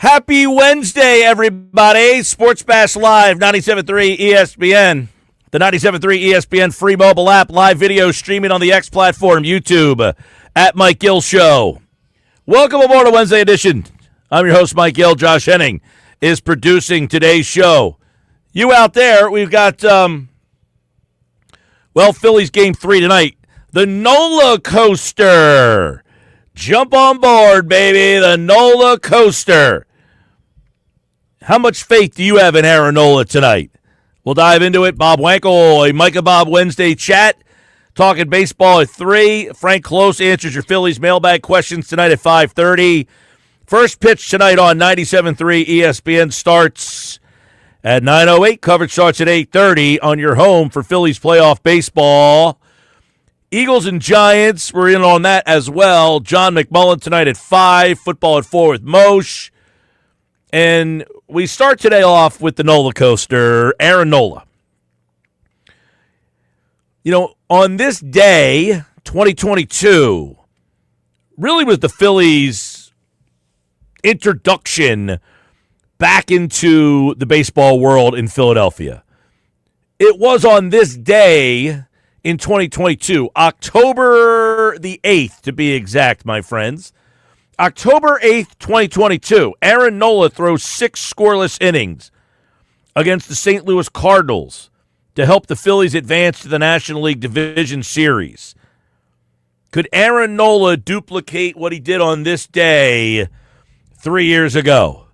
Happy Wednesday, everybody. Sports Bash Live, 97.3 ESPN. The 97.3 ESPN free mobile app, live video streaming on the X platform, YouTube, at Mike Gill Show. Welcome aboard a Wednesday edition. I'm your host, Mike Gill. Josh Henning is producing today's show. You out there, we've got, Phillies game 3 tonight. The Nola-Coaster. Jump on board, baby, the Nola-Coaster. How much faith do you have in Aaron Nola tonight? We'll dive into it. Bob Wankel, a Micah Bob Wednesday chat. Talking baseball at 3. Frank Close answers your Phillies mailbag questions tonight at 5:30. First pitch tonight on 97.3 ESPN starts at 9:08. Coverage starts at 8:30 on your home for Phillies playoff baseball. Eagles and Giants, we're in on that as well. John McMullen tonight at 5, football at 4 with Mosher. And we start today off with the Nola-Coaster, Aaron Nola. You know, on this day, 2022, really was the Phillies' introduction back into the baseball world in Philadelphia. It was on this day in 2022, October the 8th, to be exact, my friends. October 8th, 2022, Aaron Nola throws 6 scoreless innings against the St. Louis Cardinals to help the Phillies advance to the National League Division Series. Could Aaron Nola duplicate what he did on this day 3 years ago?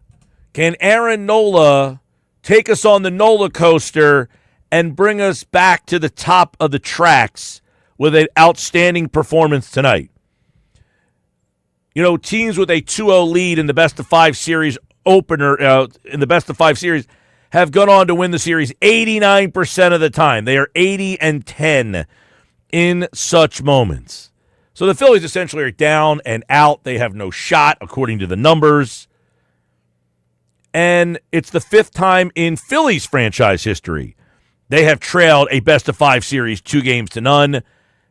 Can Aaron Nola take us on the Nola-Coaster and bring us back to the top of the tracks with an outstanding performance tonight? You know, teams with a 2-0 lead in the best-of-5 series opener, in the best-of-5 series, have gone on to win the series 89% of the time. They are 80-10 in such moments. So the Phillies essentially are down and out. They have no shot, according to the numbers. And it's the 5th time in Phillies franchise history they have trailed a best-of-5 series 2-0.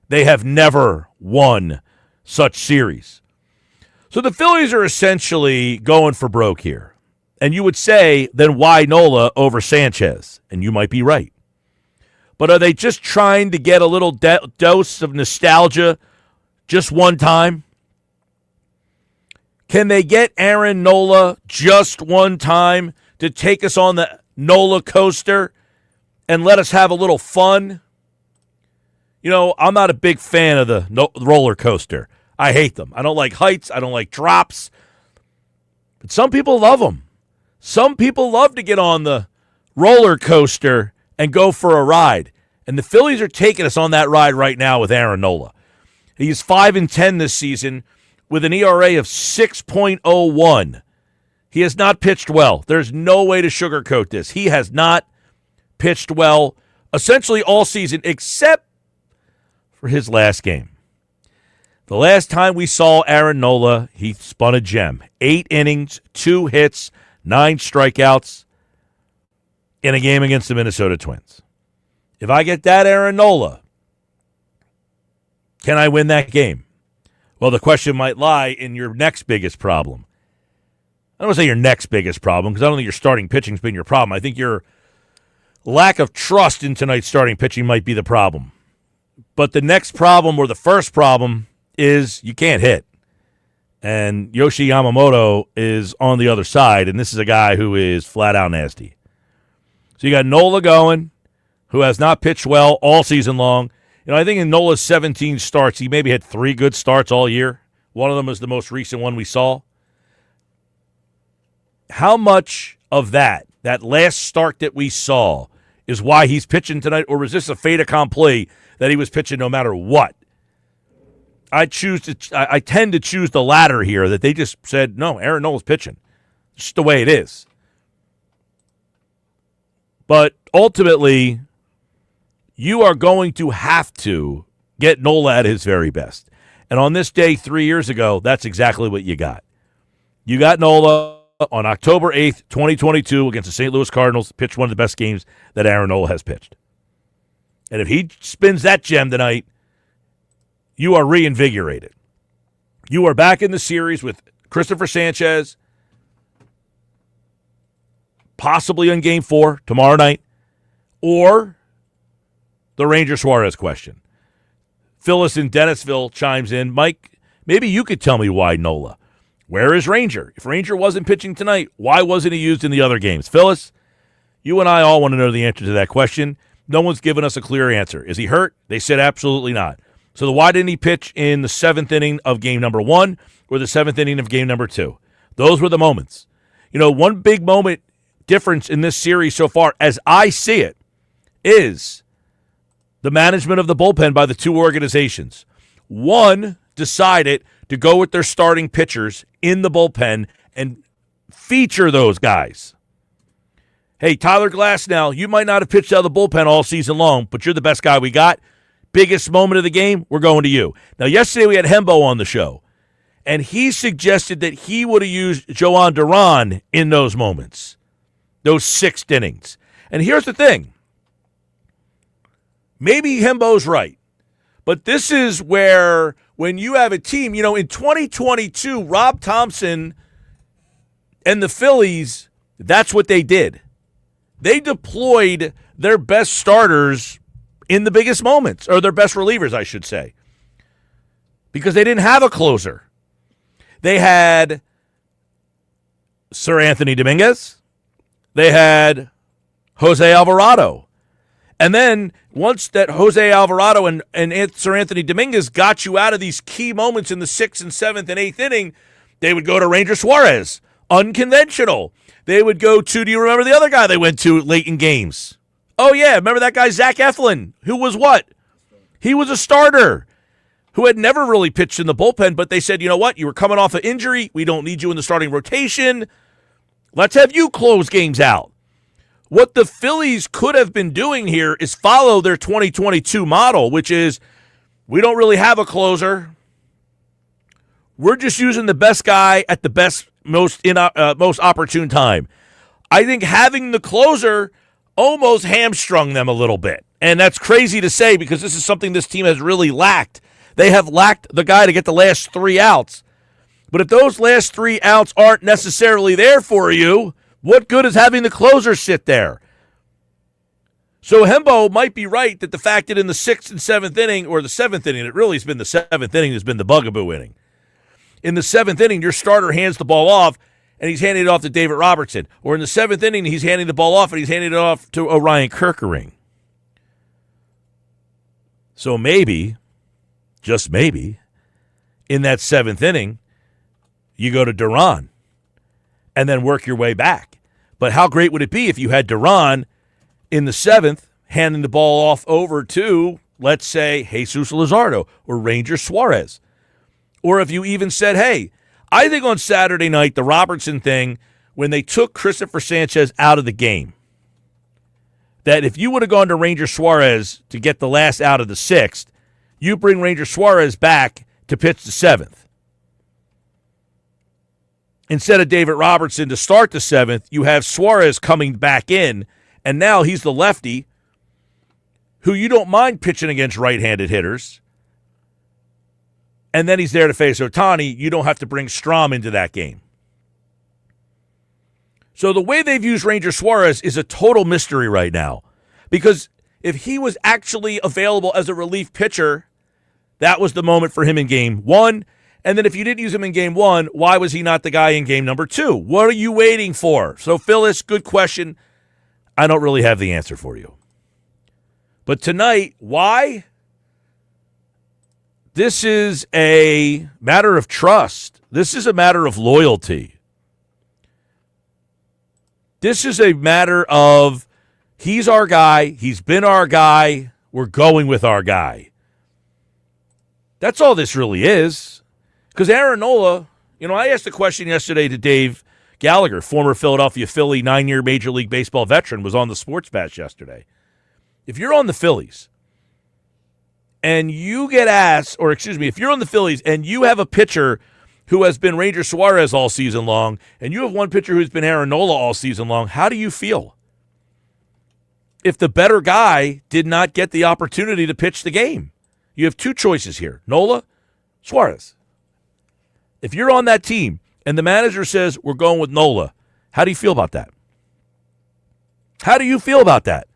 They have never won such series. So the Phillies are essentially going for broke here. And you would say, then why Nola over Sanchez? And you might be right. But are they just trying to get a little dose of nostalgia just one time? Can they get Aaron Nola just one time to take us on the Nola-Coaster and let us have a little fun? You know, I'm not a big fan of the roller coaster. I hate them. I don't like heights. I don't like drops. But some people love them. Some people love to get on the roller coaster and go for a ride. And the Phillies are taking us on that ride right now with Aaron Nola. He's 5-10 this season with an ERA of 6.01. He has not pitched well. There's no way to sugarcoat this. He has not pitched well essentially all season except for his last game. The last time we saw Aaron Nola, he spun a gem. 8 innings, 2 hits, 9 strikeouts in a game against the Minnesota Twins. If I get that Aaron Nola, can I win that game? Well, the question might lie in your next biggest problem. I don't want to say your next biggest problem because I don't think your starting pitching's been your problem. I think your lack of trust in tonight's starting pitching might be the problem. But the next problem, or the first problem, is you can't hit. And Yoshi Yamamoto is on the other side, and this is a guy who is flat out nasty. So you got Nola going, who has not pitched well all season long. You know, I think in Nola's 17 starts, he maybe had 3 good starts all year. One of them was the most recent one we saw. How much of that last start that we saw, is why he's pitching tonight, or was this a fait accompli that he was pitching no matter what? I tend to choose the latter here, that they just said, no, Aaron Nola's pitching. It's just the way it is. But ultimately, you are going to have to get Nola at his very best. And on this day 3 years ago, that's exactly what you got. You got Nola on October 8th, 2022, against the St. Louis Cardinals, pitched one of the best games that Aaron Nola has pitched. And if he spins that gem tonight, you are reinvigorated. You are back in the series with Christopher Sanchez possibly in Game 4 tomorrow night, or the Ranger Suarez question. Phyllis in Dennisville chimes in. Mike, maybe you could tell me why Nola. Where is Ranger? If Ranger wasn't pitching tonight, why wasn't he used in the other games? Phyllis, you and I all want to know the answer to that question. No one's given us a clear answer. Is he hurt? They said absolutely not. So why didn't he pitch in the 7th inning of game number 1 or the 7th inning of game number 2? Those were the moments. One big moment difference in this series so far, as I see it, is the management of the bullpen by the two organizations. One decided to go with their starting pitchers in the bullpen and feature those guys. Hey, Tyler Glasnow, you might not have pitched out of the bullpen all season long, but you're the best guy we got. Biggest moment of the game, we're going to you. Now, yesterday we had Hembo on the show, and he suggested that he would have used Joan Duran in those moments, those 6th innings. And here's the thing. Maybe Hembo's right, but this is where when you have a team, in 2022, Rob Thompson and the Phillies, that's what they did. They deployed their best starters in the biggest moments, or their best relievers, I should say, because they didn't have a closer. They had Sir Anthony Dominguez. They had Jose Alvarado. And then once that Jose Alvarado and Sir Anthony Dominguez got you out of these key moments in the 6th and 7th and 8th inning, they would go to Ranger Suarez, unconventional. They would go to, do you remember the other guy they went to late in games? Oh, yeah, remember that guy, Zach Eflin, who was what? He was a starter who had never really pitched in the bullpen, but they said, you know what, you were coming off an injury. We don't need you in the starting rotation. Let's have you close games out. What the Phillies could have been doing here is follow their 2022 model, which is we don't really have a closer. We're just using the best guy at the best, most opportune time. I think having the closer almost hamstrung them a little bit. And that's crazy to say because this is something this team has really lacked. They have lacked the guy to get the last 3 outs. But if those last 3 outs aren't necessarily there for you, what good is having the closer sit there? So Hembo might be right that the fact that in the 6th and 7th inning, or the 7th inning, it really has been the 7th inning has been the bugaboo inning. In the 7th inning, your starter hands the ball off, and he's handing it off to David Robertson. Or in the 7th inning, he's handing the ball off, and he's handing it off to Orion Kerkering. So maybe, just maybe, in that 7th inning, you go to Duran and then work your way back. But how great would it be if you had Duran in the 7th handing the ball off over to, let's say, Jesus Luzardo or Ranger Suarez? Or if you even said, hey, I think on Saturday night, the Robertson thing, when they took Christopher Sanchez out of the game, that if you would have gone to Ranger Suarez to get the last out of the 6th, you bring Ranger Suarez back to pitch the 7th. Instead of David Robertson to start the 7th, you have Suarez coming back in, and now he's the lefty who you don't mind pitching against right-handed hitters. And then he's there to face Ohtani. You don't have to bring Strahm into that game. So the way they've used Ranger Suarez is a total mystery right now. Because if he was actually available as a relief pitcher, that was the moment for him in game 1. And then if you didn't use him in game 1, why was he not the guy in game number 2? What are you waiting for? So, Phyllis, good question. I don't really have the answer for you. But tonight, why? This is a matter of trust. This is a matter of loyalty. This is a matter of he's our guy. He's been our guy. We're going with our guy. That's all this really is. Because Aaron Nola, I asked a question yesterday to Dave Gallagher, former Philadelphia Philly, 9-year Major League Baseball veteran, was on the Sports Bash yesterday. If you're on the Phillies and you get asked, if you're on the Phillies and you have a pitcher who has been Ranger Suarez all season long and you have one pitcher who's been Aaron Nola all season long, how do you feel? If the better guy did not get the opportunity to pitch the game. You have 2 choices here, Nola, Suarez. If you're on that team and the manager says, we're going with Nola, how do you feel about that? How do you feel about that?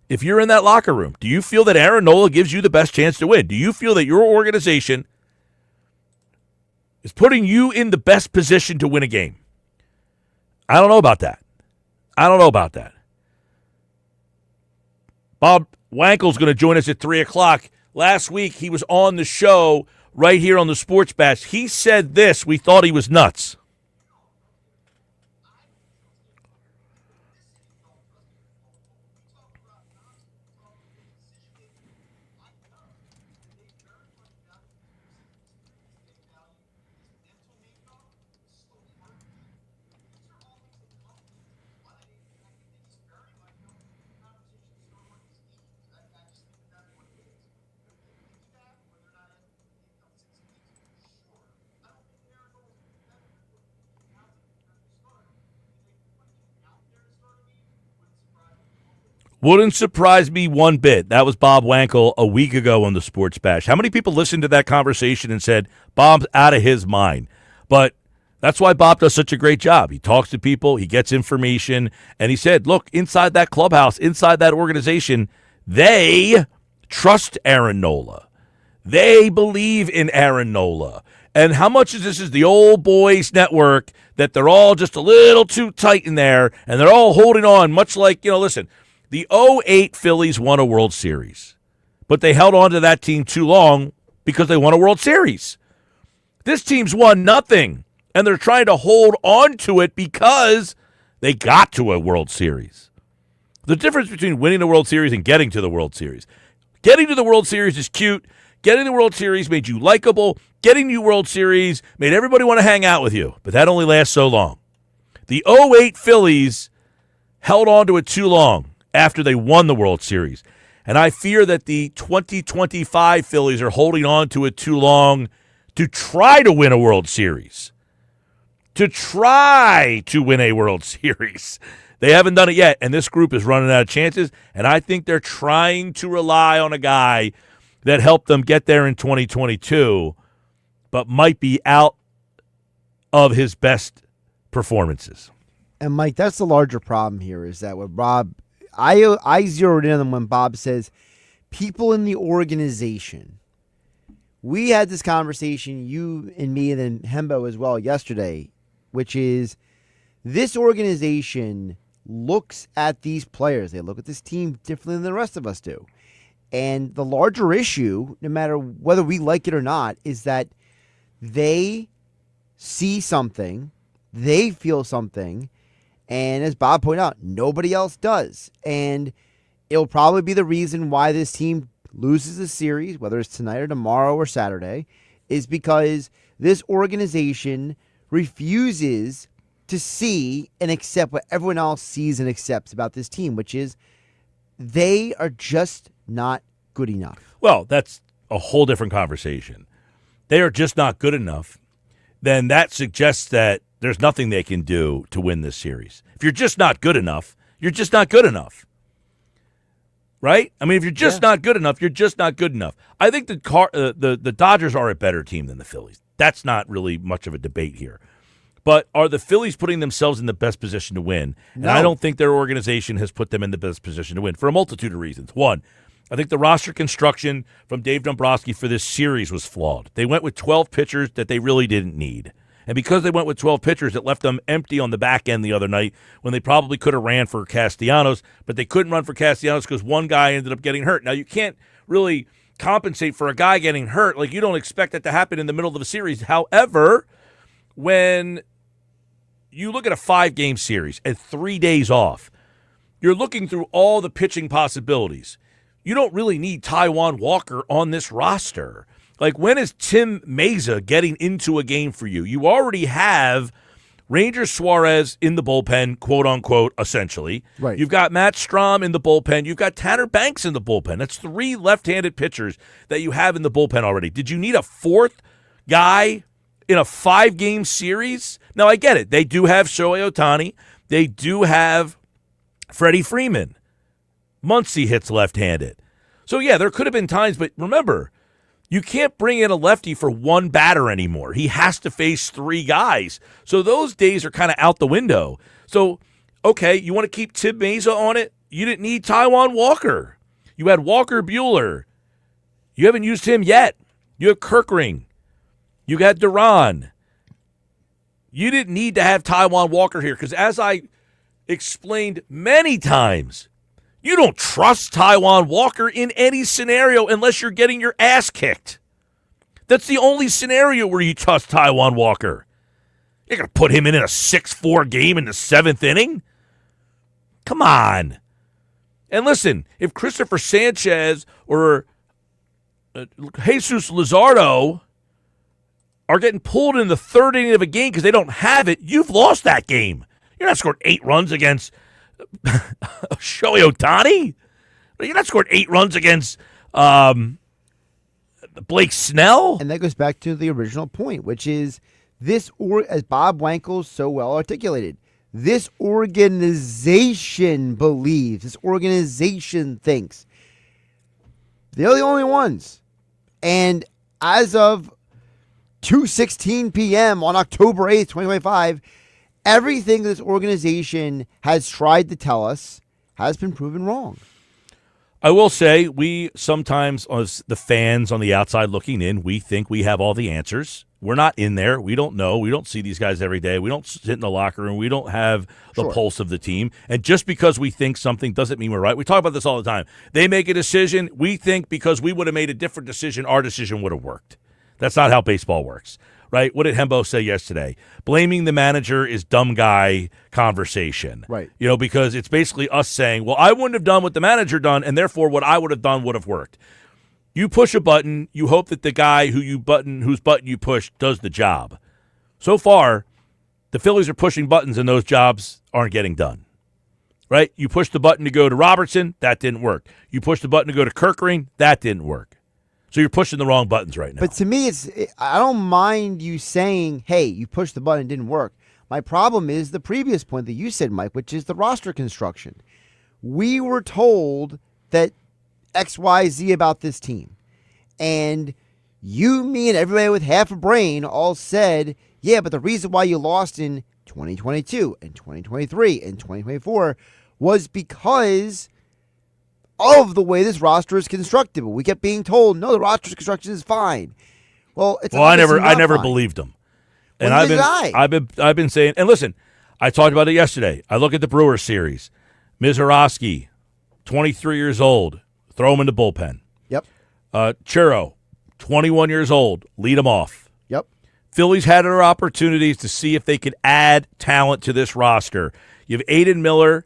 If you're in that locker room, do you feel that Aaron Nola gives you the best chance to win? Do you feel that your organization is putting you in the best position to win a game? I don't know about that. Bob Wankel's going to join us at 3 o'clock. Last week, he was on the show right here on the Sports Bash. He said this. We thought he was nuts. Wouldn't surprise me one bit. That was Bob Wankel a week ago on the Sports Bash. How many people listened to that conversation and said, Bob's out of his mind? But that's why Bob does such a great job. He talks to people, he gets information, and he said, look, inside that clubhouse, inside that organization, they trust Aaron Nola. They believe in Aaron Nola. And how much is this is the old boys network that they're all just a little too tight in there, and they're all holding on, much like, listen, the '08 Phillies won a World Series, but they held on to that team too long because they won a World Series. This team's won nothing, and they're trying to hold on to it because they got to a World Series. The difference between winning the World Series and getting to the World Series. Getting to the World Series is cute. Getting the World Series made you likable. Getting you World Series made everybody want to hang out with you, but that only lasts so long. The '08 Phillies held on to it too long after they won the World Series. And I fear that the 2025 Phillies are holding on to it too long to try to win a World Series. To try to win a World Series. They haven't done it yet, and this group is running out of chances, and I think they're trying to rely on a guy that helped them get there in 2022, but might be out of his best performances. And, Mike, that's the larger problem here is that what Rob – I zeroed in on when Bob says people in the organization. We had this conversation, you and me and then Hembo as well yesterday, which is this organization looks at these players. They look at this team differently than the rest of us do. And the larger issue, no matter whether we like it or not, is that they see something, they feel something, and as Bob pointed out, nobody else does. And it'll probably be the reason why this team loses the series, whether it's tonight or tomorrow or Saturday, is because this organization refuses to see and accept what everyone else sees and accepts about this team, which is they are just not good enough. Well, that's a whole different conversation. They are just not good enough. Then that suggests that there's nothing they can do to win this series. If you're just not good enough, you're just not good enough. Right? I mean, if you're just not good enough, you're just not good enough. I think the Dodgers are a better team than the Phillies. That's not really much of a debate here. But are the Phillies putting themselves in the best position to win? No. And I don't think their organization has put them in the best position to win for a multitude of reasons. One, I think the roster construction from Dave Dombrowski for this series was flawed. They went with 12 pitchers that they really didn't need. And because they went with 12 pitchers, it left them empty on the back end the other night when they probably could have ran for Castellanos, but they couldn't run for Castellanos because one guy ended up getting hurt. Now, you can't really compensate for a guy getting hurt. Like, you don't expect that to happen in the middle of a series. However, when you look at a 5-game series and 3 days off, you're looking through all the pitching possibilities. You don't really need Taijuan Walker on this roster. Like, when is Tim Meza getting into a game for you? You already have Ranger Suarez in the bullpen, quote-unquote, essentially. Right. You've got Matt Strahm in the bullpen. You've got Tanner Banks in the bullpen. That's 3 left-handed pitchers that you have in the bullpen already. Did you need a 4th guy in a 5-game series? Now, I get it. They do have Shohei Ohtani. They do have Freddie Freeman. Muncy hits left-handed. So, yeah, there could have been times, but remember, you can't bring in a lefty for one batter anymore. He has to face 3 guys. So those days are kind of out the window. So Okay, you want to keep Tim Mesa on it? You didn't need Taijuan Walker. You had Walker Buehler. You haven't used him yet. You have Kirkring. You got Duran. You didn't need to have Taijuan Walker here because as I explained many times, you don't trust Taijuan Walker in any scenario unless you're getting your ass kicked. That's the only scenario where you trust Taijuan Walker. You're going to put him in a 6-4 game in the 7th inning? Come on. And listen, if Christopher Sanchez or Jesus Luzardo are getting pulled in the 3rd inning of a game because they don't have it, you've lost that game. You're not scoring 8 runs against Shohei Ohtani. You're not scoring 8 runs against Blake Snell. And that goes back to the original point, which is this, as Bob Wankel so well articulated, this organization believes, this organization thinks they're the only ones. And as of 2:16 p.m. on October 8th, 2025, everything this organization has tried to tell us has been proven wrong. I will say we sometimes, as the fans on the outside looking in, we think we have all the answers. We're not in there. We don't know. We don't see these guys every day. We don't sit in the locker room. We don't have the pulse of the team. And just because we think something doesn't mean we're right. We talk about this all the time. They make a decision. We think because we would have made a different decision, our decision would have worked. That's not how baseball works, right? What did Hembo say yesterday? Blaming the manager is dumb guy conversation. Right. You know, because it's basically us saying, well, I wouldn't have done what the manager done, and therefore what I would have done would have worked. You push a button, you hope that the guy whose button you push does the job. So far, the Phillies are pushing buttons and those jobs aren't getting done. Right? You push the button to go to Robertson, that didn't work. You push the button to go to Kirkring, that didn't work. So you're pushing the wrong buttons right now. But to me, I don't mind you saying, hey, you pushed the button, it didn't work. My problem is the previous point that you said, Mike, which is the roster construction. We were told that XYZ about this team. And you, me, and everybody with half a brain all said, yeah, but the reason why you lost in 2022 and 2023 and 2024 was because of the way this roster is constructed. But we kept being told, no, the roster construction is fine. Well, I never believed them. And I've been saying, and listen, I talked about it yesterday. I look at the Brewers series. Mizorowski, 23 years old, throw him in the bullpen. Yep. Churro, 21 years old, lead him off. Yep. Phillies had their opportunities to see if they could add talent to this roster. You have Aiden Miller.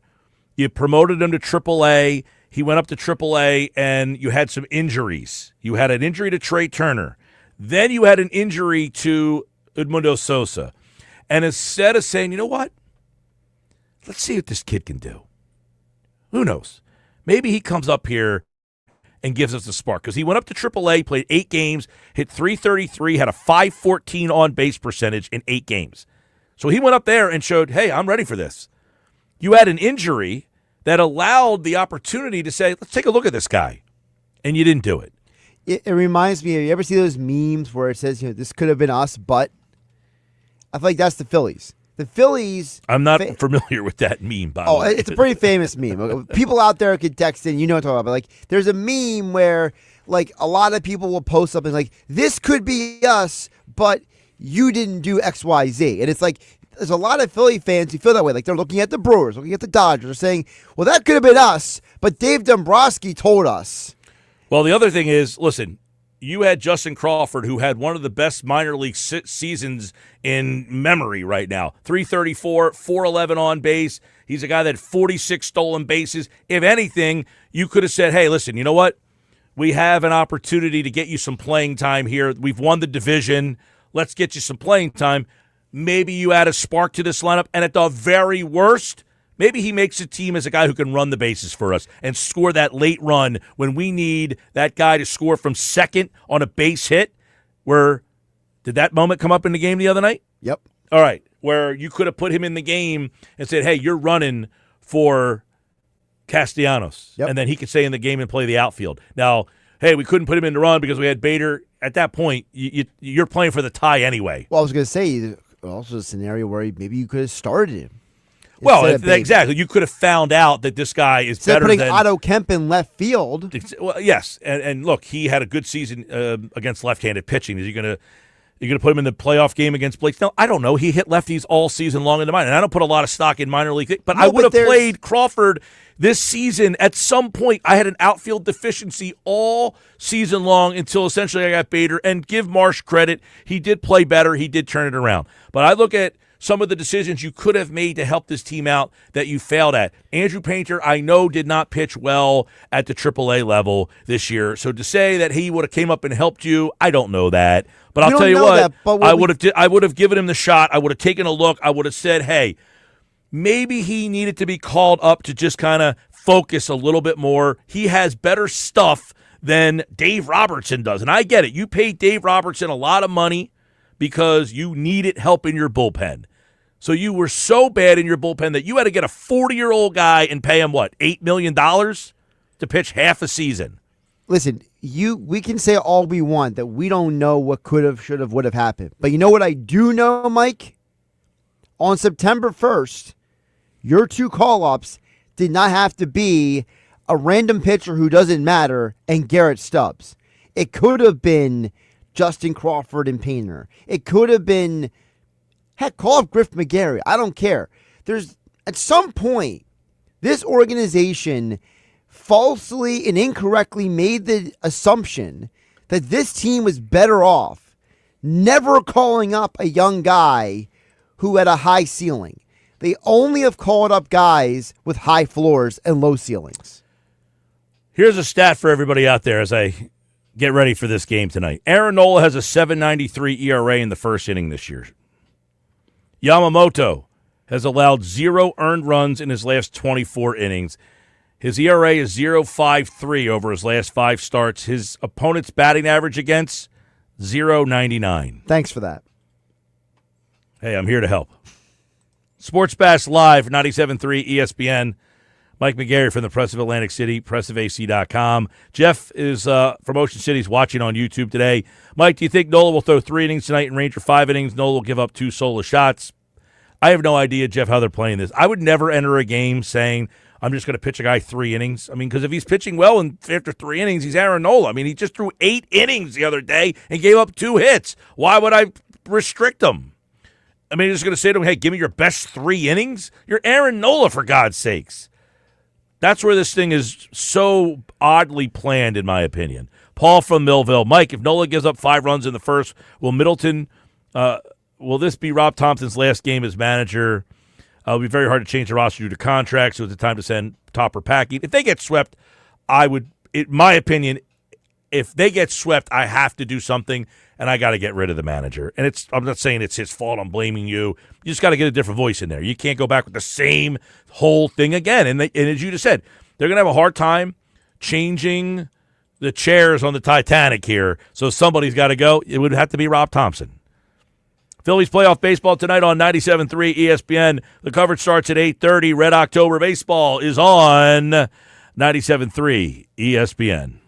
You promoted him to AAA. He went up to AAA, and you had some injuries. You had an injury to Trey Turner. Then you had an injury to Edmundo Sosa. And instead of saying, you know what? Let's see what this kid can do. Who knows? Maybe he comes up here and gives us a spark. Because he went up to AAA, played 8 games, hit .333, had a .514 on-base percentage in 8 games. So he went up there and showed, hey, I'm ready for this. You had an injury that allowed the opportunity to say, let's take a look at this guy. And you didn't do it. It reminds me of, you ever see those memes where it says, you know, this could have been us, but I feel like that's the Phillies. The Phillies. I'm not familiar with that meme, by the way. It's a pretty famous meme. People out there could text in, you know what I'm talking about. But like, there's a meme where like a lot of people will post something like, this could be us, but you didn't do X, Y, Z. And it's like, there's a lot of Philly fans who feel that way. Like they're looking at the Brewers, looking at the Dodgers, they're saying, well, that could have been us, but Dave Dombrowski told us. Well, the other thing is, listen, you had Justin Crawford, who had one of the best minor league seasons in memory right now. .334, .411 on base. He's a guy that had 46 stolen bases. If anything, you could have said, hey, listen, you know what? We have an opportunity to get you some playing time here. We've won the division. Let's get you some playing time. Maybe you add a spark to this lineup, and at the very worst, maybe he makes a team as a guy who can run the bases for us and score that late run when we need that guy to score from second on a base hit. Did that moment come up in the game the other night? Yep. All right, where you could have put him in the game and said, hey, you're running for Castellanos. Yep. And then he could stay in the game and play the outfield. Now, hey, we couldn't put him in the run because we had Bader. At that point, you're playing for the tie anyway. Well, I was going to say, also a scenario where maybe you could have started him. Well, instead of Bader. exactly. You could have found out that this guy is Instead better of putting than Otto Kemp in left field. Well, yes, and look, he had a good season against left-handed pitching. Is he going to? You're going to put him in the playoff game against Blake Snell? I don't know. He hit lefties all season long in the minor, and I don't put a lot of stock in minor league. But I would have played Crawford this season. At some point, I had an outfield deficiency all season long until essentially I got Bader. And give Marsh credit. He did play better. He did turn it around. But I look at some of the decisions you could have made to help this team out that you failed at. Andrew Painter, I know, did not pitch well at the AAA level this year. So to say that he would have came up and helped you, I don't know that. But I'll tell you what, I would have given him the shot. I would have taken a look. I would have said, hey, maybe he needed to be called up to just kind of focus a little bit more. He has better stuff than Dave Robertson does. And I get it. You paid Dave Robertson a lot of money because you needed help in your bullpen. So you were so bad in your bullpen that you had to get a 40-year-old guy and pay him, what, $8 million to pitch half a season. Listen, we can say all we want that we don't know what could have, should have, would have happened. But you know what I do know, Mike? On September 1st, your two call-ups did not have to be a random pitcher who doesn't matter and Garrett Stubbs. It could have been Justin Crawford and Painter. It could have been, heck, call up Griff McGarry. I don't care. There's, at some point, this organization falsely and incorrectly made the assumption that this team was better off never calling up a young guy who had a high ceiling. They only have called up guys with high floors and low ceilings. Here's a stat for everybody out there as I get ready for this game tonight. Aaron Nola has a 7.93 ERA in the first inning this year. Yamamoto has allowed 0 earned runs in his last 24 innings. His ERA is 0.53 over his last 5 starts. His opponent's batting average against, 0.99. Thanks for that. Hey, I'm here to help. Sports Bash Live, 97.3 ESPN. Mike McGarry from the Press of Atlantic City, pressafac.com. Geoff is from Ocean City. He's watching on YouTube today. Mike, do you think Nola will throw 3 innings tonight and Ranger 5 innings? Nola will give up 2 solo shots. I have no idea, Geoff, how they're playing this. I would never enter a game saying, I'm just going to pitch a guy 3 innings. I mean, because if he's pitching well and after 3 innings, he's Aaron Nola. I mean, he just threw 8 innings the other day and gave up 2 hits. Why would I restrict him? I mean, he's just going to say to him, hey, give me your best 3 innings? You're Aaron Nola, for God's sakes. That's where this thing is so oddly planned, in my opinion. Paul from Millville. Mike, if Nola gives up 5 runs in the first, will this be Rob Thompson's last game as manager? It'll be very hard to change the roster due to contracts, so it's the time to send Topper packing. If they get swept, in my opinion, if they get swept, I have to do something, and I got to get rid of the manager. And I'm not saying it's his fault. I'm blaming you. You just got to get a different voice in there. You can't go back with the same whole thing again. And as you just said, they're going to have a hard time changing the chairs on the Titanic here. So somebody's got to go. It would have to be Rob Thompson. Phillies playoff baseball tonight on 97.3 ESPN. The coverage starts at 8:30. Red October baseball is on 97.3 ESPN.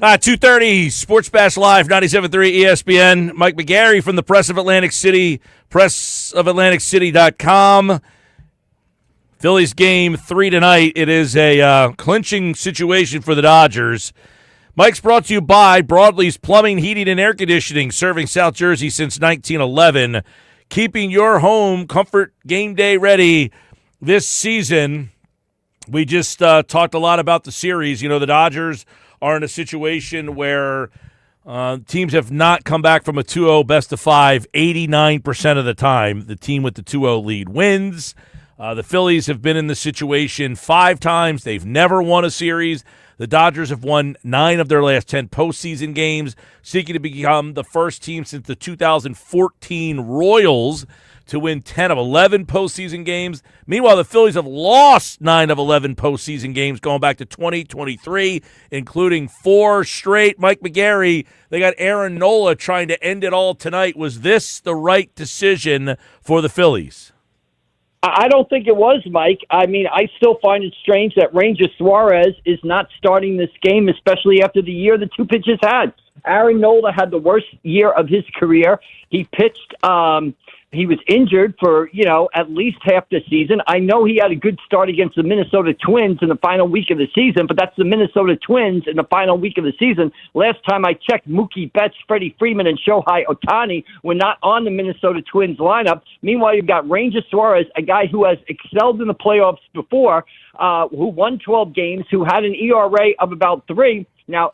2:30 Sports Bash Live, 97.3 ESPN. Mike McGarry from the Press of Atlantic City, pressofatlanticcity.com. Phillies game 3 tonight. It is a clinching situation for the Dodgers. Mike's brought to you by Broadlee's Plumbing, Heating, and Air Conditioning, serving South Jersey since 1911. Keeping your home comfort game day ready this season. We just talked a lot about the series. You know, the Dodgers are in a situation where teams have not come back from a 2-0 best-of-5 89% of the time. The team with the 2-0 lead wins. The Phillies have been in the situation 5 times. They've never won a series. The Dodgers have won 9 of their last 10 postseason games, seeking to become the first team since the 2014 Royals to win 10 of 11 postseason games. Meanwhile, the Phillies have lost 9 of 11 postseason games going back to 2023, including 4 straight. Mike McGarry, they got Aaron Nola trying to end it all tonight. Was this the right decision for the Phillies? I don't think it was, Mike. I mean, I still find it strange that Ranger Suarez is not starting this game, especially after the year the two pitchers had. Aaron Nola had the worst year of his career. He pitched he was injured for, at least half the season. I know he had a good start against the Minnesota Twins in the final week of the season, but that's the Minnesota Twins in the final week of the season. Last time I checked, Mookie Betts, Freddie Freeman, and Shohei Ohtani were not on the Minnesota Twins lineup. Meanwhile, you've got Ranger Suarez, a guy who has excelled in the playoffs before, who won 12 games, who had an ERA of about 3. Now,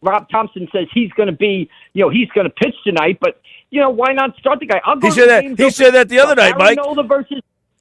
Rob Thompson says he's going to be, he's going to pitch tonight, but why not start the guy? He said that the other night, Mike.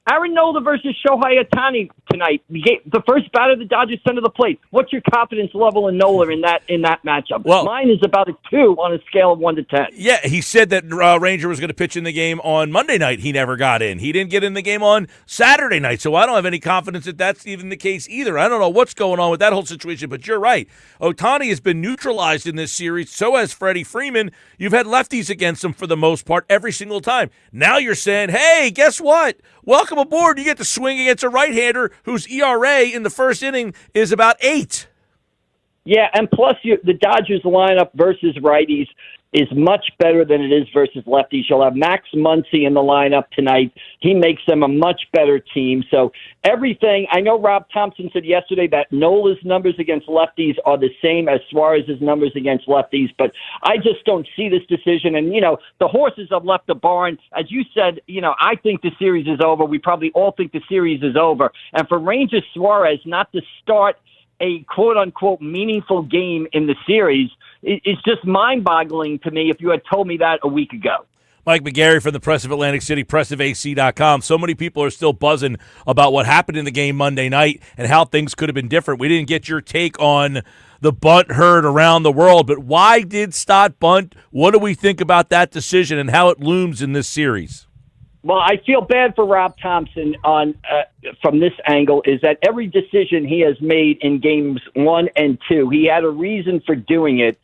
Aaron Nola versus Shohei Ohtani tonight. The first batter the Dodgers sent to the plate. What's your confidence level in Nola in that matchup? Well, mine is about a 2 on a scale of 1 to 10. Yeah, he said that Ranger was going to pitch in the game on Monday night. He never got in. He didn't get in the game on Saturday night, so I don't have any confidence that that's even the case either. I don't know what's going on with that whole situation, but you're right. Ohtani has been neutralized in this series. So has Freddie Freeman. You've had lefties against him for the most part every single time. Now you're saying, hey, guess what? Welcome aboard. You get to swing against a right-hander whose ERA in the first inning is about 8. Yeah, and plus the Dodgers lineup versus righties is much better than it is versus lefties. You'll have Max Muncy in the lineup tonight. He makes them a much better team. So everything, I know Rob Thompson said yesterday that Nola's numbers against lefties are the same as Suarez's numbers against lefties, but I just don't see this decision. And, the horses have left the barn. As you said, I think the series is over. We probably all think the series is over. And for Ranger Suarez not to start a quote-unquote meaningful game in the series is just mind-boggling to me if you had told me that a week ago. Mike McGarry from the Press of Atlantic City, pressofac.com. So many people are still buzzing about what happened in the game Monday night and how things could have been different. We didn't get your take on the bunt heard around the world, but why did Stott bunt? What do we think about that decision and how it looms in this series? Well, I feel bad for Rob Thompson from this angle is that every decision he has made in games 1 and 2, he had a reason for doing it,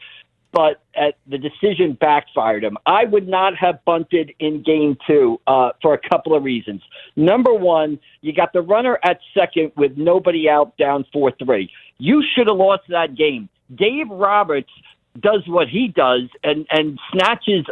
but the decision backfired him. I would not have bunted in game 2 for a couple of reasons. Number one, you got the runner at second with nobody out, down 4-3. You should have lost that game. Dave Roberts does what he does and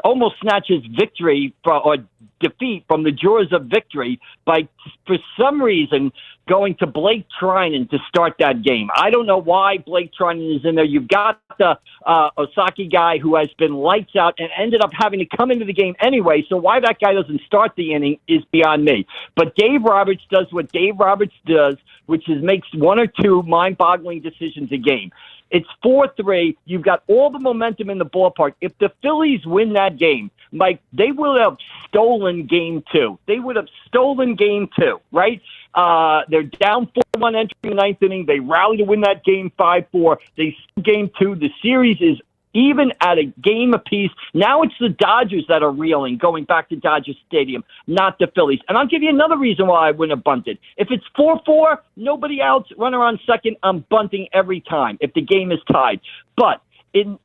almost snatches victory or defeat from the jaws of victory by, for some reason, going to Blake Trinan to start that game. I don't know why Blake Trinan is in there. You've got the Osaki guy who has been lights out and ended up having to come into the game anyway, so why that guy doesn't start the inning is beyond me. But Dave Roberts does what Dave Roberts does, which is makes 1 or 2 mind-boggling decisions a game. It's 4-3. You've got all the momentum in the ballpark. If the Phillies win that game, Mike, they will have stolen game 2. They would have stolen game 2, right? They're down 4-1 entering the 9th inning. They rally to win that game 5-4. They game 2. The series is even at a game apiece. Now it's the Dodgers that are reeling, going back to Dodger Stadium, not the Phillies. And I'll give you another reason why I wouldn't have bunted. If it's 4-4, nobody else, runner on second, I'm bunting every time if the game is tied. But you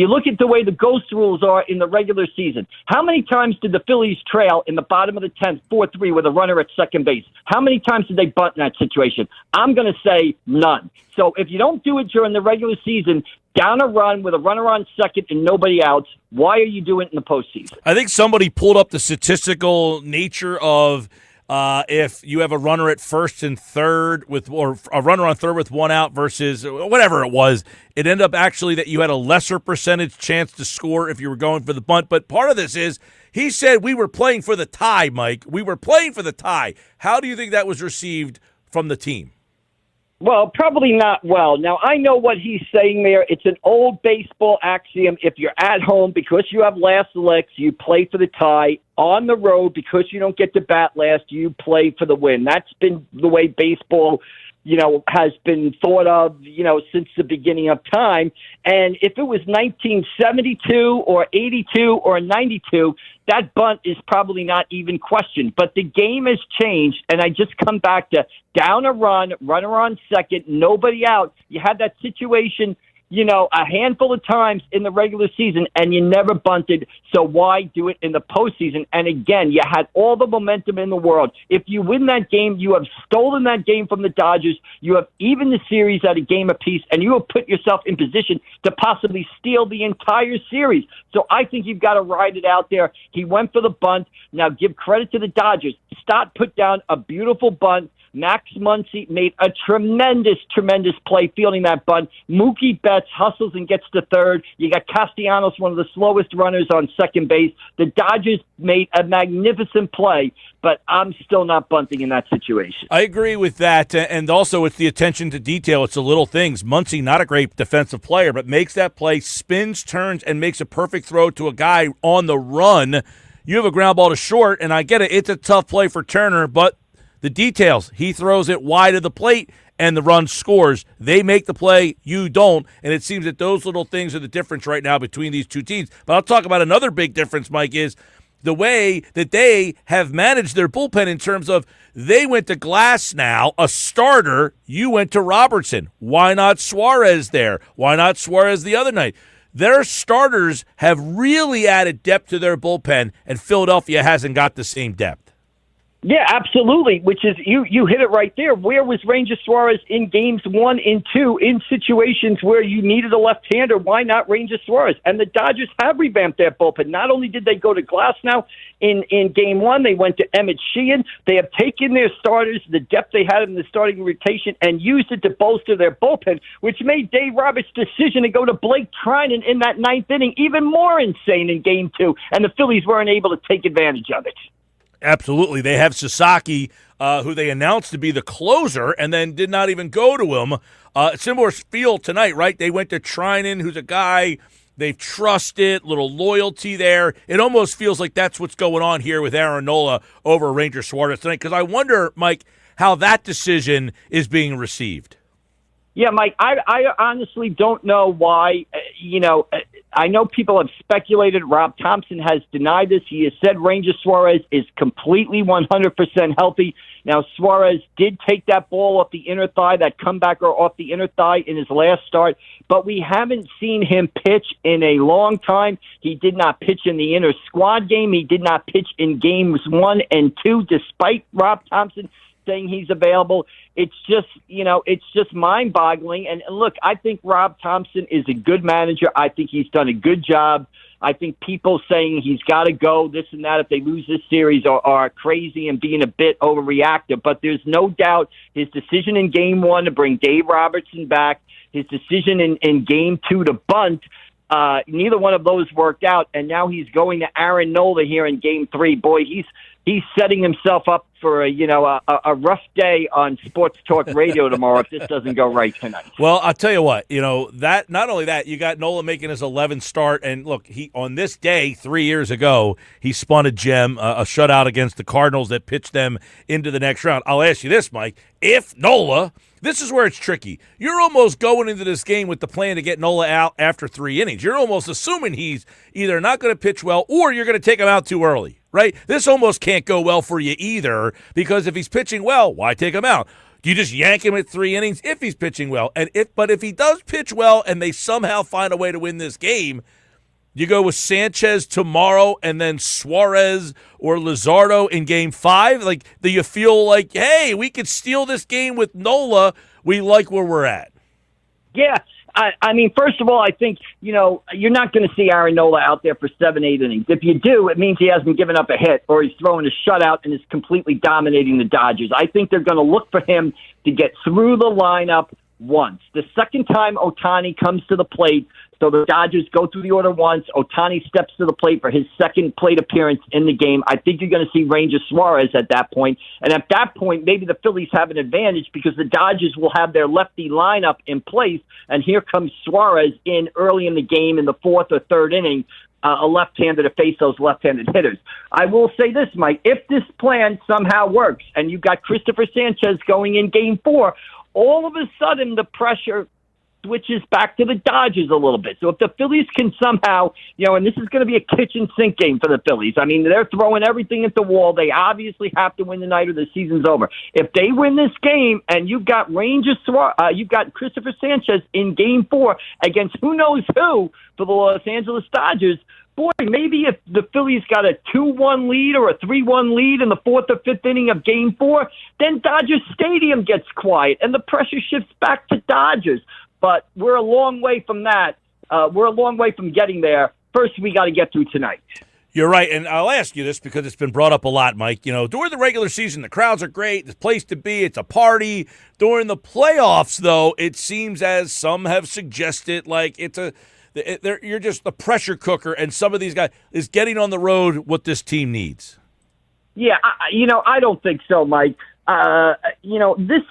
look at the way the ghost rules are in the regular season. How many times did the Phillies trail in the bottom of the 10th, 4-3 with a runner at second base? How many times did they bunt in that situation? I'm going to say none. So if you don't do it during the regular season, down a run with a runner on second and nobody out. Why are you doing it in the postseason? I think somebody pulled up the statistical nature of if you have a runner at first and third or a runner on third with one out versus whatever it was, it ended up actually that you had a lesser percentage chance to score if you were going for the bunt. But part of this is he said we were playing for the tie, Mike. We were playing for the tie. How do you think that was received from the team? Well, probably not well. Now, I know what he's saying there. It's an old baseball axiom. If you're at home because you have last licks, you play for the tie. On the road, because you don't get to bat last, you play for the win. That's been the way baseball, has been thought of, since the beginning of time. And if it was 1972 or 82 or 92, that bunt is probably not even questioned. But the game has changed, and I just come back to down a run, runner on second, nobody out. You had that situation, a handful of times in the regular season, and you never bunted. So why do it in the postseason? And again, you had all the momentum in the world. If you win that game, you have stolen that game from the Dodgers. You have evened the series at a game apiece, and you have put yourself in position to possibly steal the entire series. So I think you've got to ride it out there. He went for the bunt. Now give credit to the Dodgers. Stott put down a beautiful bunt. Max Muncy made a tremendous play fielding that bunt. Mookie Betts hustles and gets to third. You got Castellanos, one of the slowest runners on second base. The Dodgers made a magnificent play, but I'm still not bunting in that situation. I agree with that, and also it's the attention to detail. It's the little things. Muncy, not a great defensive player, but makes that play, spins, turns, and makes a perfect throw to a guy on the run. You have a ground ball to short, and I get it. It's a tough play for Turner, but the details. He throws it wide of the plate, and the run scores. They make the play, you don't, and it seems that those little things are the difference right now between these two teams. But I'll talk about another big difference, Mike, is the way that they have managed their bullpen in terms of they went to Glass now, a starter. You went to Robertson. Why not Suarez there? Why not Suarez the other night? Their starters have really added depth to their bullpen, and Philadelphia hasn't got the same depth. Yeah, absolutely, which is, you hit it right there. Where was Ranger Suarez in games 1 and 2 in situations where you needed a left-hander? Why not Ranger Suarez? And the Dodgers have revamped their bullpen. Not only did they go to Glass now in game 1, they went to Emmett Sheehan. They have taken their starters, the depth they had in the starting rotation, and used it to bolster their bullpen, which made Dave Roberts' decision to go to Blake Trinan in that 9th inning even more insane in game 2, and the Phillies weren't able to take advantage of it. Absolutely. They have Sasaki, who they announced to be the closer, and then did not even go to him. Similar feel tonight, right? They went to Trinan, who's a guy they've trusted, little loyalty there. It almost feels like that's what's going on here with Aaron Nola over Ranger Suarez tonight, because I wonder, Mike, how that decision is being received. Yeah, Mike, I honestly don't know why. I know people have speculated. Rob Thompson has denied this. He has said Ranger Suarez is completely 100% healthy. Now, Suarez did take that ball off the inner thigh, that comebacker off the inner thigh in his last start, but we haven't seen him pitch in a long time. He did not pitch in the inner squad game. He did not pitch in games 1 and 2, despite Rob Thompson saying he's available. It's just mind-boggling. And look, I think Rob Thompson is a good manager. I think he's done a good job. I think people saying he's got to go, this and that, if they lose this series are crazy and being a bit overreactive. But there's no doubt his decision in game 1 to bring Dave Robertson back, his decision in game 2 to bunt, neither one of those worked out. And now he's going to Aaron Nola here in game 3. Boy, he's setting himself up for a rough day on Sports Talk Radio tomorrow if this doesn't go right tonight. Well, I'll tell you what, that not only that, you got Nola making his 11th start, and look, he on this day 3 years ago, he spun a gem, a shutout against the Cardinals that pitched them into the next round. I'll ask you this, Mike, if Nola, this is where it's tricky. You're almost going into this game with the plan to get Nola out after 3 innings. You're almost assuming he's either not going to pitch well or you're going to take him out too early. Right? This almost can't go well for you either, because if he's pitching well, why take him out? Do you just yank him at 3 innings if he's pitching well? But if he does pitch well and they somehow find a way to win this game, you go with Sanchez tomorrow and then Suarez or Luzardo in game 5? Like, do you feel like, hey, we could steal this game with Nola? We like where we're at. Yeah. I mean, first of all, I think, you're not going to see Aaron Nola out there for 7-8 innings. If you do, it means he hasn't given up a hit or he's throwing a shutout and is completely dominating the Dodgers. I think they're going to look for him to get through the lineup once. The second time Ohtani comes to the plate, so the Dodgers go through the order once. Ohtani steps to the plate for his second plate appearance in the game. I think you're going to see Ranger Suarez at that point. And at that point, maybe the Phillies have an advantage because the Dodgers will have their lefty lineup in place. And here comes Suarez in early in the game in the fourth or third inning, a left-hander to face those left-handed hitters. I will say this, Mike. If this plan somehow works and you've got Christopher Sanchez going in Game 4, all of a sudden the pressure switches back to the Dodgers a little bit. So if the Phillies can somehow, and this is going to be a kitchen sink game for the Phillies. I mean, they're throwing everything at the wall. They obviously have to win tonight or the season's over. If they win this game and you've got you've got Christopher Sanchez in Game 4 against who knows who for the Los Angeles Dodgers, boy, maybe if the Phillies got a 2-1 lead or a 3-1 lead in the fourth or fifth inning of Game 4, then Dodger Stadium gets quiet and the pressure shifts back to Dodgers. But we're a long way from that. We're a long way from getting there. First, we got to get through tonight. You're right, and I'll ask you this because it's been brought up a lot, Mike. During the regular season, the crowds are great. It's a place to be. It's a party. During the playoffs, though, it seems as some have suggested, like you're just the pressure cooker, and some of these guys is getting on the road what this team needs. Yeah, I don't think so, Mike. This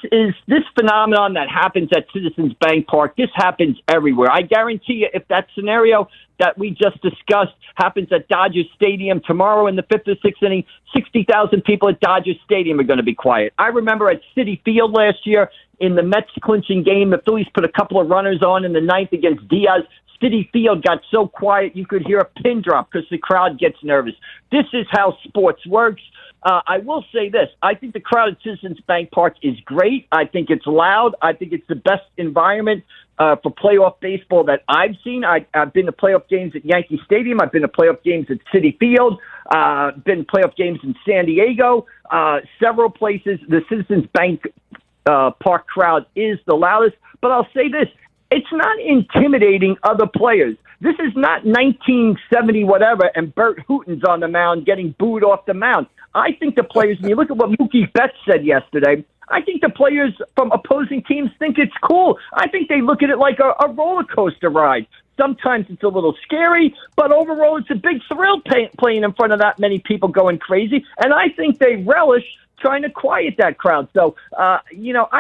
phenomenon that happens at Citizens Bank Park, this happens everywhere. I guarantee you, if that scenario that we just discussed happens at Dodger Stadium tomorrow in the fifth or sixth inning, 60,000 people at Dodger Stadium are going to be quiet. I remember at Citi Field last year in the Mets clinching game, the Phillies put a couple of runners on in the ninth against Diaz. Citi Field got so quiet you could hear a pin drop because the crowd gets nervous. This is how sports works. I will say this. I think the crowd at Citizens Bank Park is great. I think it's loud. I think it's the best environment for playoff baseball that I've seen. I've been to playoff games at Yankee Stadium. I've been to playoff games at Citi Field. Been to playoff games in San Diego. Several places. The Citizens Bank Park crowd is the loudest. But I'll say this. It's not intimidating other players. This is not 1970 whatever and Bert Hooton's on the mound getting booed off the mound. I think the players, and you look at what Mookie Betts said yesterday, I think the players from opposing teams think it's cool. I think they look at it like a roller coaster ride. Sometimes it's a little scary, but overall it's a big thrill playing in front of that many people going crazy. And I think they relish trying to quiet that crowd. So, I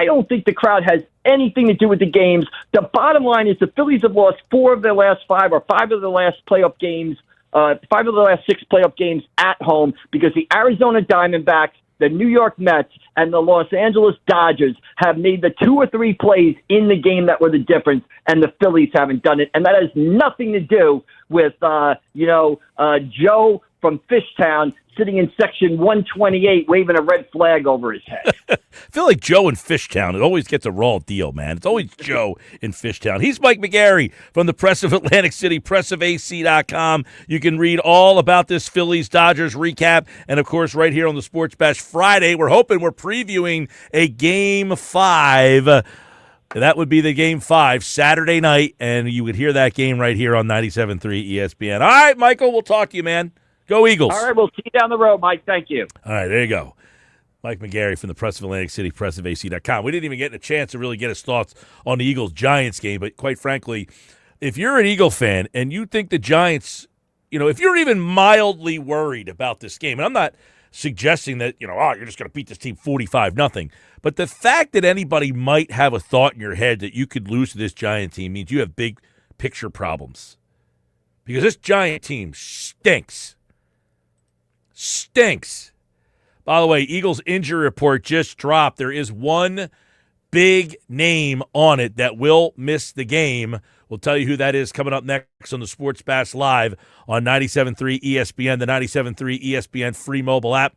don't think the crowd has anything to do with the games. The bottom line is the Phillies have lost 4 of their last 5 or 5 of the last playoff games, 5 of the last 6 playoff games at home because the Arizona Diamondbacks, the New York Mets, and the Los Angeles Dodgers have made the 2 or 3 plays in the game that were the difference, and the Phillies haven't done it. And that has nothing to do with, Joe from Fishtown sitting in section 128 waving a red flag over his head. I feel like Joe in Fishtown. It always gets a raw deal, man. It's always Joe in Fishtown. He's Mike McGarry from the Press of Atlantic City, pressofac.com. You can read all about this Phillies-Dodgers recap. And, of course, right here on the Sports Bash Friday, we're previewing a Game 5. That would be the Game 5 Saturday night, and you would hear that game right here on 97.3 ESPN. All right, Michael, we'll talk to you, man. Go Eagles. All right, we'll see you down the road, Mike. Thank you. All right, there you go. Mike McGarry from the Press of Atlantic City, pressofac.com. We didn't even get a chance to really get his thoughts on the Eagles-Giants game, but quite frankly, if you're an Eagle fan and you think the Giants, if you're even mildly worried about this game, and I'm not suggesting that, you're just going to beat this team 45-0, but the fact that anybody might have a thought in your head that you could lose to this Giant team means you have big picture problems. Because this Giant team stinks. Stinks. By the way, Eagles injury report just dropped. There is one big name on it that will miss the game. We'll tell you who that is coming up next on the Sports Bash Live on 97.3 ESPN, the 97.3 ESPN free mobile app,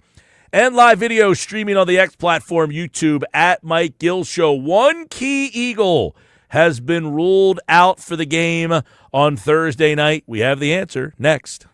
and live video streaming on the X platform, YouTube, at Mike Gill Show. One key Eagle has been ruled out for the game on Thursday night. We have the answer next.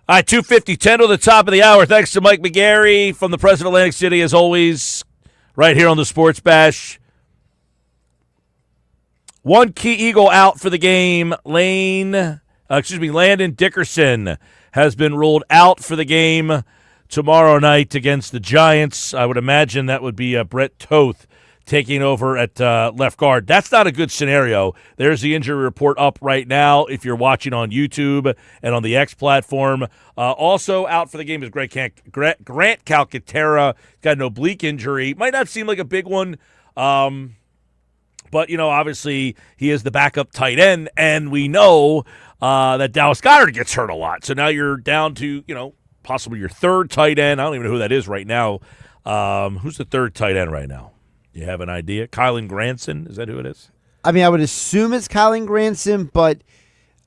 All right, 2:50, 10 to the top of the hour. Thanks to Mike McGarry from the President of Atlantic City, as always, right here on the Sports Bash. One key Eagle out for the game. Landon Dickerson has been ruled out for the game tomorrow night against the Giants. I would imagine that would be Brett Toth taking over at left guard. That's not a good scenario. There's the injury report up right now if you're watching on YouTube and on the X platform. Also out for the game is Grant Calcaterra. Got an oblique injury. Might not seem like a big one, but, obviously he is the backup tight end, and we know that Dallas Goedert gets hurt a lot. So now you're down to, possibly your third tight end. I don't even know who that is right now. Who's the third tight end right now? You have an idea? Kylan Granson? Is that who it is? I mean, I would assume it's Kylan Granson, but,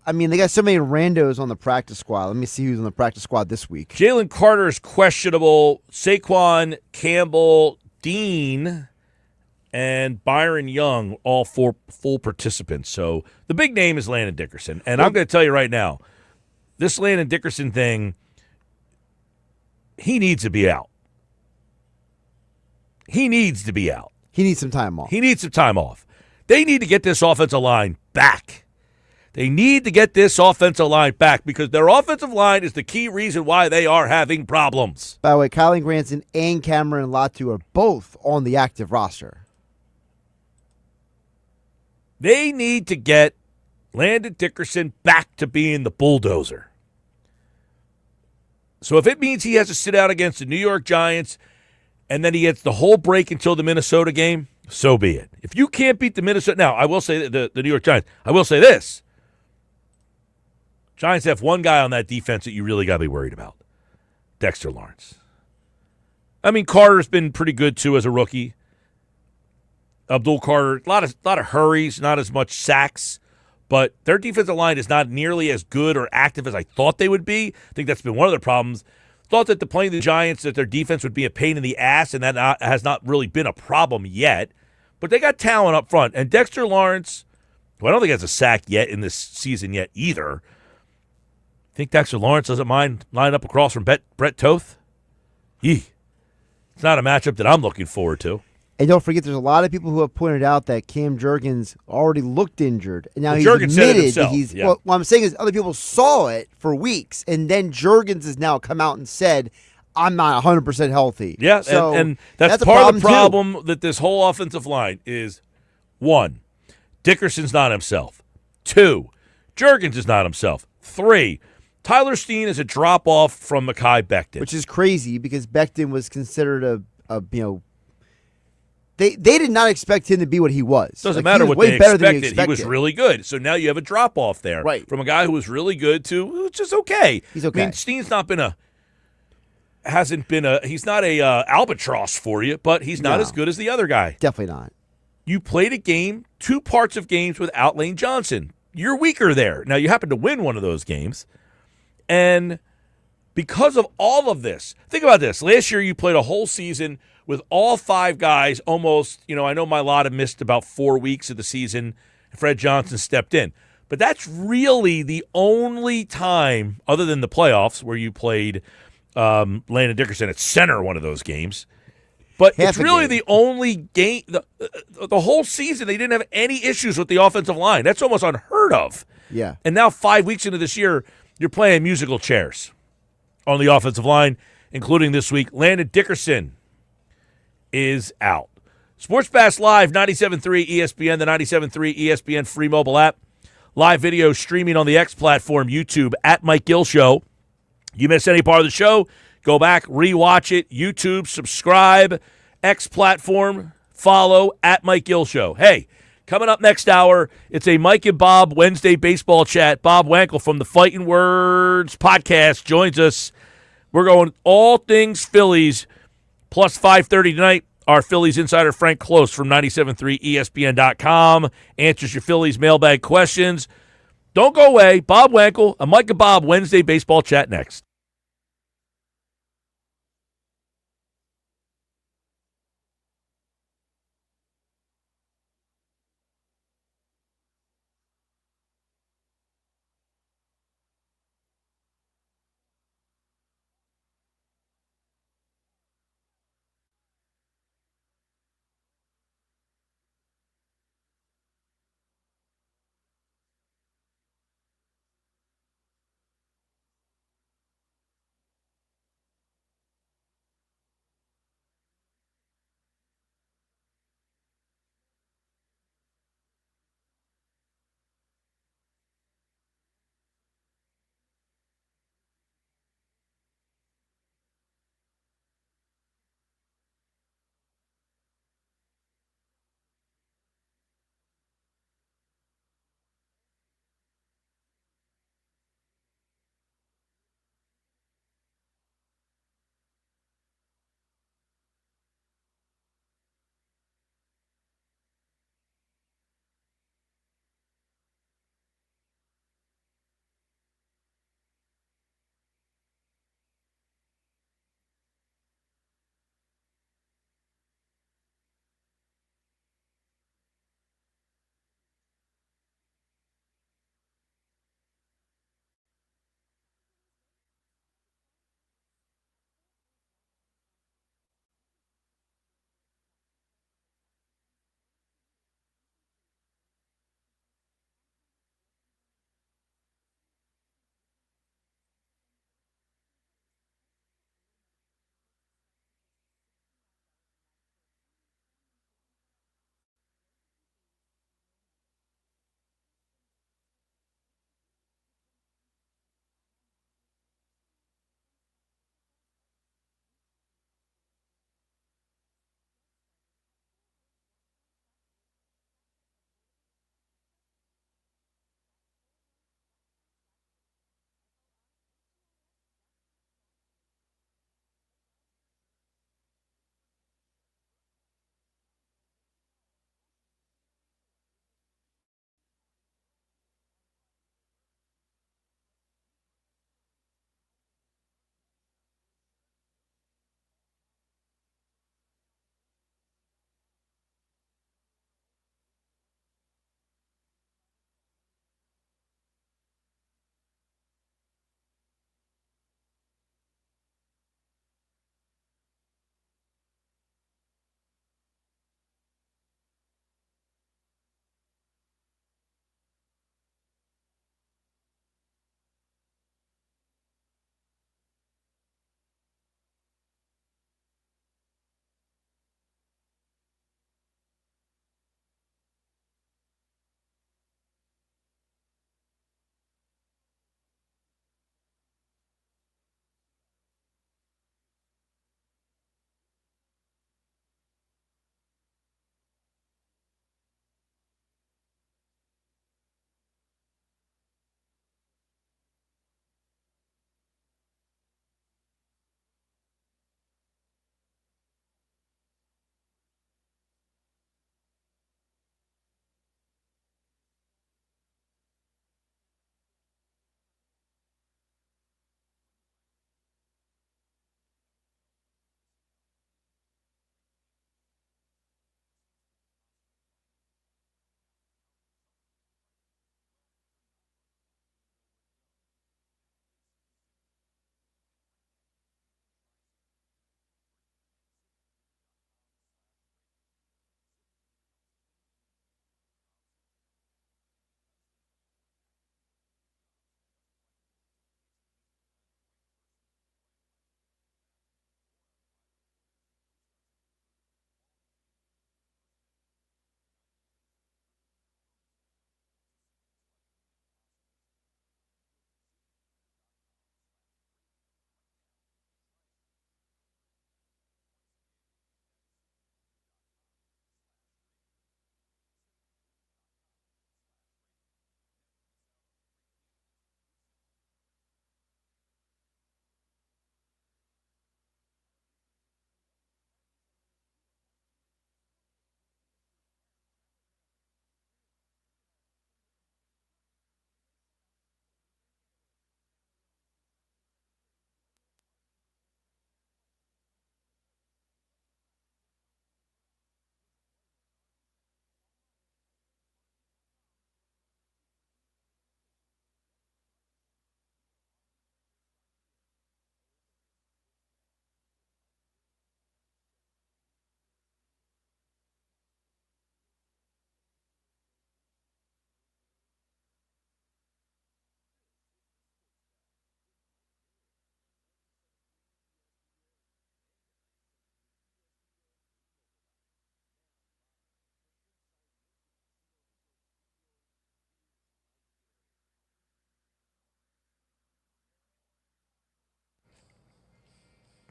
they got so many randos on the practice squad. Let me see who's on the practice squad this week. Jalen Carter is questionable. Saquon, Campbell, Dean, and Byron Young, all four full participants. So the big name is Landon Dickerson. And I'm going to tell you right now, this Landon Dickerson thing, he needs to be out. He needs to be out. He needs some time off. He needs some time off. They need to get this offensive line back. They need to get this offensive line back because their offensive line is the key reason why they are having problems. By the way, Kylan Granson and Cameron Latu are both on the active roster. They need to get Landon Dickerson back to being the bulldozer. So if it means he has to sit out against the New York Giants and then he gets the whole break until the Minnesota game, so be it. If you can't beat the Minnesota – now, I will say the New York Giants. I will say this. Giants have one guy on that defense that you really got to be worried about, Dexter Lawrence. Carter's been pretty good, too, as a rookie. Abdul Carter, a lot of hurries, not as much sacks. But their defensive line is not nearly as good or active as I thought they would be. I think that's been one of the problems. Thought that playing the Giants, that their defense would be a pain in the ass, and that has not really been a problem yet. But they got talent up front. And Dexter Lawrence, who I don't think has a sack yet in this season yet either. Think Dexter Lawrence doesn't mind lining up across from Brett Toth? It's not a matchup that I'm looking forward to. And don't forget, there's a lot of people who have pointed out that Cam Jurgens already looked injured. And now he's Jurgens said it admitted himself, that he's yeah. What I'm saying is other people saw it for weeks, and then Jurgens has now come out and said, I'm not 100% healthy. Yeah, so and that's part of the problem that this whole offensive line is, 1, Dickerson's not himself. 2, Jurgens is not himself. 3, Tyler Steen is a drop-off from Mekhi Becton. Which is crazy because Becton was considered They did not expect him to be what he was. Doesn't matter what they expected. He was really good. So now you have a drop-off there. Right. From a guy who was really good to who's just okay. He's okay. Steen's not been he's not a albatross for you, but he's not as good as the other guy. Definitely not. You played a game, 2 parts of games without Lane Johnson. You're weaker there. Now, you happen to win one of those games. And because of all of this, think about this. Last year, you played a whole season with all 5 guys almost, I know Mailata missed about 4 weeks of the season. Fred Johnson stepped in. But that's really the only time, other than the playoffs, where you played Landon Dickerson at center one of those games. But it's really the only game, the whole season, they didn't have any issues with the offensive line. That's almost unheard of. Yeah. And now 5 weeks into this year, you're playing musical chairs on the offensive line, including this week. Landon Dickerson is out. Sports Bash Live, 97.3 ESPN, the 97.3 ESPN free mobile app. Live video streaming on the X platform, YouTube, at Mike Gill Show. You miss any part of the show, go back, rewatch it. YouTube, subscribe. X platform, follow, at Mike Gill Show. Hey, coming up next hour, it's a Mike and Bob Wednesday baseball chat. Bob Wankel from the Fighting Words podcast joins us. We're going all things Phillies, plus 5:30 tonight. Our Phillies insider Frank Close from 97.3 ESPN.com answers your Phillies mailbag questions. Don't go away. Bob Wankel, a Mike and Bob Wednesday baseball chat next.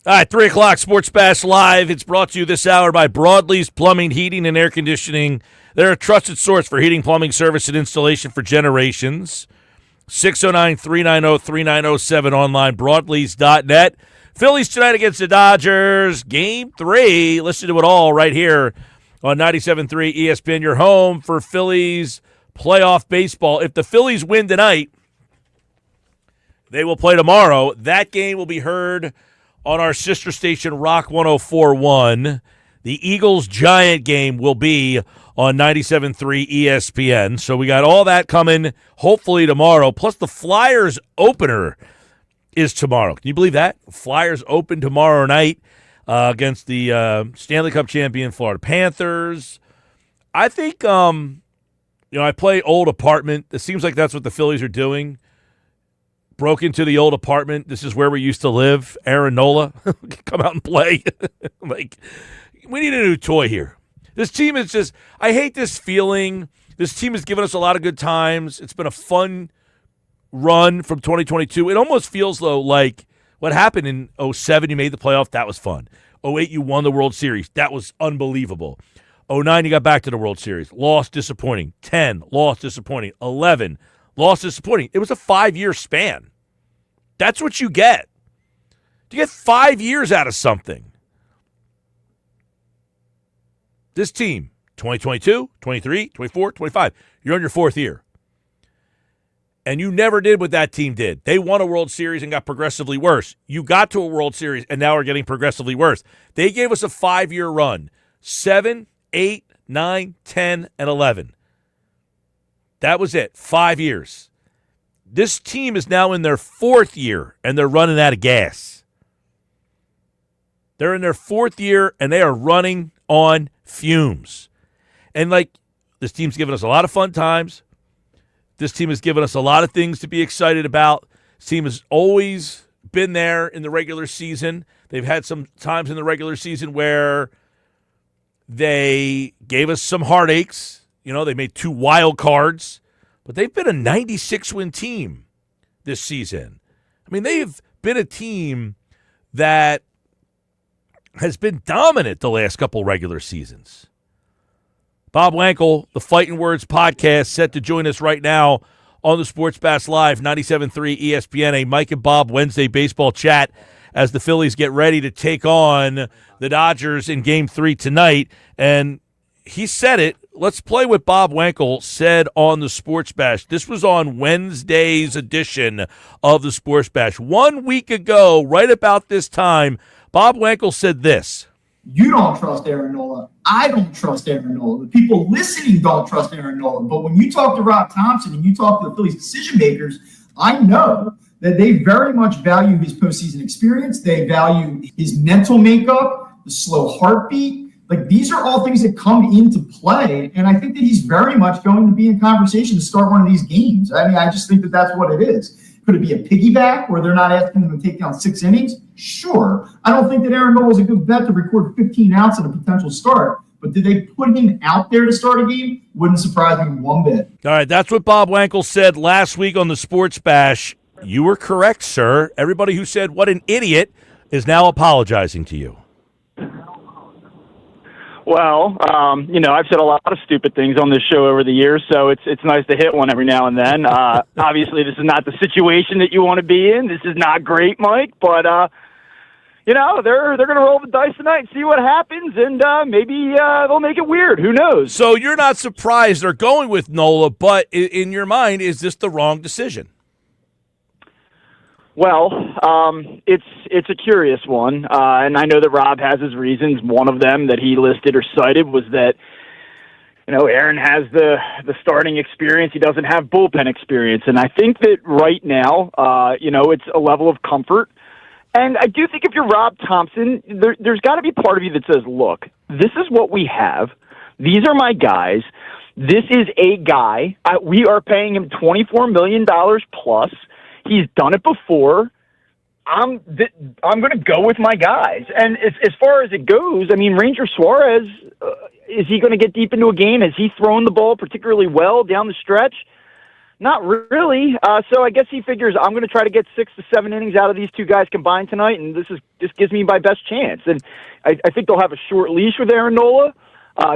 All right, 3 o'clock, Sports Bash Live. It's brought to you this hour by Broadleaf's Plumbing, Heating, and Air Conditioning. They're a trusted source for heating, plumbing, service, and installation for generations. 609-390-3907 online, broadleafs.net. Phillies tonight against the Dodgers. Game 3. Listen to it all right here on 97.3 ESPN, your home for Phillies playoff baseball. If the Phillies win tonight, they will play tomorrow. That game will be heard on our sister station, Rock 104.1. The Eagles-Giant game will be on 97.3 ESPN. So we got all that coming hopefully tomorrow. Plus the Flyers opener is tomorrow. Can you believe that? Flyers open tomorrow night against the Stanley Cup champion Florida Panthers. I think, I play old apartment. It seems like that's what the Phillies are doing. Broke into the old apartment. This is where we used to live. Aaron Nola, come out and play. Like, we need a new toy here. This team is just, I hate this feeling. This team has given us a lot of good times. It's been a fun run from 2022. It almost feels, though, like what happened in 07, you made the playoff. That was fun. 08, you won the World Series. That was unbelievable. 09, you got back to the World Series. Lost, disappointing. 10, lost, disappointing. 11, lost, disappointing. It was a 5-year span. That's what you get. You get 5 years out of something. This team, 2022, 23, 24, 25, you're on your 4th year. And you never did what that team did. They won a World Series and got progressively worse. You got to a World Series and now are getting progressively worse. They gave us a 5-year run. 7, 8, 9, 10, and 11. That was it. 5 years. This team is now in their 4th year, and they're running out of gas. They're in their 4th year, and they are running on fumes. And, this team's given us a lot of fun times. This team has given us a lot of things to be excited about. This team has always been there in the regular season. They've had some times in the regular season where they gave us some heartaches. They made 2 wild cards. But they've been a 96-win team this season. I mean, they've been a team that has been dominant the last couple regular seasons. Bob Wankel, the Fighting Words podcast, set to join us right now on the Sports Bash Live, 97.3 ESPN, a Mike and Bob Wednesday baseball chat as the Phillies get ready to take on the Dodgers in Game 3 tonight. And he said it. Let's play what Bob Wankel said on the Sports Bash. This was on Wednesday's edition of the Sports Bash. 1 week ago, right about this time, Bob Wankel said this. You don't trust Aaron Nola. I don't trust Aaron Nola. The people listening don't trust Aaron Nola. But when you talk to Rob Thompson and you talk to the Phillies decision makers, I know that they very much value his postseason experience. They value his mental makeup, the slow heartbeat. These are all things that come into play, and I think that he's very much going to be in conversation to start one of these games. I mean, I just think that that's what it is. Could it be a piggyback where they're not asking him to take down 6 innings? Sure. I don't think that Aaron Nola is a good bet to record 15 outs at a potential start, but did they put him out there to start a game? Wouldn't surprise me one bit. All right, that's what Bob Wankel said last week on the Sports Bash. You were correct, sir. Everybody who said, what an idiot, is now apologizing to you. Well, I've said a lot of stupid things on this show over the years, so it's nice to hit one every now and then. Obviously, this is not the situation that you want to be in. This is not great, Mike, but they're going to roll the dice tonight and see what happens, and maybe they'll make it weird. Who knows? So you're not surprised they're going with Nola, but in your mind, is this the wrong decision? Well, it's a curious one, and I know that Rob has his reasons. One of them that he listed or cited was that, Aaron has the starting experience. He doesn't have bullpen experience, and I think that right now, it's a level of comfort. And I do think if you're Rob Thompson, there's got to be part of you that says, look, this is what we have. These are my guys. This is a guy. We are paying him $24 million plus. He's done it before. I'm going to go with my guys. And as far as it goes, I mean, Ranger Suarez, is he going to get deep into a game? Has he thrown the ball particularly well down the stretch? Not really. So I guess he figures I'm going to try to get 6 to 7 innings out of these two guys combined tonight, and this gives me my best chance. And I think they'll have a short leash with Aaron Nola.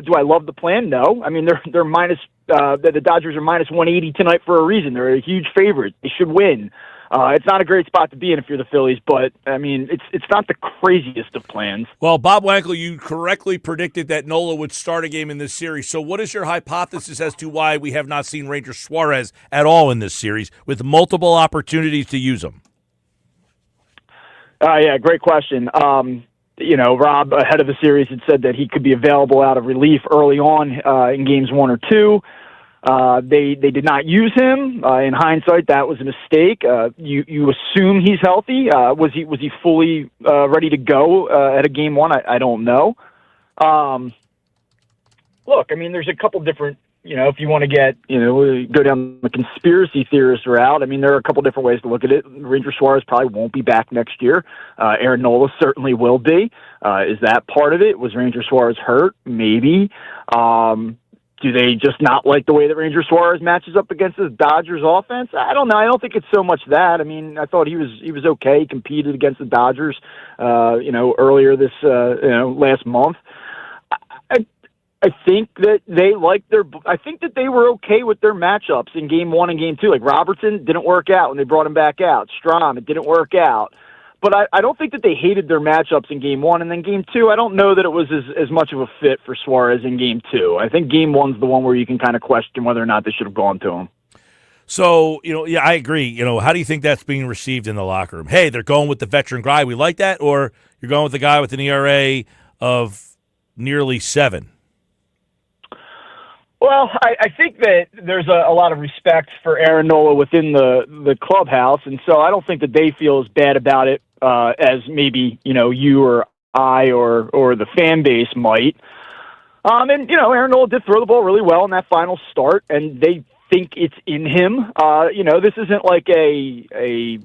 Do I love the plan? No. I mean, they're minus. The Dodgers are minus 180 tonight for a reason. They're a huge favorite. They should win. It's not a great spot to be in if you're the Phillies, but, I mean, it's not the craziest of plans. Well, Bob Wankel, you correctly predicted that Nola would start a game in this series. So what is your hypothesis as to why we have not seen Ranger Suarez at all in this series with multiple opportunities to use him? Yeah, great question. Rob, ahead of the series, had said that he could be available out of relief early on in games 1 or 2. They did not use him. In hindsight, that was a mistake. You assume he's healthy. Was he fully ready to go at a game 1? I don't know. Look, I mean, there's a couple different. If you want to go down the conspiracy theorist route, I mean, there are a couple different ways to look at it. Ranger Suarez probably won't be back next year. Aaron Nola certainly will be. Is that part of it? Was Ranger Suarez hurt? Maybe. Do they just not like the way that Ranger Suarez matches up against the Dodgers offense? I don't know. I don't think it's so much that. I mean, I thought he was okay. He competed against the Dodgers, earlier this, last month. I think that I think that they were okay with their matchups in game 1 and game 2. Like Robertson didn't work out when they brought him back out. Strahm, it didn't work out. But I don't think that they hated their matchups in game 1. And then game 2, I don't know that it was as much of a fit for Suarez in game 2. I think game 1's the one where you can kind of question whether or not they should have gone to him. So, I agree. How do you think that's being received in the locker room? Hey, they're going with the veteran guy. We like that. Or you're going with the guy with an ERA of nearly 7. Well, I think that there's a lot of respect for Aaron Nola within the clubhouse, and so I don't think that they feel as bad about it as maybe you or I or the fan base might. Aaron Nola did throw the ball really well in that final start, and they think it's in him. This isn't like a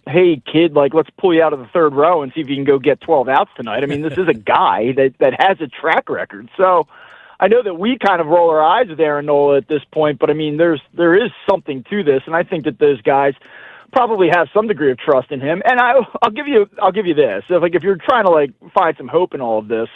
hey kid, let's pull you out of the third row and see if you can go get 12 outs tonight. I mean, this is a guy that has a track record, so. I know that we kind of roll our eyes with Aaron Nola at this point, but I mean, there is something to this, and I think that those guys probably have some degree of trust in him. And I'll give you this: if you're trying to find some hope in all of this,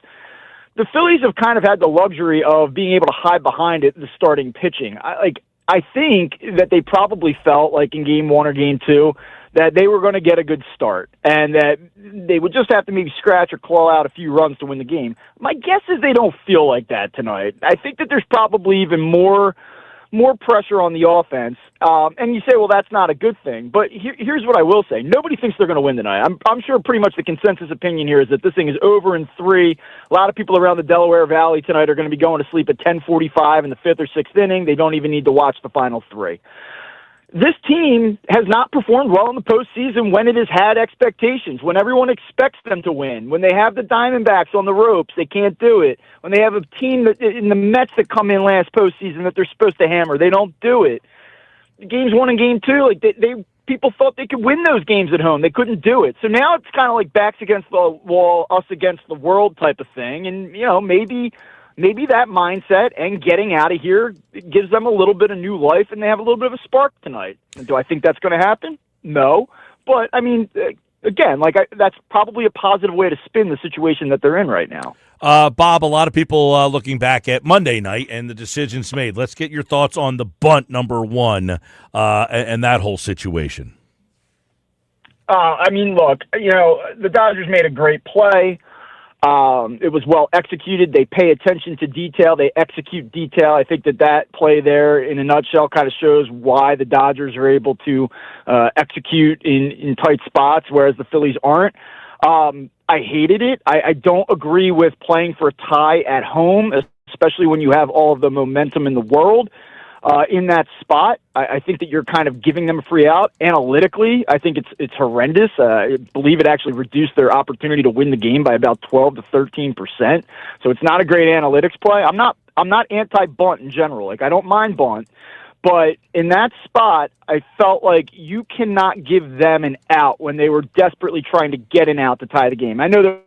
the Phillies have kind of had the luxury of being able to hide behind it, the starting pitching. I think that they probably felt like in game 1 or game 2 that they were going to get a good start and that they would just have to maybe scratch or claw out a few runs to win the game. My guess is they don't feel like that tonight. I think that there's probably even more pressure on the offense. And you say, well, that's not a good thing. But here's what I will say. Nobody thinks they're going to win tonight. I'm sure pretty much the consensus opinion here is that this thing is over in 3. A lot of people around the Delaware Valley tonight are going to be going to sleep at 10:45 in the 5th or 6th inning. They don't even need to watch the final 3. This team has not performed well in the postseason when it has had expectations, when everyone expects them to win, when they have the Diamondbacks on the ropes, they can't do it. When they have a team in the Mets that come in last postseason that they're supposed to hammer, they don't do it. Games 1 and game 2, people thought they could win those games at home. They couldn't do it. So now it's kind of like backs against the wall, us against the world type of thing. And, maybe that mindset and getting out of here gives them a little bit of new life, and they have a little bit of a spark tonight. Do I think that's going to happen? No. But, I mean, again, that's probably a positive way to spin the situation that they're in right now. Bob, a lot of people looking back at Monday night and the decisions made. Let's get your thoughts on the bunt number 1 and that whole situation. I mean, look, the Dodgers made a great play. It was well executed. They pay attention to detail. They execute detail. I think that play there, in a nutshell, kind of shows why the Dodgers are able to execute in tight spots, whereas the Phillies aren't. I hated it. I don't agree with playing for a tie at home, especially when you have all of the momentum in the world. In that spot, I think that you're kind of giving them a free out. Analytically, I think it's horrendous. I believe it actually reduced their opportunity to win the game by about 12 to 13%. So it's not a great analytics play. I'm not anti-bunt in general. I don't mind bunt. But in that spot, I felt like you cannot give them an out when they were desperately trying to get an out to tie the game. I know that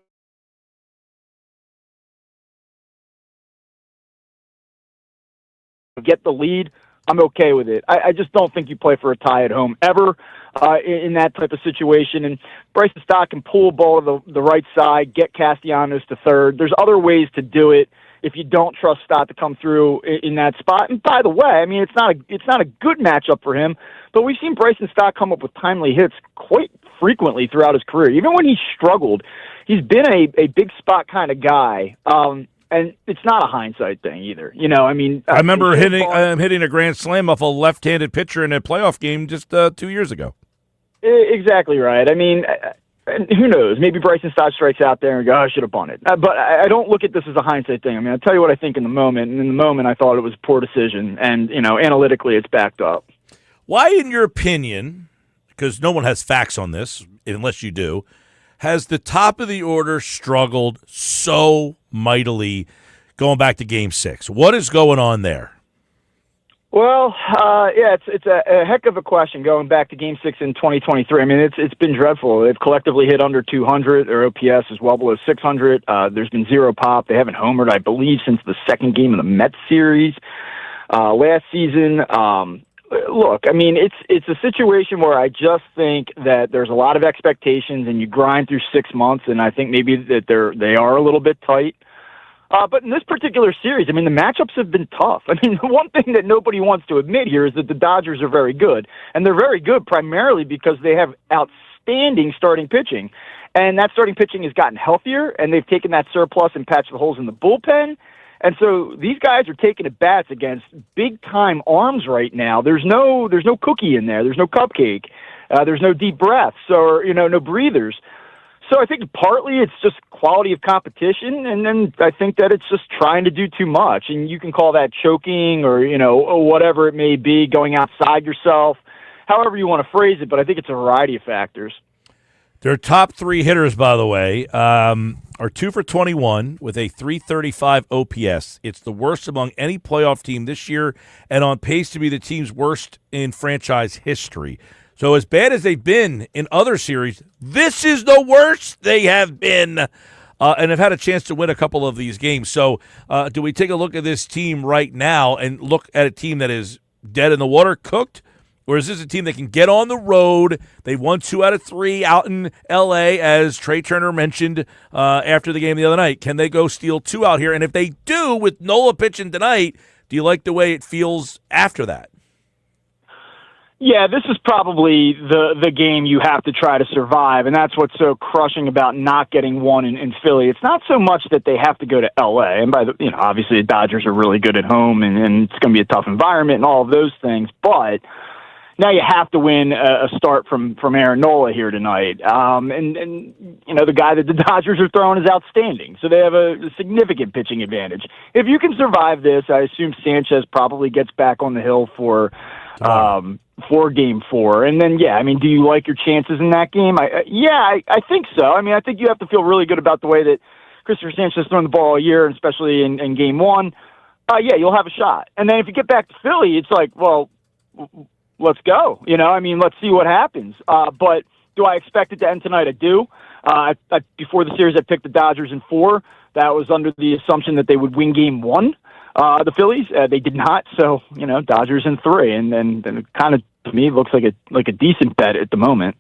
get the lead I'm okay with it. I just don't think you play for a tie at home ever in that type of situation. And Bryson Stott can pull a ball to the right side, get Castellanos to third. There's other ways to do it if you don't trust Stott to come through in that spot. And by the way, I mean, it's not a good matchup for him, but we've seen Bryson Stott come up with timely hits quite frequently throughout his career. Even when he struggled, he's been a big spot kind of guy. And it's not a hindsight thing either. You know, I mean, I remember hitting a grand slam off a left-handed pitcher in a playoff game just 2 years ago. Exactly right. I mean, who knows? Maybe Bryson Stott strikes out there and go, I should have bunted. But I don't look at this as a hindsight thing. I mean, I'll tell you what I think in the moment. And in the moment, I thought it was a poor decision. And, you know, analytically, it's backed up. Why, in your opinion, because no one has facts on this, unless you do, has the top of the order struggled so mightily going back to Game 6? What is going on there? Well, yeah, it's a heck of a question going back to Game 6 in 2023. I mean, it's been dreadful. They've collectively hit under 200. Their OPS is well below 600. There's been zero pop. They haven't homered, I believe, since the second game of the Mets series last season. Look, I mean, it's a situation where I just think that there's a lot of expectations, and you grind through 6 months, and I think maybe that they are a little bit tight. But in this particular series, I mean, the matchups have been tough. I mean, the one thing that nobody wants to admit here is that the Dodgers are very good, and they're very good primarily because they have outstanding starting pitching, and that starting pitching has gotten healthier, and they've taken that surplus and patched the holes in the bullpen. And so these guys are taking at bats against big time arms right now. There's no cookie in there. There's no cupcake. There's no deep breaths or, you know, no breathers. So I think partly it's just quality of competition, and then I think that it's just trying to do too much. And you can call that choking or, you know, whatever it may be, going outside yourself, however you want to phrase it. But I think it's a variety of factors. Their top three hitters, by the way, are 2 for 21 with a 335 OPS. It's the worst among any playoff team this year and on pace to be the team's worst in franchise history. So as bad as they've been in other series, this is the worst they have been and have had a chance to win a couple of these games. So do we take a look at this team right now and look at a team that is dead in the water, cooked? Or is this a team that can get on the road? They won 2 out of 3 out in L.A., as Trey Turner mentioned after the game the other night. Can they go steal 2 out here? And if they do, with Nola pitching tonight, do you like the way it feels after that? Yeah, this is probably the game you have to try to survive, and that's what's so crushing about not getting one in Philly. It's not so much that they have to go to L.A., and obviously the Dodgers are really good at home, and it's going to be a tough environment and all of those things, but now you have to win a start from Aaron Nola here tonight. And you know, the guy that the Dodgers are throwing is outstanding. So they have a significant pitching advantage. If you can survive this, I assume Sanchez probably gets back on the hill for Game 4. And then, yeah, I mean, do you like your chances in that game? I think so. I mean, I think you have to feel really good about the way that Christopher Sanchez has thrown the ball all year, and especially in Game 1. Yeah, you'll have a shot. And then if you get back to Philly, it's like, well, let's go. You know, I mean, let's see what happens. But do I expect it to end tonight? I do. Before the series, I picked the Dodgers in 4. That was under the assumption that they would win Game 1. The Phillies, they did not. So, you know, Dodgers in 3, and it kind of, to me, looks like a decent bet at the moment.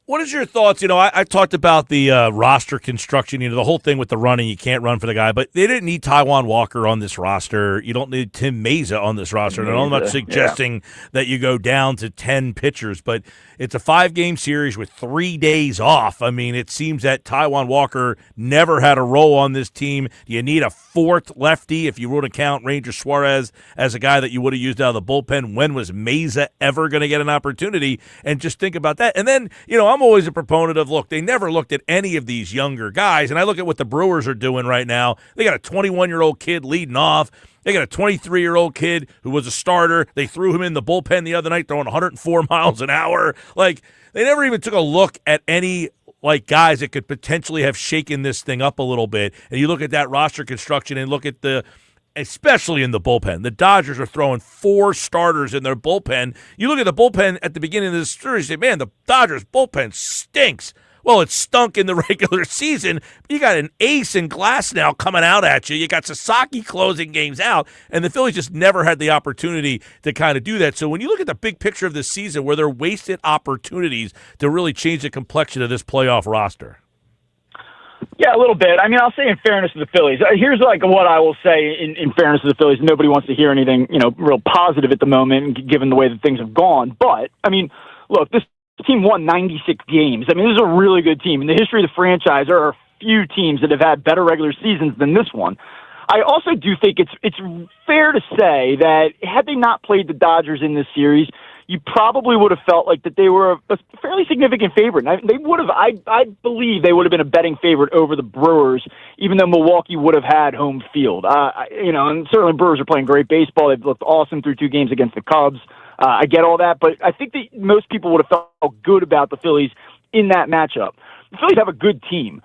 What is your thoughts? You know, I talked about the roster construction, you know, the whole thing with the running. You can't run for the guy, but they didn't need Taijuan Walker on this roster. You don't need Tim Meza on this roster. And I'm not suggesting that you go down to 10 pitchers, but it's a 5-game series with 3 days off. I mean, it seems that Taijuan Walker never had a role on this team. You need a 4th lefty if you were to count Ranger Suarez as a guy that you would have used out of the bullpen. When was Meza ever going to get an opportunity? And just think about that. And then, you know, I'm always a proponent of, look, they never looked at any of these younger guys, and I look at what the Brewers are doing right now. They got a 21-year-old kid leading off. They got a 23-year-old kid who was a starter. They threw him in the bullpen the other night throwing 104 miles an hour. Like, they never even took a look at any, like, guys that could potentially have shaken this thing up a little bit. And you look at that roster construction and look at especially in the bullpen. The Dodgers are throwing 4 starters in their bullpen. You look at the bullpen at the beginning of this series, you say, man, the Dodgers bullpen stinks. Well, it stunk in the regular season, but you got an ace in Glass now coming out at you. You got Sasaki closing games out, and the Phillies just never had the opportunity to kind of do that. So when you look at the big picture of this season, where they're wasted opportunities to really change the complexion of this playoff roster. Yeah, a little bit. I mean, I'll say in fairness to the Phillies, here's like what I will say in fairness to the Phillies. Nobody wants to hear anything, real positive at the moment, given the way that things have gone. But, I mean, look, this team won 96 games. I mean, this is a really good team. In the history of the franchise, there are few teams that have had better regular seasons than this one. I also do think it's fair to say that had they not played the Dodgers in this series, you probably would have felt like that they were a fairly significant favorite. They would have, I believe, they would have been a betting favorite over the Brewers, even though Milwaukee would have had home field. And certainly Brewers are playing great baseball. They've looked awesome through 2 games against the Cubs. I get all that, but I think that most people would have felt good about the Phillies in that matchup. The Phillies have a good team.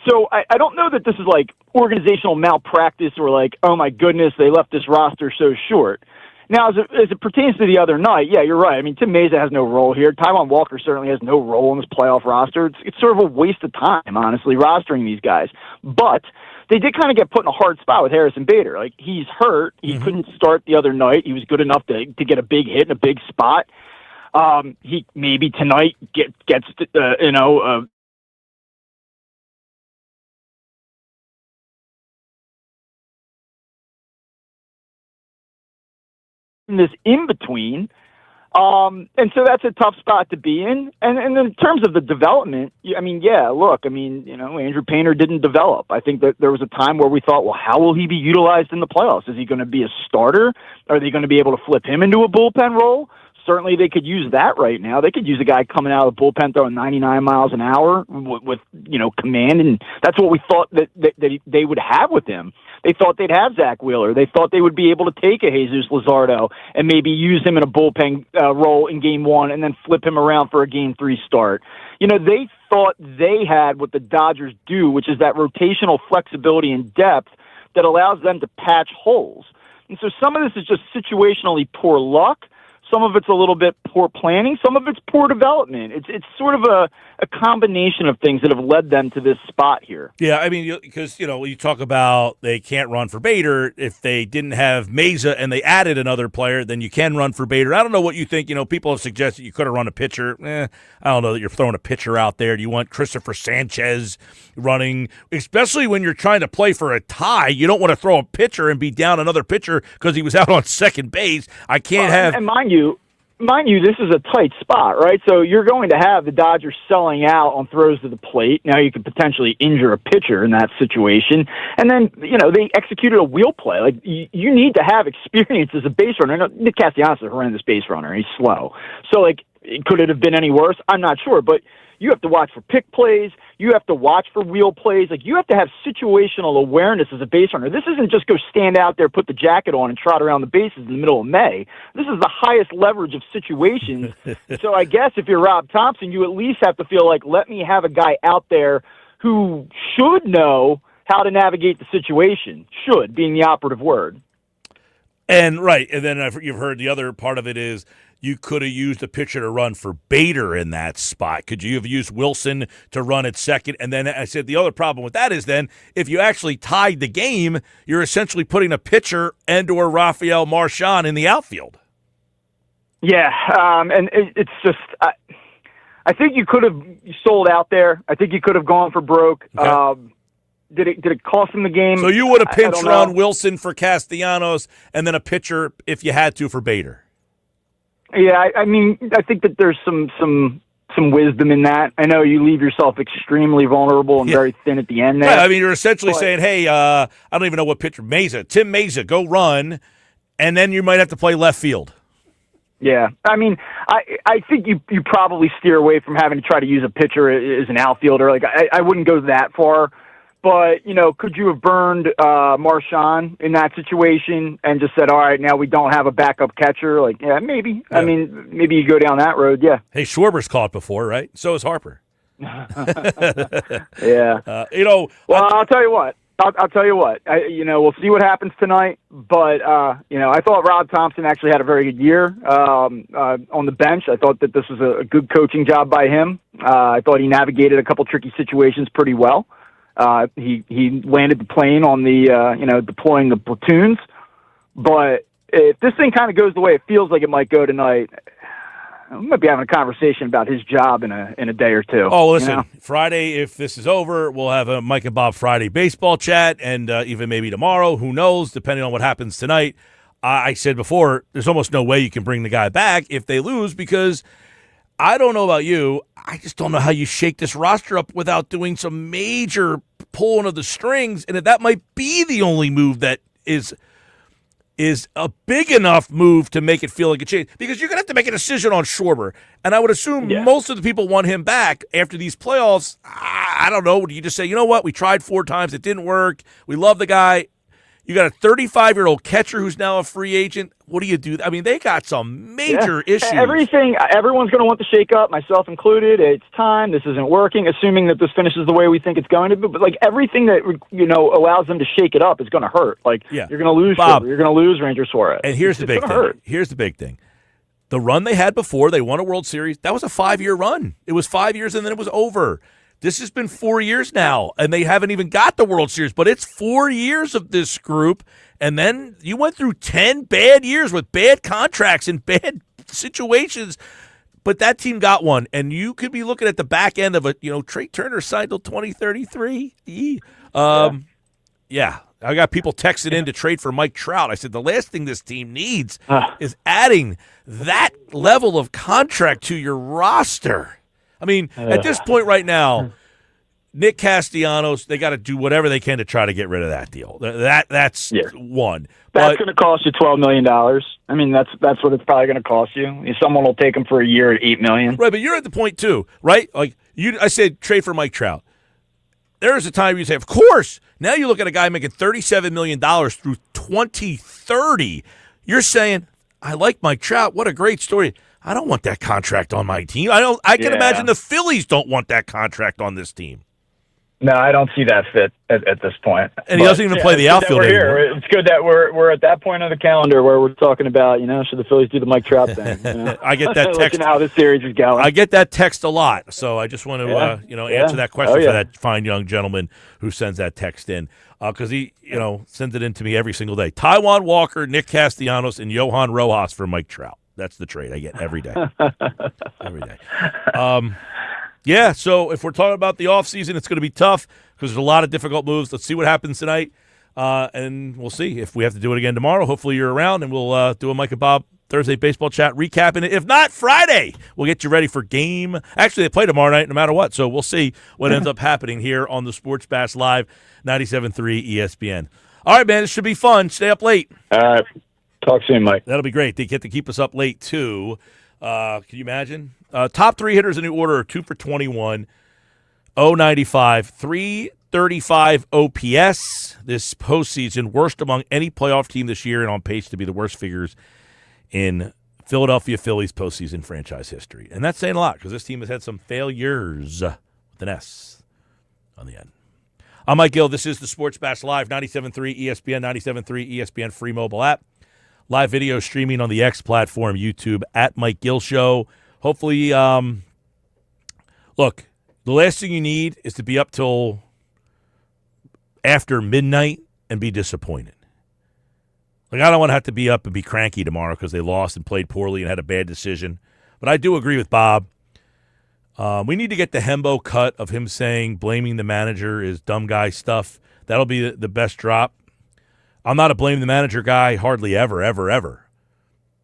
So I don't know that this is like organizational malpractice or like, oh my goodness, they left this roster so short. Now, as it pertains to the other night, yeah, you're right. I mean, Tim Meza has no role here. Taijuan Walker certainly has no role in this playoff roster. It's sort of a waste of time, honestly, rostering these guys. But they did kind of get put in a hard spot with Harrison Bader. Like, he's hurt. He couldn't start the other night. He was good enough to get a big hit in a big spot. He maybe tonight gets this in between. And so that's a tough spot to be in. And in terms of the development, I mean, yeah, look, I mean, Andrew Painter didn't develop. I think that there was a time where we thought, well, how will he be utilized in the playoffs? Is he going to be a starter? Are they going to be able to flip him into a bullpen role? Certainly they could use that right now. They could use a guy coming out of the bullpen throwing 99 miles an hour with command, and that's what we thought that they would have with him. They thought they'd have Zach Wheeler. They thought they would be able to take a Jesus Luzardo and maybe use him in a bullpen role in Game 1 and then flip him around for a Game 3 start. They thought they had what the Dodgers do, which is that rotational flexibility and depth that allows them to patch holes. And so some of this is just situationally poor luck. Some of it's a little bit poor planning. Some of it's poor development. It's sort of a combination of things that have led them to this spot here. Yeah, I mean, because, you talk about they can't run for Bader. If they didn't have Meza and they added another player, then you can run for Bader. I don't know what you think. People have suggested you could have run a pitcher. I don't know that you're throwing a pitcher out there. Do you want Christopher Sanchez running? Especially when you're trying to play for a tie. You don't want to throw a pitcher and be down another pitcher because he was out on second base. I can't have... And mind you, this is a tight spot, right? So you're going to have the Dodgers selling out on throws to the plate. Now you could potentially injure a pitcher in that situation. And then, they executed a wheel play. Like, you need to have experience as a base runner. Now, Nick Castellanos is a horrendous base runner. He's slow. So, could it have been any worse? I'm not sure. But you have to watch for pick plays. You have to watch for wheel plays. You have to have situational awareness as a base runner. This isn't just go stand out there, put the jacket on, and trot around the bases in the middle of May. This is the highest leverage of situations. So I guess if you're Rob Thompson, you at least have to feel like, let me have a guy out there who should know how to navigate the situation. Should being the operative word. And right, and then you've heard the other part of it is you could have used a pitcher to run for Bader in that spot. Could you have used Wilson to run at second? And then I said the other problem with that is then if you actually tied the game, you're essentially putting a pitcher and or Rafael Marchand in the outfield. Yeah, and it's just I think you could have sold out there. I think you could have gone for broke. Okay. Did it cost him the game? So you would have pinch run Wilson for Castellanos and then a pitcher if you had to for Bader. Yeah, I mean, I think that there's some wisdom in that. I know you leave yourself extremely vulnerable and very thin at the end there. Yeah, I mean, you're essentially saying, hey, I don't even know what pitcher, Tim Meza, go run, and then you might have to play left field. Yeah, I mean, I think you probably steer away from having to try to use a pitcher as an outfielder. I wouldn't go that far. But, could you have burned Marchand in that situation and just said, all right, now we don't have a backup catcher? Yeah, maybe. Yeah. I mean, maybe you go down that road, yeah. Hey, Schwarber's caught before, right? So is Harper. Yeah. Well, I'll tell you what. I'll tell you what. We'll see what happens tonight. But I thought Rob Thompson actually had a very good year on the bench. I thought that this was a good coaching job by him. I thought he navigated a couple tricky situations pretty well. He landed the plane on the deploying the platoons. But if this thing kind of goes the way it feels like it might go tonight, we might be having a conversation about his job in a day or two. Oh, listen, Friday, if this is over, we'll have a Mike and Bob Friday baseball chat, and even maybe tomorrow, who knows, depending on what happens tonight. I said before, there's almost no way you can bring the guy back if they lose, because I don't know about you, I just don't know how you shake this roster up without doing some major pulling of the strings, and that might be the only move that is a big enough move to make it feel like a change, because you're going to have to make a decision on Schwarber. And I would assume most of the people want him back after these playoffs. I don't know. Do you just say, you know what, we tried 4 times, it didn't work, we love the guy. You got a 35-year-old catcher who's now a free agent. What do you do? I mean, they got some major issues. Everyone's going to want to shake up, myself included. It's time. This isn't working, assuming that this finishes the way we think it's going to be. But, everything that, allows them to shake it up is going to hurt. You're going to lose Bob. You're going to lose Ranger Suarez. And here's the big thing. Hurt. Here's the big thing. The run they had before, they won a World Series, that was a 5-year run. It was 5 years, and then it was over. This has been 4 years now, and they haven't even got the World Series, but it's 4 years of this group, and then you went through 10 bad years with bad contracts and bad situations, but that team got one, and you could be looking at the back end of Trey Turner signed till 2033. Yeah, I got people texting in to trade for Mike Trout. I said the last thing this team needs is adding that level of contract to your roster. I mean, at this point right now, Nick Castellanos, they got to do whatever they can to try to get rid of that deal. That's one. That's going to cost you $12 million. I mean, that's what it's probably going to cost you. Someone will take him for a year at $8 million. Right, but you're at the point too, right? I said trade for Mike Trout. There is a time you say, of course. Now you look at a guy making $37 million through 2030. You're saying, I like Mike Trout. What a great story. I don't want that contract on my team. I can imagine the Phillies don't want that contract on this team. No, I don't see that fit at this point. And he doesn't even play the outfield anymore. It's good that we're at that point of the calendar where we're talking about, should the Phillies do the Mike Trout thing? I get that text. Looking at how this series is going. I get that text a lot, so I just want to answer that question for that fine young gentleman who sends that text in, because he sends it in to me every single day. Taijuan Walker, Nick Castellanos, and Johan Rojas for Mike Trout. That's the trade I get every day. Every day. So if we're talking about the offseason, it's going to be tough because there's a lot of difficult moves. Let's see what happens tonight, and we'll see if we have to do it again tomorrow. Hopefully you're around, and we'll do a Mike and Bob Thursday baseball chat recapping it. If not, Friday, we'll get you ready for game. Actually, they play tomorrow night no matter what, so we'll see what ends up happening here on the Sports Bash Live, 97.3 ESPN. All right, man, this should be fun. Stay up late. All right. Talk soon, Mike. That'll be great. They get to keep us up late, too. Can you imagine? Top 3 hitters in the order are 2 for 21, 095, 335 OPS this postseason, worst among any playoff team this year, and on pace to be the worst figures in Philadelphia Phillies postseason franchise history. And that's saying a lot because this team has had some failures with an S on the end. I'm Mike Gill. This is the Sports Bash Live, 97.3 ESPN, 97.3 ESPN free mobile app. Live video streaming on the X platform, YouTube, at Mike Gill Show. Hopefully, look, the last thing you need is to be up till after midnight and be disappointed. I don't want to have to be up and be cranky tomorrow because they lost and played poorly and had a bad decision. But I do agree with Bob. We need to get the Hembo cut of him saying blaming the manager is dumb guy stuff. That'll be the best drop. I'm not a blame the manager guy hardly ever, ever, ever.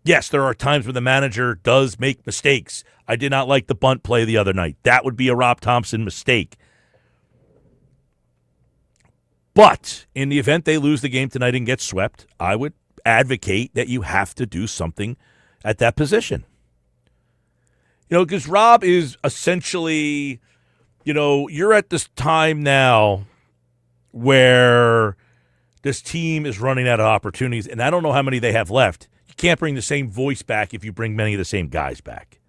Yes, there are times when the manager does make mistakes. I did not like the bunt play the other night. That would be a Rob Thompson mistake. But in the event they lose the game tonight and get swept, I would advocate that you have to do something at that position. Because Rob is essentially, you're at this time now where this team is running out of opportunities, and I don't know how many they have left. You can't bring the same voice back if you bring many of the same guys back.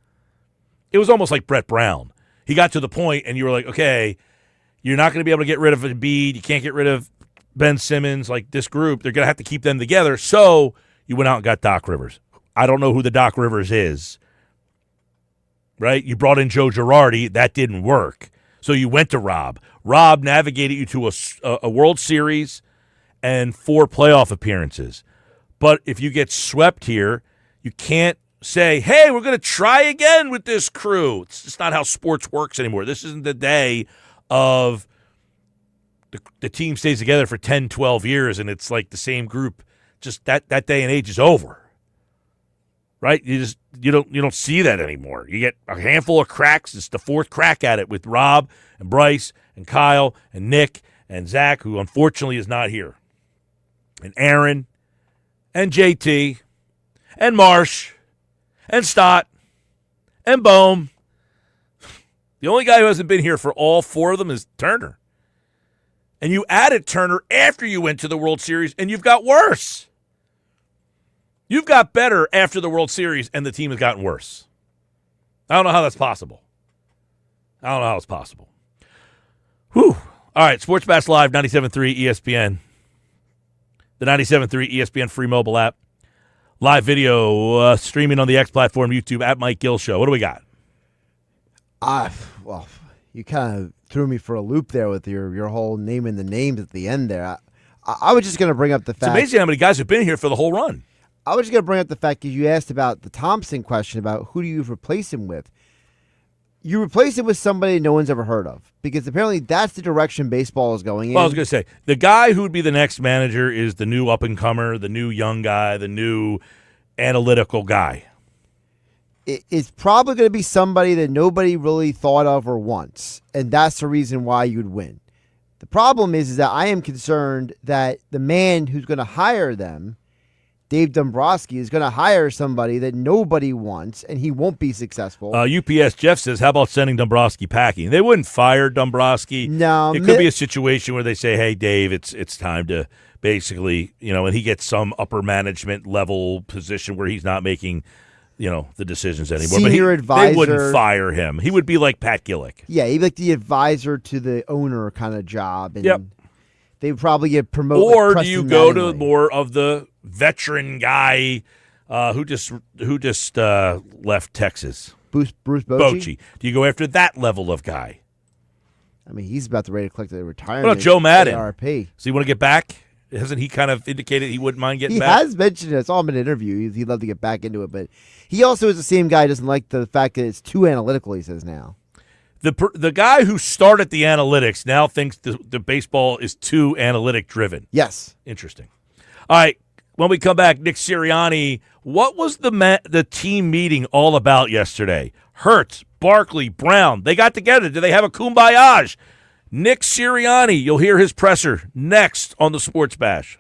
It was almost like Brett Brown. He got to the point, and you were like, okay, you're not going to be able to get rid of Embiid. You can't get rid of Ben Simmons, like this group, they're going to have to keep them together. So you went out and got Doc Rivers. I don't know who the Doc Rivers is, right? You brought in Joe Girardi. That didn't work. So you went to Rob. Rob navigated you to a World Series and 4 playoff appearances. But if you get swept here, you can't say, hey, we're going to try again with this crew. It's just not how sports works anymore. This isn't the day of the team stays together for 10, 12 years, and it's like the same group. Just that day and age is over. Right? You don't see that anymore. You get a handful of cracks. It's the 4th crack at it with Rob and Bryce and Kyle and Nick and Zach, who unfortunately is not here, and Aaron and JT and Marsh and Stott and Bohm. The only guy who hasn't been here for all 4 of them is Turner. And you added Turner after you went to the World Series, and you've got worse. You've got better after the World Series, and the team has gotten worse. I don't know how that's possible. Whew. All right, Sports Bash Live, 97.3 ESPN. The 97.3 ESPN free mobile app. Live video streaming on the X platform, YouTube, at Mike Gill Show. What do we got? Well, you kind of threw me for a loop there with your whole naming the names at the end there. I was just going to bring up the fact. It's amazing how many guys have been here for the whole run. I was just going to bring up the fact because you asked about the Thompson question about who do you replace him with. You replace him with somebody no one's ever heard of because apparently that's the direction baseball is going in. Well, I was going to say, the guy who would be the next manager is the new up-and-comer, the new young guy, the new analytical guy. It's probably going to be somebody that nobody really thought of or wants, and that's the reason why you'd win. The problem is that I am concerned that the man who's going to hire them, Dave Dombrowski, is going to hire somebody that nobody wants, and he won't be successful. UPS Jeff says, how about sending Dombrowski packing? They wouldn't fire Dombrowski. No. It could be a situation where they say, hey, Dave, it's time to basically, and he gets some upper management level position where he's not making, the decisions anymore. Senior advisor. They wouldn't fire him. He would be like Pat Gillick. Yeah, he'd be like the advisor to the owner kind of job. And yep. They would probably get promoted. Or do you go to more of the veteran guy who just left Texas? Bruce Bochy? Do you go after that level of guy? I mean, he's about to ready to collect the retirement. What about Joe Madden? ARP. Does he want to get back? Hasn't he kind of indicated he wouldn't mind getting back? He has mentioned it. It's all been an interview. He'd love to get back into it. But he also is the same guy who doesn't like the fact that it's too analytical, he says now. The guy who started the analytics now thinks the baseball is too analytic driven. Yes. Interesting. All right. When we come back, Nick Sirianni, what was the team meeting all about yesterday? Hurts, Barkley, Brown, they got together. Do they have a kumbaya? Nick Sirianni, you'll hear his presser next on the Sports Bash.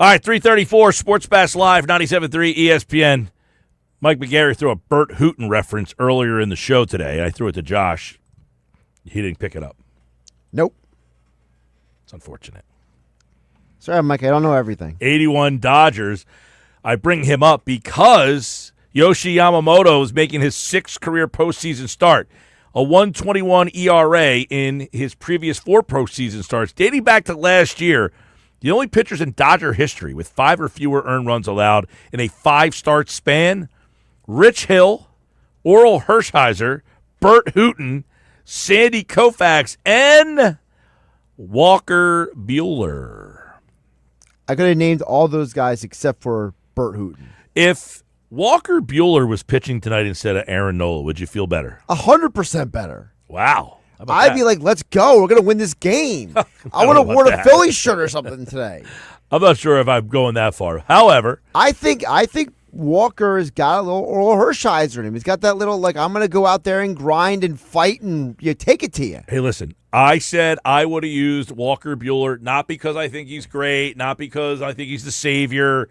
All right, 334 Sports Bash Live, 97.3 ESPN. Mike McGarry threw a Bert Hooton reference earlier in the show today. I threw it to Josh. He didn't pick it up. Nope. It's unfortunate. Sorry, Mike, I don't know everything. 81 Dodgers. I bring him up because Yoshi Yamamoto is making his 6th career postseason start. A 1.21 ERA in his previous 4 postseason starts, dating back to last year. The only pitchers in Dodger history with 5 or fewer earned runs allowed in a 5-start span: Rich Hill, Oral Hershiser, Bert Hooton, Sandy Koufax, and Walker Buehler. I could have named all those guys except for Bert Hooton. If Walker Buehler was pitching tonight instead of Aaron Nola, would you feel better? 100% better. Wow. How about I'd that? be like, let's go. We're going to win this game. I would have worn a Phillies shirt or something today. I'm not sure if I'm going that far. However, I think Walker has got a little Oral Hershiser in him. He's got that little, like, I'm going to go out there and grind and fight and take it to you. hey, listen, I said I would have used Walker Buehler not because I think he's great, not because I think he's the savior,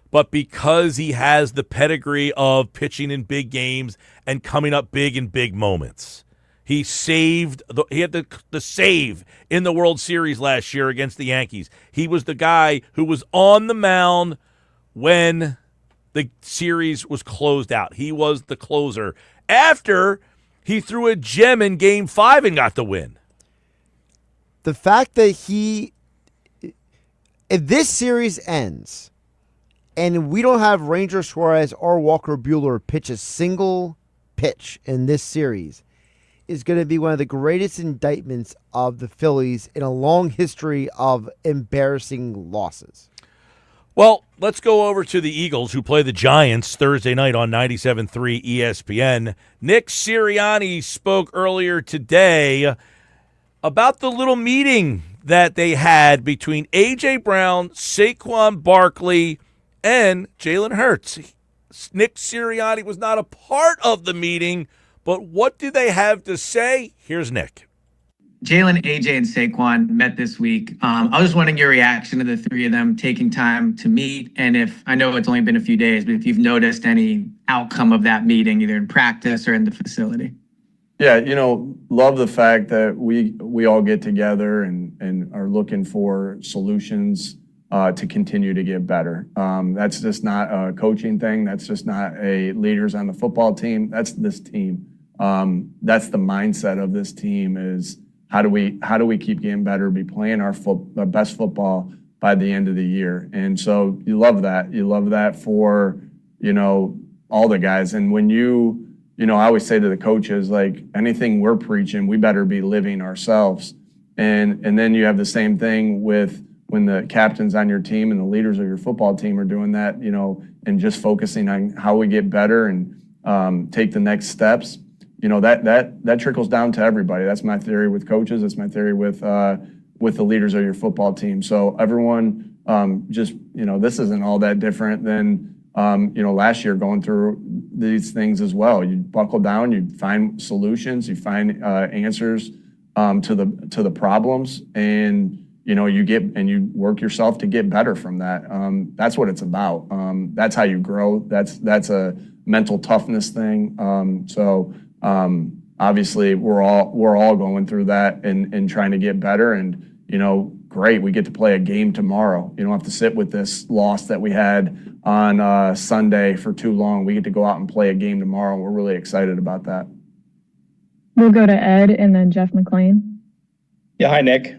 but because he has the pedigree of pitching in big games and coming up big in big moments. He had the save in the World Series last year against the Yankees. He was the guy who was on the mound when the series was closed out. He was the closer after he threw a gem in Game 5 and got the win. The fact that if this series ends and we don't have Ranger Suarez or Walker Buehler pitch a single pitch in this series, is going to be one of the greatest indictments of the Phillies in a long history of embarrassing losses. Well, let's go over to the Eagles, who play the Giants Thursday night on 97.3 ESPN. Nick Sirianni spoke earlier today about the little meeting that they had between A.J. Brown, Saquon Barkley, and Jalen Hurts. Nick Sirianni was not a part of the meeting, but what do they have to say? Here's Nick. Jalen, AJ, and Saquon met this week. I was just wondering your reaction to the three of them taking time to meet, and if, I know it's only been a few days, but if you've noticed any outcome of that meeting, either in practice or in the facility. Yeah, love the fact that we all get together and are looking for solutions to continue to get better. That's just not a coaching thing. That's just not a leaders on the football team. That's this team. That's the mindset of this team is how do we keep getting better, be playing our best football by the end of the year. And so you love that. You love that for, all the guys. And when I always say to the coaches, like anything we're preaching, we better be living ourselves. And then you have the same thing with when the captains on your team and the leaders of your football team are doing that, and just focusing on how we get better and take the next steps. That trickles down to everybody. That's my theory with coaches. That's my theory with the leaders of your football team. So everyone this isn't all that different than, last year going through these things as well. You buckle down, you find solutions, you find answers to the problems, and you work yourself to get better from that. That's what it's about. That's how you grow. That's a mental toughness thing. Obviously we're all going through that and trying to get better, and great, we get to play a game tomorrow. You don't have to sit with this loss that we had on Sunday for too long. We get to go out and play a game tomorrow, and we're really excited about that. We'll go to Ed and then Jeff McClain. Yeah, hi, Nick.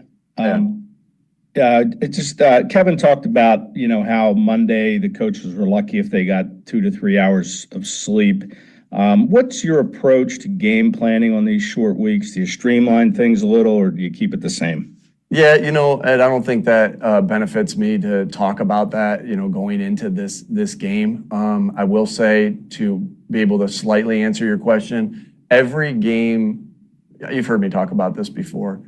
Kevin talked about, how Monday the coaches were lucky if they got 2 to 3 hours of sleep. What's your approach to game planning on these short weeks? Do you streamline things a little, or do you keep it the same? Yeah, Ed, I don't think that benefits me to talk about that, going into this game. I will say, to be able to slightly answer your question, every game, you've heard me talk about this before,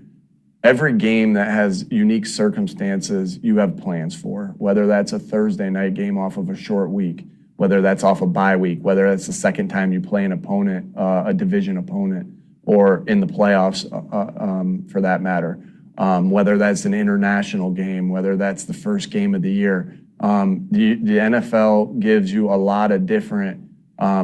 every game that has unique circumstances, you have plans for, whether that's a Thursday night game off of a short week, whether that's off a bye week, whether that's the second time you play an opponent, a division opponent, or in the playoffs for that matter. whether that's an international game, whether that's the first game of the year. The NFL gives you a lot of different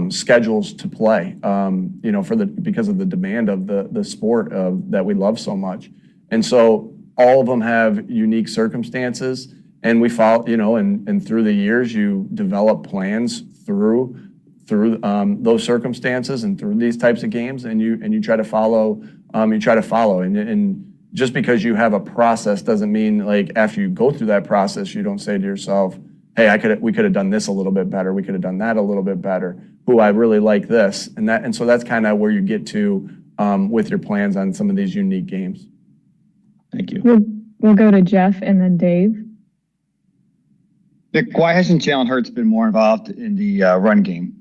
schedules to play, because of the demand of the sport that we love so much. And so all of them have unique circumstances, and we follow, and through the years you develop plans through those circumstances and through these types of games, and you try to follow. And just because you have a process doesn't mean like after you go through that process, you don't say to yourself, hey, we could have done this a little bit better. We could have done that a little bit better. Ooh, I really like this. And so that's kind of where you get to with your plans on some of these unique games. Thank you. We'll go to Geoff and then Dave. Nick, why hasn't Jalen Hurts been more involved in the run game?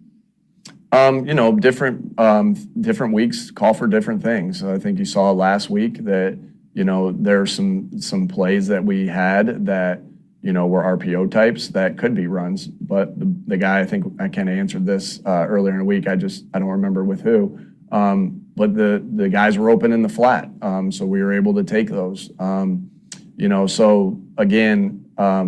Different weeks call for different things. I think you saw last week that, there's some plays that we had that, were RPO types that could be runs. But the guy, I think I kind of answered this earlier in the week. I don't remember with who. But the guys were open in the flat. So we were able to take those. So again, how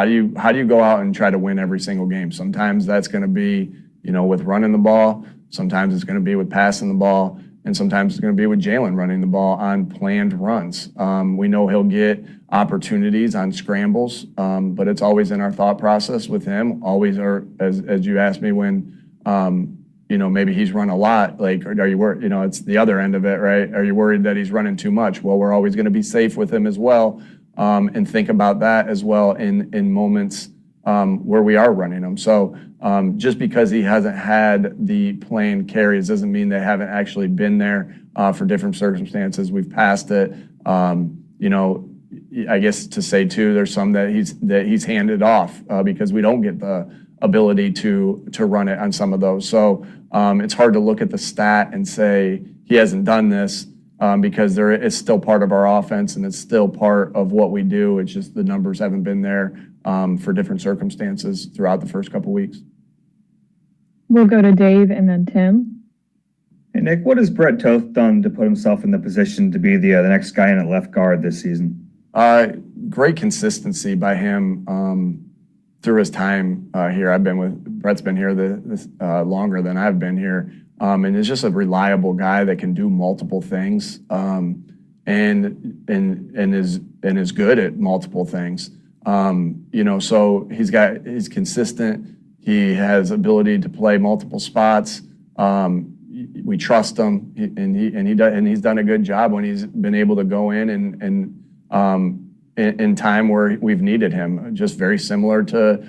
do you go out and try to win every single game? Sometimes that's going to be, with running the ball. Sometimes it's going to be with passing the ball. And sometimes it's going to be with Jalen running the ball on planned runs. We know he'll get opportunities on scrambles, but it's always in our thought process with him. Always, as you asked me when, maybe he's run a lot. Like, are you worried? It's the other end of it, right? Are you worried that he's running too much? Well, we're always going to be safe with him as well, and think about that as well in moments where we are running them. So just because he hasn't had the planned carries doesn't mean they haven't actually been there for different circumstances. We've passed it. I guess to say too, there's some that he's handed off because we don't get the ability to run it on some of those. So it's hard to look at the stat and say he hasn't done this because it's still part of our offense and it's still part of what we do. It's just the numbers haven't been there for different circumstances throughout the first couple weeks. We'll go to Dave and then Tim. Hey, Nick, what has Brett Toth done to put himself in the position to be the next guy in at left guard this season? Great consistency by him through his time here. Brett's been here this longer than I've been here, and is just a reliable guy that can do multiple things and is good at multiple things. So he's consistent. He has ability to play multiple spots. We trust him, and he's done a good job when he's been able to go in in time where we've needed him. Just very similar to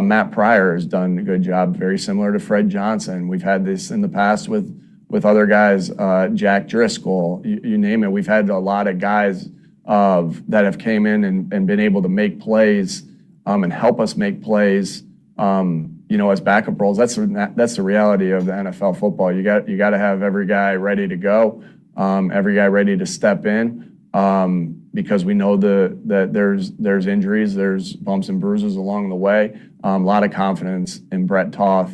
Matt Pryor has done a good job. Very similar to Fred Johnson. We've had this in the past with other guys, Jack Driscoll. You name it. We've had a lot of guys that have came in and been able to make plays and help us make plays. As backup roles. That's the reality of the NFL football. You got to have every guy ready to go, every guy ready to step in, because we know that there's injuries, there's bumps and bruises along the way. A lot of confidence in Brett Toth.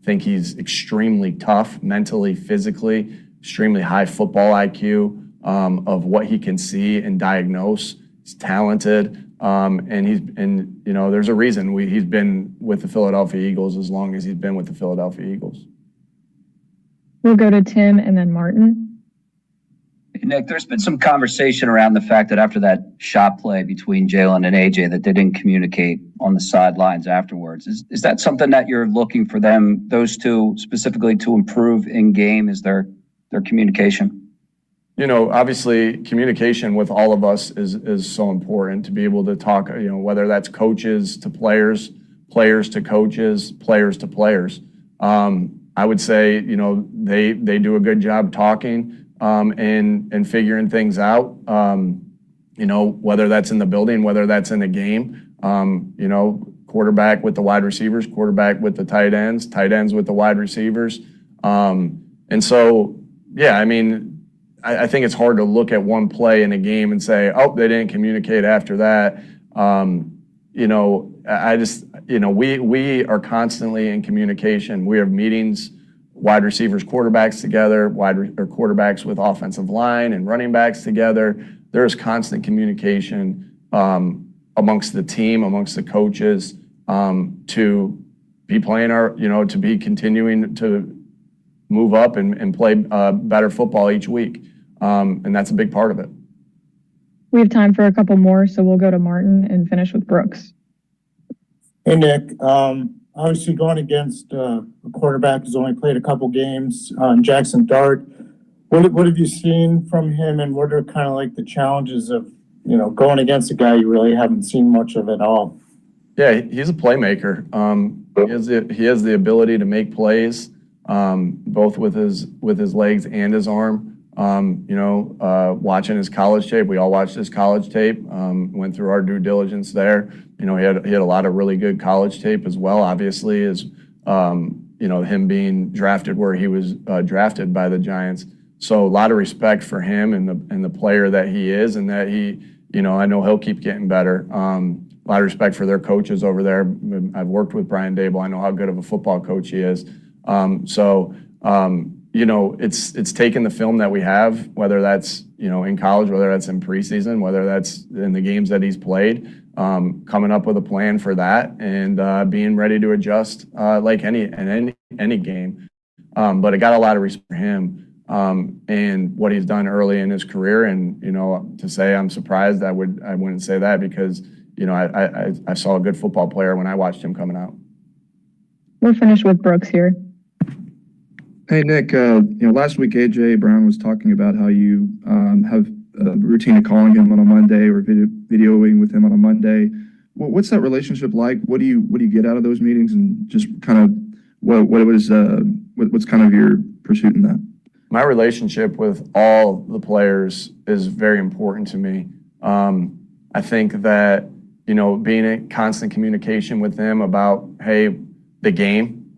Think he's extremely tough, mentally, physically, extremely high football IQ of what he can see and diagnose. He's talented. There's a reason he's been with the Philadelphia Eagles as long as he's been with the Philadelphia Eagles. We'll go to Tim and then Martin. Nick, there's been some conversation around the fact that after that shot play between Jalen and AJ that they didn't communicate on the sidelines afterwards. Is that something that you're looking for those two specifically to improve in game? Is their communication? Obviously communication with all of us is so important to be able to talk, whether that's coaches to players, players to coaches, players to players. I would say, they do a good job talking and figuring things out, whether that's in the building, whether that's in a game, quarterback with the wide receivers, quarterback with the tight ends with the wide receivers. I think it's hard to look at one play in a game and say, oh, they didn't communicate after that. We are constantly in communication. We have meetings wide receivers, quarterbacks together, or quarterbacks with offensive line and running backs together. There's constant communication amongst the team, amongst the coaches, to be playing to be continuing to move up and play better football each week. And that's a big part of it. We have time for a couple more, so we'll go to Martin and finish with Brooks. Hey, Nick. Obviously going against a quarterback who's only played a couple games, Jackson Dart. What have you seen from him, and what are kind of like the challenges of, going against a guy you really haven't seen much of at all? Yeah, he's a playmaker. He has the ability to make plays, both with his legs and his arm. Watching his college tape, we all watched his college tape. Went through our due diligence there. He had a lot of really good college tape as well. Obviously, as him being drafted where he was drafted by the Giants. So a lot of respect for him and the player that he is, and that I know he'll keep getting better. A lot of respect for their coaches over there. I've worked with Brian Dable. I know how good of a football coach he is. It's taken the film that we have, whether that's, in college, whether that's in preseason, whether that's in the games that he's played, coming up with a plan for that and being ready to adjust like any game. But I got a lot of respect for him and what he's done early in his career. And, to say I'm surprised, I wouldn't say that, because, I saw a good football player when I watched him coming out. We'll finish with Brooks here. Hey, Nick, last week A.J. Brown was talking about how you have a routine of calling him on a Monday or videoing with him on a Monday. What's that relationship like? What do you get out of those meetings, and just kind of what's kind of your pursuit in that? My relationship with all the players is very important to me. I think that, being in constant communication with them about, hey, the game,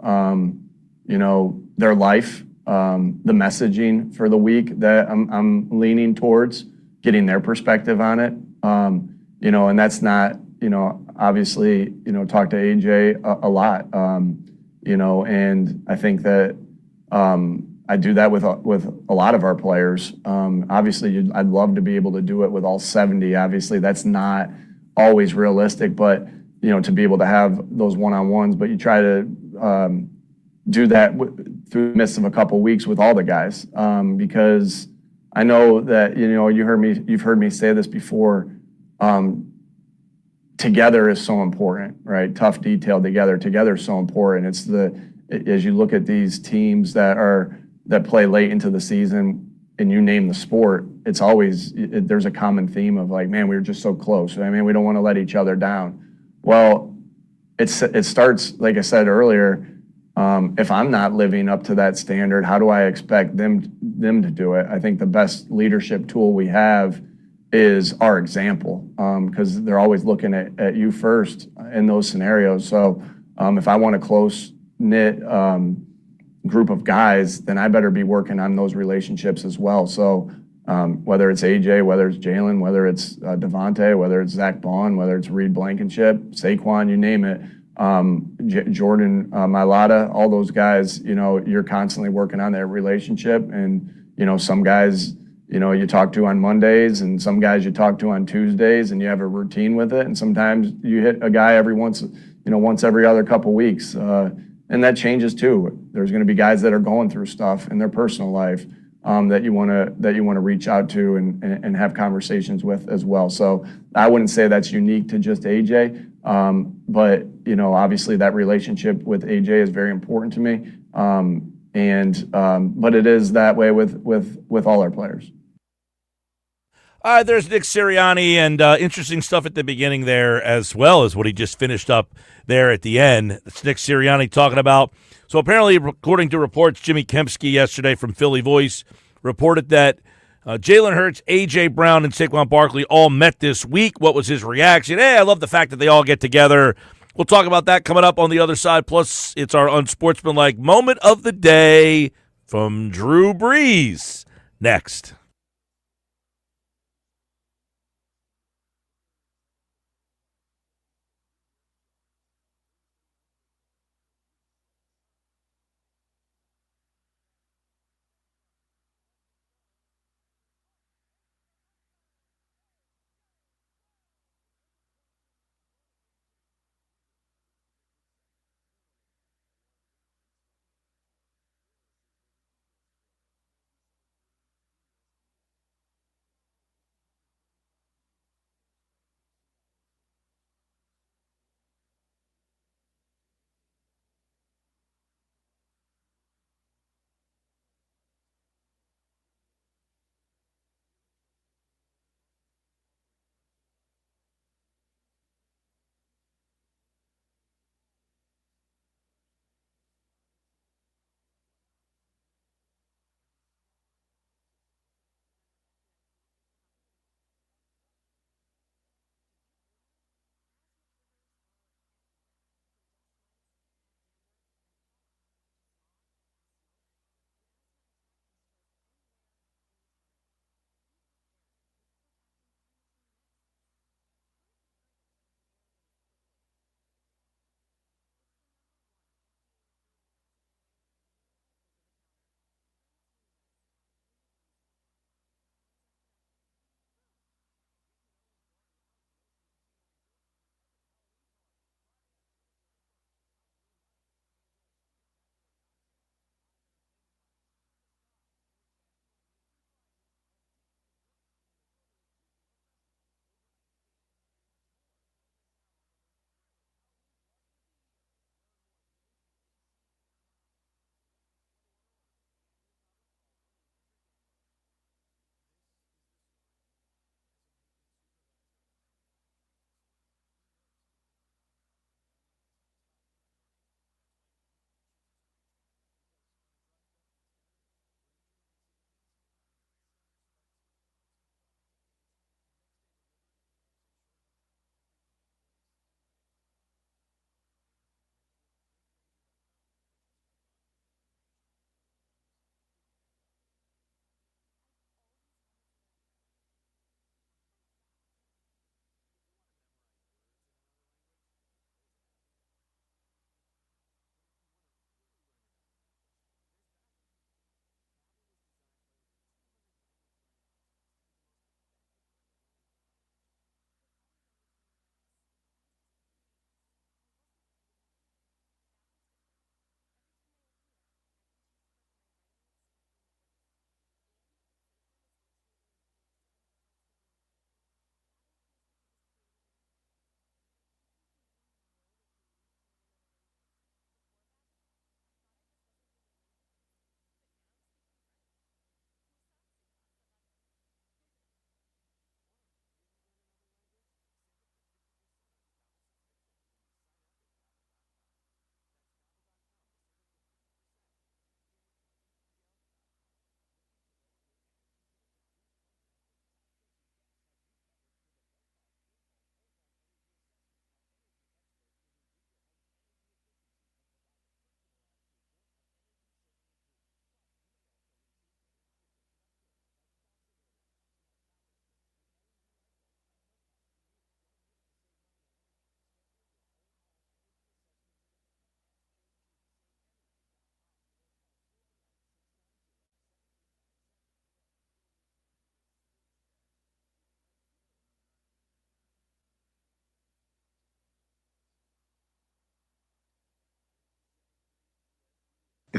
their life, the messaging for the week, that I'm leaning towards getting their perspective on it. And that's not, obviously, talk to AJ a lot, and I think that I do that with a lot of our players. Obviously, I'd love to be able to do it with all 70. Obviously, that's not always realistic, but, to be able to have those one-on-ones, but you try to do that through the midst of a couple weeks with all the guys, because I know that you've heard me say this before. Together is so important, right? Tough detail together is so important. It's as you look at these teams that play late into the season, and you name the sport, it's always there's a common theme of like, man, we were just so close. I mean, we don't want to let each other down. Well, it starts, like I said earlier. If I'm not living up to that standard, how do I expect them to do it? I think the best leadership tool we have is our example, because they're always looking at you first in those scenarios. So if I want a close-knit group of guys, then I better be working on those relationships as well. So whether it's AJ, whether it's Jalen, whether it's Devontae, whether it's Zach Bond, whether it's Reed Blankenship, Saquon, you name it, Jordan Mailata, all those guys, you're constantly working on that relationship. And, some guys, you talk to on Mondays, and some guys you talk to on Tuesdays, and you have a routine with it. And sometimes you hit a guy once every other couple weeks. And that changes too. There's going to be guys that are going through stuff in their personal life that you want to reach out to and have conversations with as well. So I wouldn't say that's unique to just AJ. But obviously that relationship with AJ is very important to me. But it is that way with all our players. There's Nick Sirianni, and interesting stuff at the beginning there, as well as what he just finished up there at the end. It's Nick Sirianni talking about, so apparently, according to reports, Jimmy Kempski yesterday from Philly Voice reported that Jalen Hurts, A.J. Brown, and Saquon Barkley all met this week. What was his reaction? Hey, I love the fact that they all get together. We'll talk about that coming up on the other side. Plus, it's our unsportsmanlike moment of the day from Drew Brees. Next.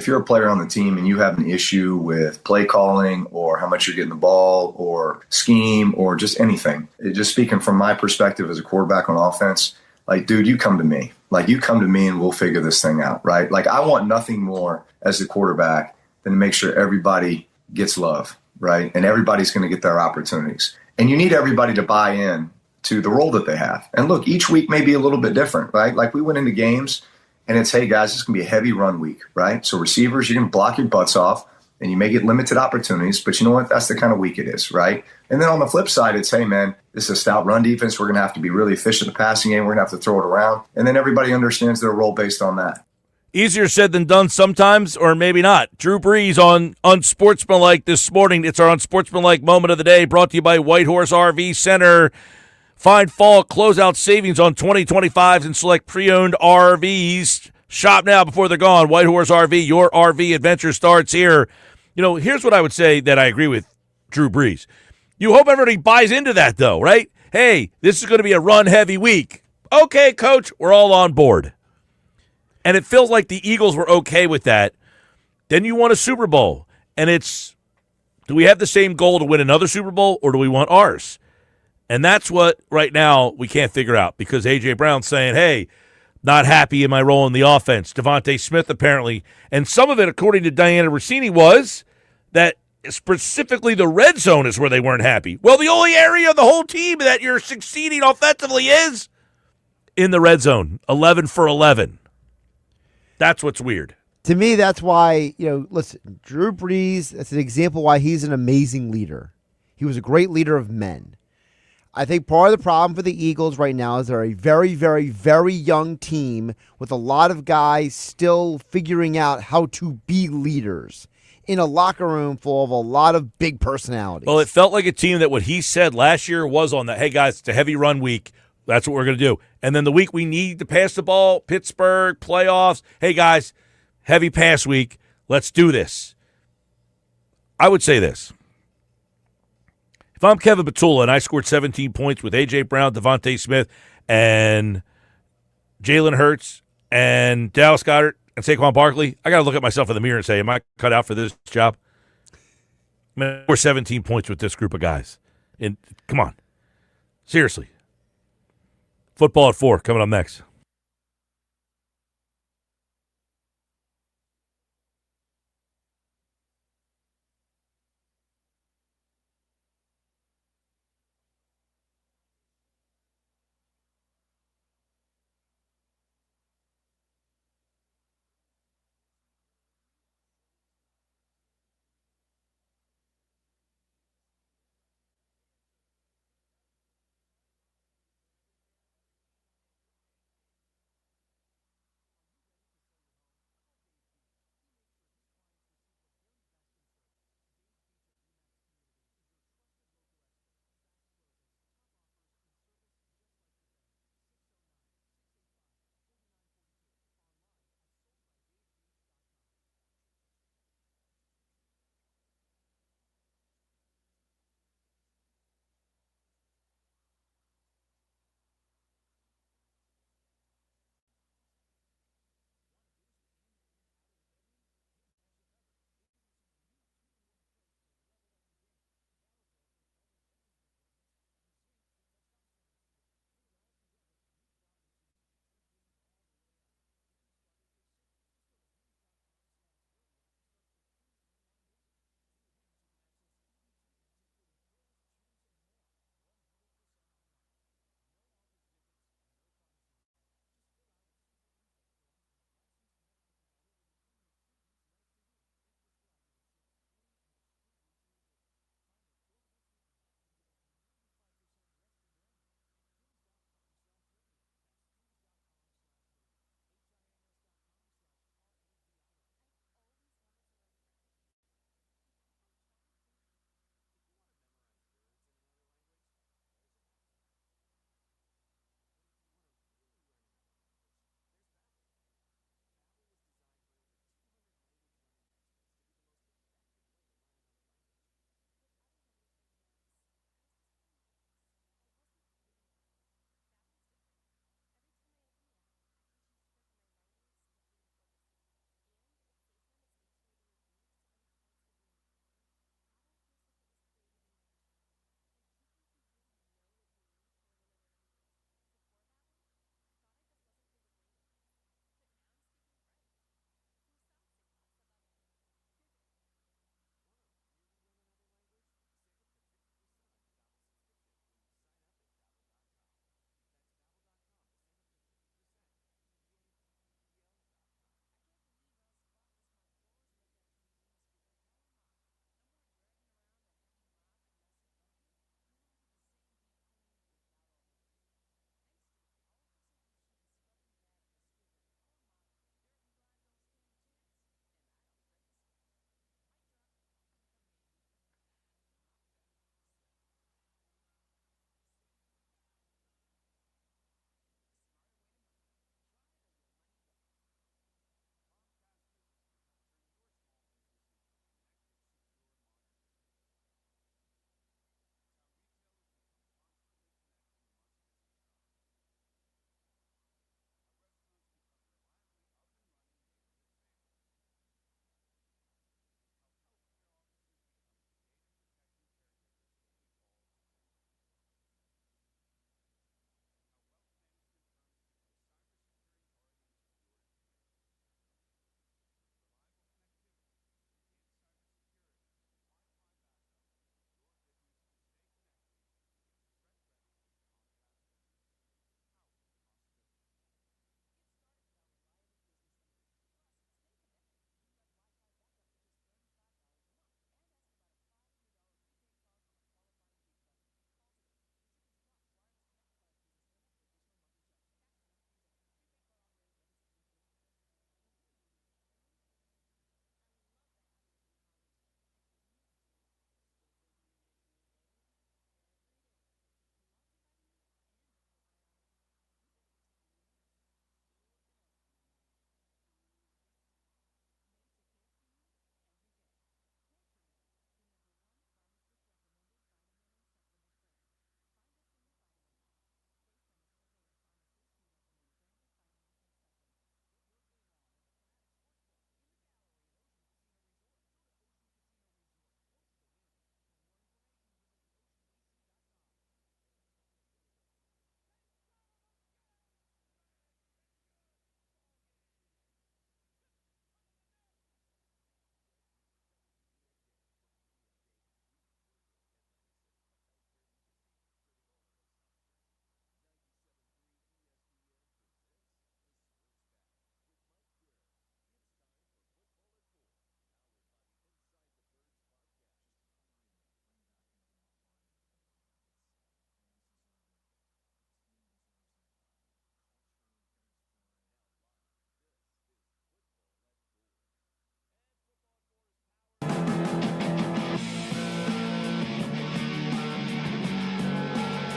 if you're a player on the team and you have an issue with play calling or how much you're getting the ball or scheme or just anything, just speaking from my perspective as a quarterback on offense, like, dude, you come to me. Like, you come to me and we'll figure this thing out, right? Like, I want nothing more as a quarterback than to make sure everybody gets love, right? And everybody's going to get their opportunities. And you need everybody to buy in to the role that they have. And look, each week may be a little bit different, right? Like, we went into games and it's, hey, guys, it's going to be a heavy run week, right? So receivers, you're going to block your butts off and you may get limited opportunities, but you know what? That's the kind of week it is, right? And then on the flip side, it's, hey, man, this is a stout run defense. We're going to have to be really efficient in the passing game. We're going to have to throw it around. And then everybody understands their role based on that. Easier said than done sometimes, or maybe not. Drew Brees on Unsportsmanlike this morning. It's our Unsportsmanlike moment of the day, brought to you by Whitehorse RV Center. Find fall closeout savings on 2025s and select pre-owned RVs. Shop now before they're gone. Whitehorse RV, your RV adventure starts here. You know, here's what I would say that I agree with Drew Brees. You hope everybody buys into that, though, right? Hey, this is going to be a run-heavy week. Okay, coach, we're all on board. And it feels like the Eagles were okay with that. Then you won a Super Bowl. And it's, do we have the same goal to win another Super Bowl, or do we want ours? And that's what, right now, we can't figure out, because A.J. Brown's saying, hey, not happy in my role in the offense. Devontae Smith, apparently. And some of it, according to Diana Rossini, was that specifically the red zone is where they weren't happy. Well, the only area of the whole team that you're succeeding offensively is in the red zone, 11 for 11. That's what's weird. To me, that's why, listen, Drew Brees, that's an example why he's an amazing leader. He was a great leader of men. I think part of the problem for the Eagles right now is they're a very, very, very young team with a lot of guys still figuring out how to be leaders in a locker room full of a lot of big personalities. Well, it felt like a team that what he said last year was on that, hey, guys, it's a heavy run week. That's what we're going to do. And then the week we need to pass the ball, Pittsburgh, playoffs, hey, guys, heavy pass week. Let's do this. I would say this. If I'm Kevin Petula and I scored 17 points with A.J. Brown, Devontae Smith, and Jalen Hurts, and Dallas Goedert, and Saquon Barkley, I got to look at myself in the mirror and say, am I cut out for this job? I mean, we're 17 points with this group of guys. And come on. Seriously. Football at 4 coming up next.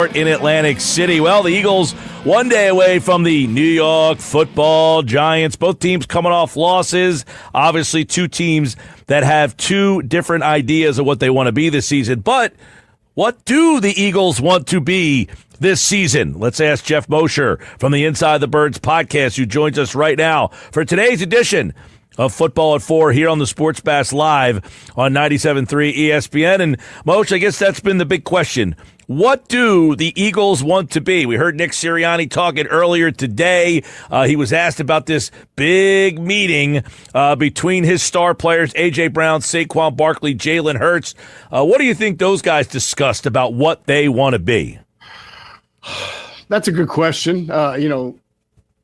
in Atlantic City. Well, the Eagles 1 day away from the New York Football Giants. Both teams coming off losses. Obviously, two teams that have two different ideas of what they want to be this season. But what do the Eagles want to be this season? Let's ask Geoff Mosher from the Inside the Birds podcast, who joins us right now for today's edition of Football at 4 here on the Sports Bash Live on 97.3 ESPN. And Moshe, I guess that's been the big question. What do the Eagles want to be? We heard Nick Sirianni talking earlier today. He was asked about this big meeting between his star players, A.J. Brown, Saquon Barkley, Jalen Hurts. What do you think those guys discussed about what they want to be? That's a good question.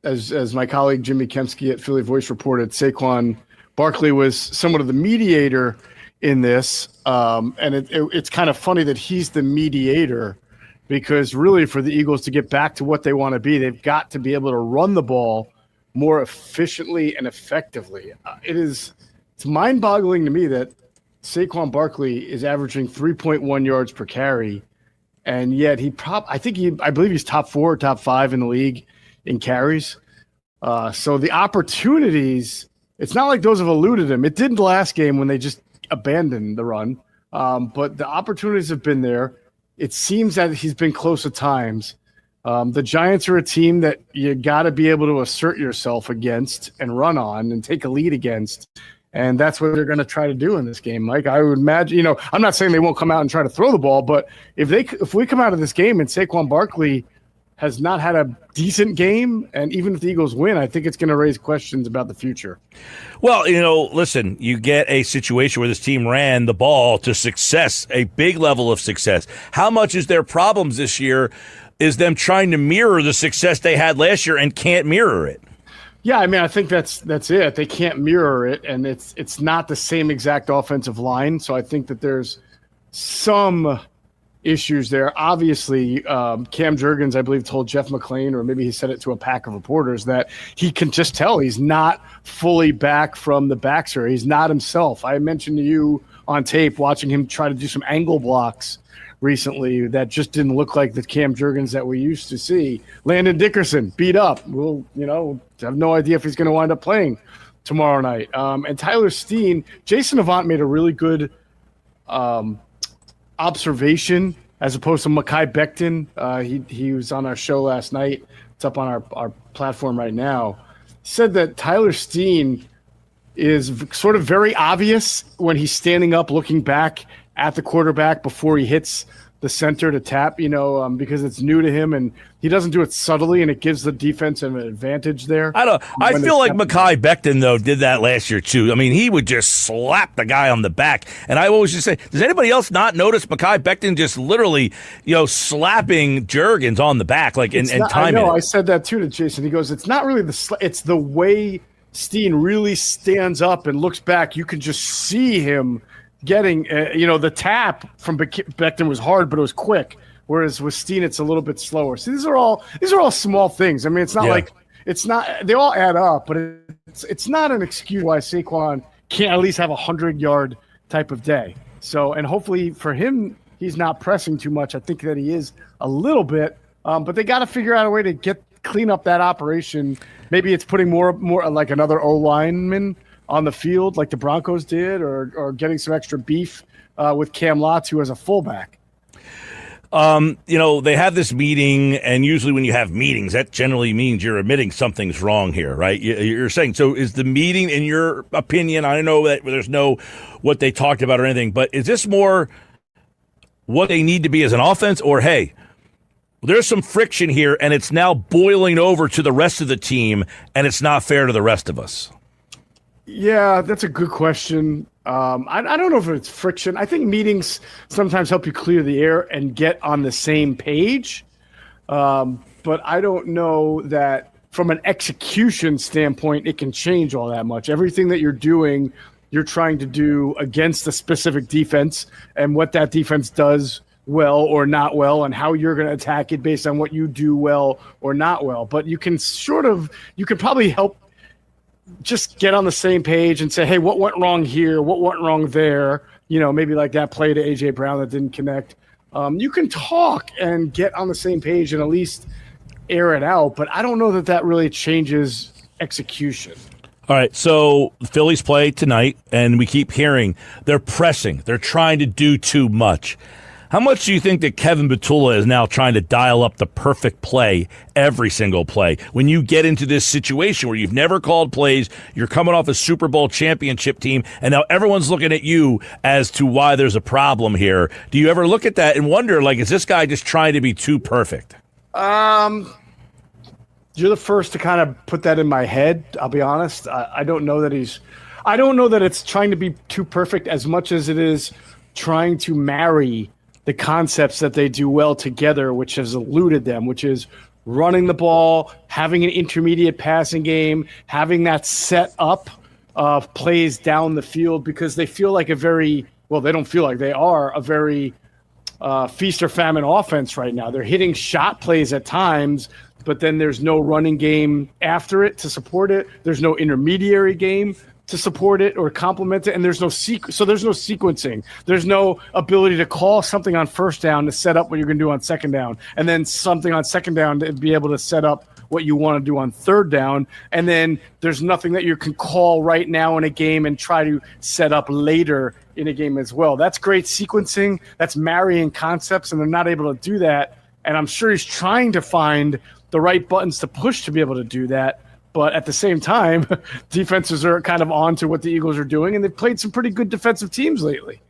As my colleague Jimmy Kempski at Philly Voice reported, Saquon Barkley was somewhat of the mediator in this. And it's kind of funny that he's the mediator, because really for the Eagles to get back to what they want to be, they've got to be able to run the ball more efficiently and effectively. It's mind-boggling to me that Saquon Barkley is averaging 3.1 yards per carry, and yet I believe he's top 4 or top 5 in the league in carries. So the opportunities, it's not like those have eluded him. It didn't last game when they just abandoned the run. But the opportunities have been there. It seems that he's been close at times. The Giants are a team that you got to be able to assert yourself against and run on and take a lead against. And that's what they're going to try to do in this game, Mike. I would imagine, I'm not saying they won't come out and try to throw the ball, but if we come out of this game and Saquon Barkley has not had a decent game, and even if the Eagles win, I think it's going to raise questions about the future. Well, listen, you get a situation where this team ran the ball to success, a big level of success. How much is their problems this year is them trying to mirror the success they had last year and can't mirror it? Yeah, I think that's it. They can't mirror it, and it's not the same exact offensive line, so I think that there's some issues there. Obviously, Cam Jurgens, I believe, told Jeff McClain, or maybe he said it to a pack of reporters, that he can just tell he's not fully back from the back surgery. He's not himself. I mentioned to you on tape watching him try to do some angle blocks recently that just didn't look like the Cam Jurgens that we used to see. Landon Dickerson beat up. We'll, have no idea if he's going to wind up playing tomorrow night. And Tyler Steen, Jason Avant made a really good observation as opposed to Mekhi Becton. He was on our show last night. It's up on our platform right now. Said that Tyler Steen is sort of very obvious when he's standing up looking back at the quarterback before he hits the center to tap, because it's new to him, and he doesn't do it subtly, and it gives the defense an advantage there. I feel like Mekhi Becton, though, did that last year, too. I mean, he would just slap the guy on the back. And I always just say, does anybody else not notice Mekhi Becton just literally, slapping Jurgens on the back, and timing it? I said that, too, to Jason. He goes, it's not really it's the way Steen really stands up and looks back. You can just see him getting, the tap from Becton was hard, but it was quick. Whereas with Steen, it's a little bit slower. So these are all small things. I mean, it's not they all add up, but it's not an excuse why Saquon can't at least have 100-yard type of day. So, and hopefully for him, he's not pressing too much. I think that he is a little bit, but they got to figure out a way to clean up that operation. Maybe it's putting more like another O-lineman on the field like the Broncos did, or getting some extra beef with Cam Lotz, who has a fullback. They have this meeting, and usually when you have meetings, that generally means you're admitting something's wrong here, right? You're saying, so is the meeting, in your opinion, I know that there's no what they talked about or anything, but is this more what they need to be as an offense, or, hey, there's some friction here, and it's now boiling over to the rest of the team, and it's not fair to the rest of us? Yeah, that's a good question. I don't know if it's friction. I think meetings sometimes help you clear the air and get on the same page. But I don't know that from an execution standpoint, it can change all that much. Everything that you're doing, you're trying to do against a specific defense, and what that defense does well or not well, and how you're going to attack it based on what you do well or not well. But you can probably help just get on the same page and say, hey, what went wrong here? What went wrong there? Maybe like that play to A.J. Brown that didn't connect. You can talk and get on the same page and at least air it out, but I don't know that really changes execution. All right, so the Phillies play tonight, and we keep hearing they're pressing. They're trying to do too much. How much do you think that Kevin Batula is now trying to dial up the perfect play every single play? When you get into this situation where you've never called plays, you're coming off a Super Bowl championship team, and now everyone's looking at you as to why there's a problem here. Do you ever look at that and wonder, like, is this guy just trying to be too perfect? You're the first to kind of put that in my head. I'll be honest. I don't know that I don't know that it's trying to be too perfect as much as it is trying to marry the concepts that they do well together, which has eluded them, which is running the ball, having an intermediate passing game, having that set up of plays down the field, because they feel like they don't feel like they are a very feast or famine offense right now. They're hitting shot plays at times, but then there's no running game after it to support it. There's no intermediary game to support it or complement it, and there's no sequencing. There's no ability to call something on first down to set up what you're going to do on second down, and then something on second down to be able to set up what you want to do on third down, and then there's nothing that you can call right now in a game and try to set up later in a game as well. That's great sequencing. That's marrying concepts, and they're not able to do that, and I'm sure he's trying to find the right buttons to push to be able to do that. But at the same time, defenses are kind of on to what the Eagles are doing, and they've played some pretty good defensive teams lately.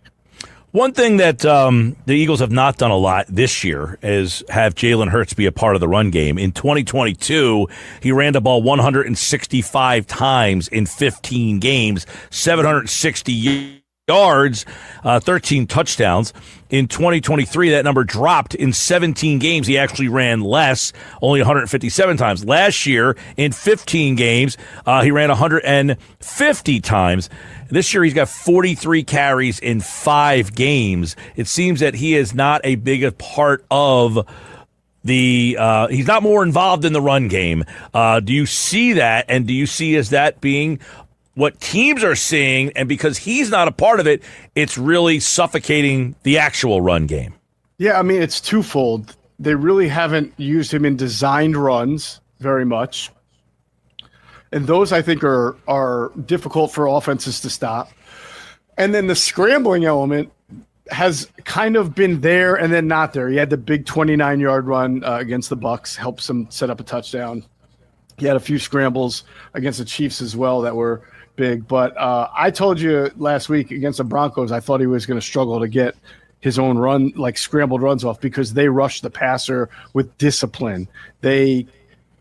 One thing that the Eagles have not done a lot this year is have Jalen Hurts be a part of the run game. In 2022, he ran the ball 165 times in 15 games, 760 yards, 13 touchdowns. In 2023, that number dropped. In 17 games, he actually ran less, only 157 times. Last year, in 15 games, he ran 150 times. This year, he's got 43 carries in 5 games. It seems that he is not a big part of he's not more involved in the run game. Do you see that, and do you see as that being what teams are seeing, and because he's not a part of it, it's really suffocating the actual run game? Yeah, I mean, it's twofold. They really haven't used him in designed runs very much, and those, I think, are difficult for offenses to stop. And then the scrambling element has kind of been there and then not there. He had the big 29-yard run against the Bucs, helps him set up a touchdown. He had a few scrambles against the Chiefs as well that were big. But I told you last week against the Broncos, I thought he was going to struggle to get his own run, like scrambled runs off, because they rush the passer with discipline. They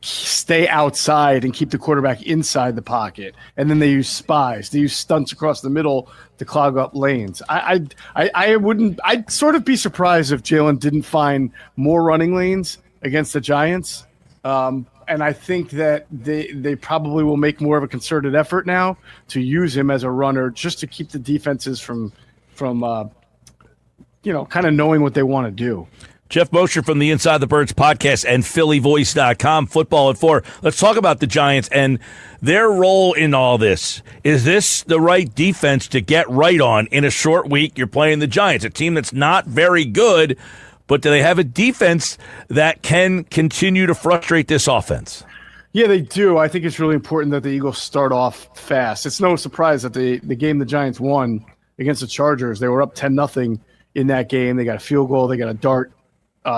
stay outside and keep the quarterback inside the pocket, and then they use spies. They use stunts across the middle to clog up lanes. I'd sort of be surprised if Jalen didn't find more running lanes against the Giants. And I think that they probably will make more of a concerted effort now to use him as a runner, just to keep the defenses from kind of knowing what they want to do. Geoff Mosher from the Inside the Birds podcast and PhillyVoice.com, Football at 4. Let's talk about the Giants and their role in all this. Is this the right defense to get right on in a short week? You're playing the Giants, a team that's not very good, but do they have a defense that can continue to frustrate this offense? Yeah, they do. I think it's really important that the Eagles start off fast. It's no surprise that the game the Giants won against the Chargers, they were up 10-0 in that game. They got a field goal. They got a dart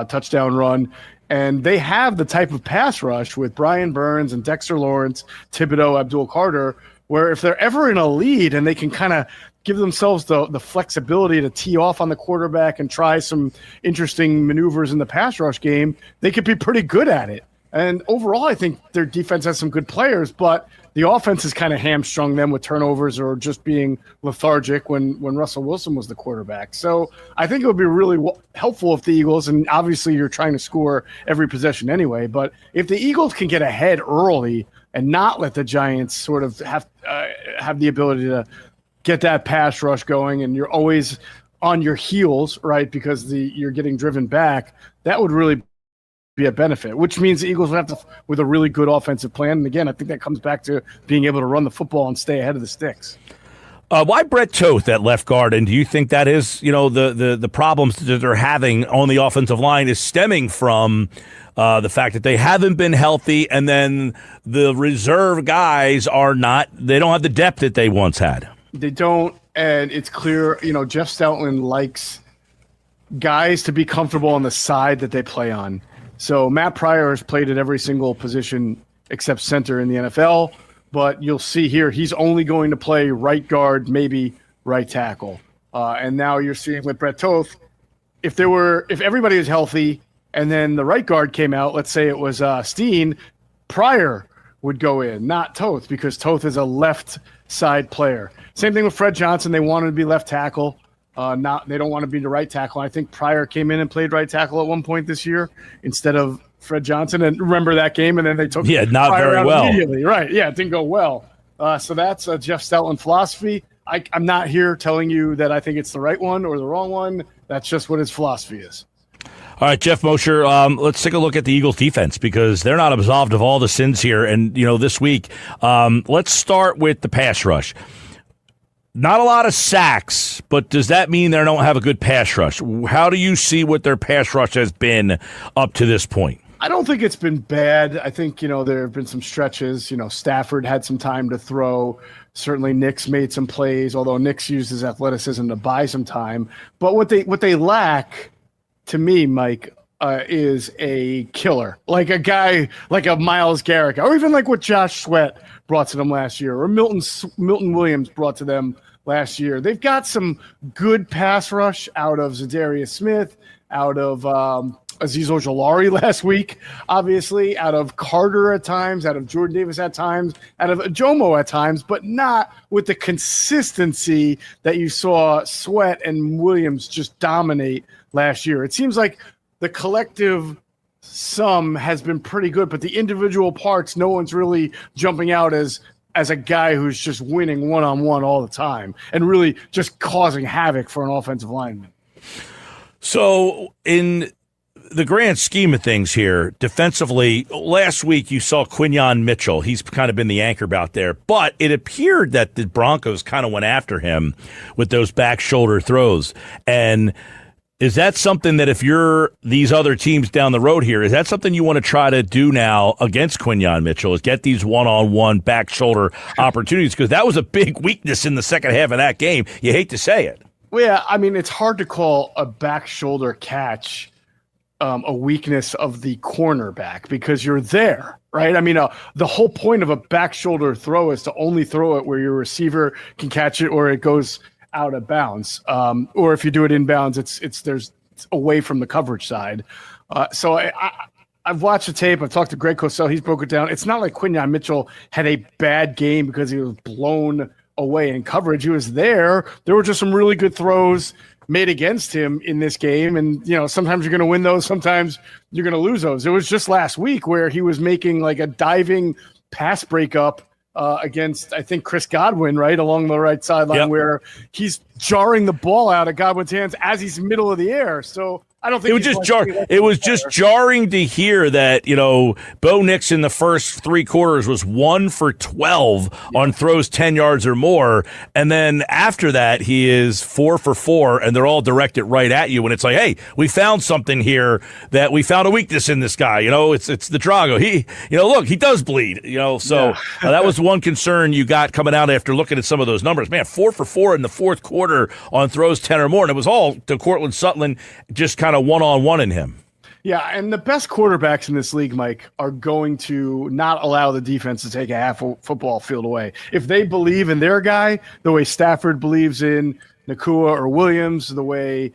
touchdown run. And they have the type of pass rush with Brian Burns and Dexter Lawrence, Thibodeau, Abdul Carter, where if they're ever in a lead and they can kind of give themselves the flexibility to tee off on the quarterback and try some interesting maneuvers in the pass rush game, they could be pretty good at it. And overall, I think their defense has some good players, but the offense has kind of hamstrung them with turnovers or just being lethargic when Russell Wilson was the quarterback. So I think it would be really helpful if the Eagles, and obviously you're trying to score every possession anyway, but if the Eagles can get ahead early and not let the Giants sort of have the ability to get that pass rush going, and you're always on your heels, right, because you're getting driven back, that would really be a benefit, which means the Eagles would have to, with a really good offensive plan. And again, I think that comes back to being able to run the football and stay ahead of the sticks. Why Brett Toth at left guard? And do you think that is, the problems that they're having on the offensive line is stemming from the fact that they haven't been healthy, and then the reserve guys they don't have the depth that they once had? They don't, and it's clear, Jeff Stoutland likes guys to be comfortable on the side that they play on. So Matt Pryor has played at every single position except center in the NFL, but you'll see here he's only going to play right guard, maybe right tackle. And now you're seeing with Brett Toth, if everybody is healthy and then the right guard came out, let's say it was Steen, Pryor would go in, not Toth, because Toth is a left side player. Same thing with Fred Johnson. They wanted to be left tackle. They don't want to be the right tackle. I think Pryor came in and played right tackle at one point this year instead of Fred Johnson. And remember that game? And then they took not Pryor very out well. Immediately. Right. Yeah, it didn't go well. So that's Jeff Stoutland philosophy. I'm not here telling you that I think it's the right one or the wrong one. That's just what his philosophy is. All right, Jeff Mosher, let's take a look at the Eagles defense because they're not absolved of all the sins here. And, this week, let's start with the pass rush. Not a lot of sacks, but does that mean they don't have a good pass rush? How do you see what their pass rush has been up to this point? I don't think it's been bad. I think, there have been some stretches. Stafford had some time to throw. Certainly Nick's made some plays, although Nick's used his athleticism to buy some time. But what they lack, to me, Mike, is a killer. Like a guy like a Myles Garrett, or even like what Josh Sweat brought to them last year, or Milton Williams brought to them last year. They've got some good pass rush out of Zadarius Smith, out of Azeez Ojulari last week, obviously, out of Carter at times, out of Jordan Davis at times, out of Jomo at times, but not with the consistency that you saw Sweat and Williams just dominate last year. It seems like the collective sum has been pretty good, but the individual parts, no one's really jumping out as a guy who's just winning one-on-one all the time and really just causing havoc for an offensive lineman. So in the grand scheme of things here, defensively, last week you saw Quinyon Mitchell. He's kind of been the anchor out there, but it appeared that the Broncos kind of went after him with those back shoulder throws. And is that something that if you're these other teams down the road here, is that something you want to try to do now against Quinyon Mitchell, is get these one-on-one back shoulder opportunities? Because that was a big weakness in the second half of that game. You hate to say it. Well, yeah, I mean, it's hard to call a back shoulder catch a weakness of the cornerback because you're there, right? I mean, the whole point of a back shoulder throw is to only throw it where your receiver can catch it or it goes out of bounds. Or if you do it inbounds, it's away from the coverage side. So I've watched the tape. I've talked to Greg Cosell. He's broke it down. It's not like Quinyon Mitchell had a bad game because he was blown away in coverage. He was there. There were just some really good throws made against him in this game. And, sometimes you're going to win those. Sometimes you're going to lose those. It was just last week where he was making like a diving pass breakup against, I think, Chris Godwin, right, along the right sideline, where he's jarring the ball out of Godwin's hands as he's middle of the air. So I don't think it was just jarring to hear that, Bo Nix in the first three quarters was 1 for 12 on throws 10 yards or more. And then after that, he is 4 for 4, and they're all directed right at you. And it's like, hey, we found something here that we found a weakness in this guy. It's the Drago. He, look, he does bleed, so that was one concern you got coming out after looking at some of those numbers. Man, 4 for 4 in the fourth quarter on throws 10 or more. And it was all to Cortland Sutton, just kind of one-on-one in him. Yeah, and the best quarterbacks in this league, Mike, are going to not allow the defense to take a half football field away. If they believe in their guy, the way Stafford believes in Nakua or Williams, the way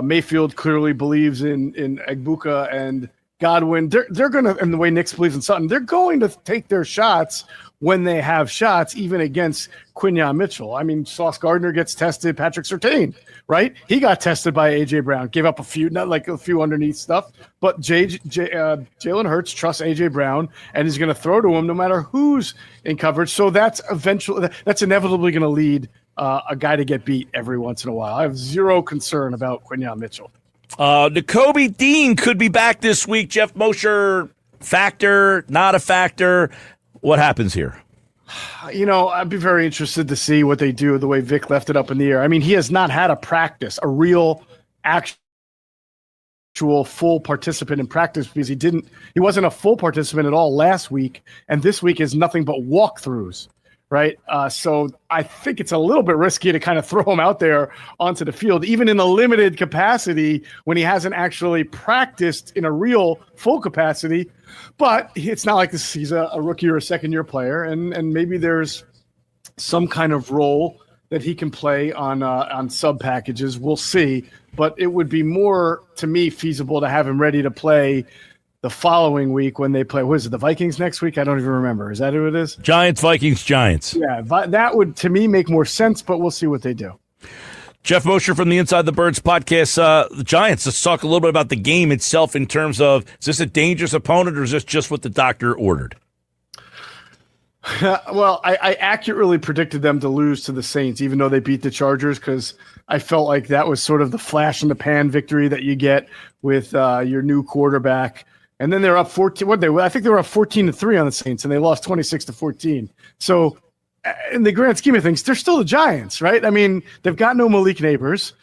Mayfield clearly believes in Egbuka and Godwin, they're going to, and the way Nix believes in Sutton, they're going to take their shots when they have shots, even against Quinyon Mitchell. I mean, Sauce Gardner gets tested, Patrick Surtain, right? He got tested by A.J. Brown, gave up a few, not like a few underneath stuff, but Jalen Hurts trusts A.J. Brown and is going to throw to him no matter who's in coverage. So that's inevitably going to lead a guy to get beat every once in a while. I have zero concern about Quinyon Mitchell. Nakobe Dean could be back this week. Jeff Mosher, factor, not a factor. What happens here? I'd be very interested to see what they do the way Vic left it up in the air. I mean, he has not had a real actual full participant in practice because he wasn't a full participant at all last week. And this week is nothing but walkthroughs, right? So I think it's a little bit risky to kind of throw him out there onto the field, even in a limited capacity when he hasn't actually practiced in a real full capacity. But it's not like he's a rookie or a second-year player, and maybe there's some kind of role that he can play on sub packages. We'll see. But it would be more, to me, feasible to have him ready to play the following week when they play. What is it, the Vikings next week? I don't even remember. Is that who it is? Giants, Vikings, Giants. Yeah, that would, to me, make more sense, but we'll see what they do. Geoff Mosher from the Inside the Birds podcast. The Giants, let's talk a little bit about the game itself in terms of, is this a dangerous opponent or is this just what the doctor ordered? Well, I accurately predicted them to lose to the Saints, even though they beat the Chargers, because I felt like that was sort of the flash in the pan victory that you get with your new quarterback. And then they're up 14. I think they were up 14-3 on the Saints, and they lost 26-14. So, in the grand scheme of things, they're still the Giants, right? I mean, they've got no Malik Neighbors.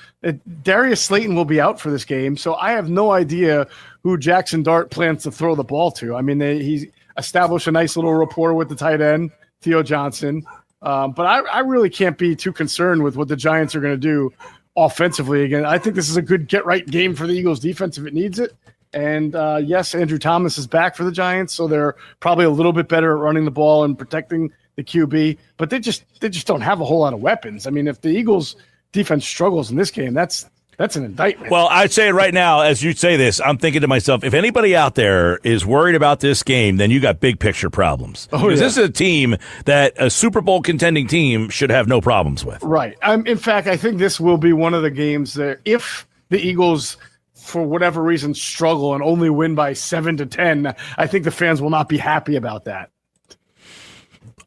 Darius Slayton will be out for this game, so I have no idea who Jackson Dart plans to throw the ball to. I mean, he's established a nice little rapport with the tight end, Theo Johnson. But I really can't be too concerned with what the Giants are going to do offensively. Again, I think this is a good get-right game for the Eagles defense if it needs it. And, yes, Andrew Thomas is back for the Giants, so they're probably a little bit better at running the ball and protecting the QB. But they just don't have a whole lot of weapons. I mean, if the Eagles defense struggles in this game, that's an indictment. Well, I'd say it right now, as you say this, I'm thinking to myself, if anybody out there is worried about this game, then you got big picture problems. Because this is a team that a Super Bowl contending team should have no problems with. Right. In fact, I think this will be one of the games that if the Eagles, for whatever reason, struggle and only win by 7-10, I think the fans will not be happy about that.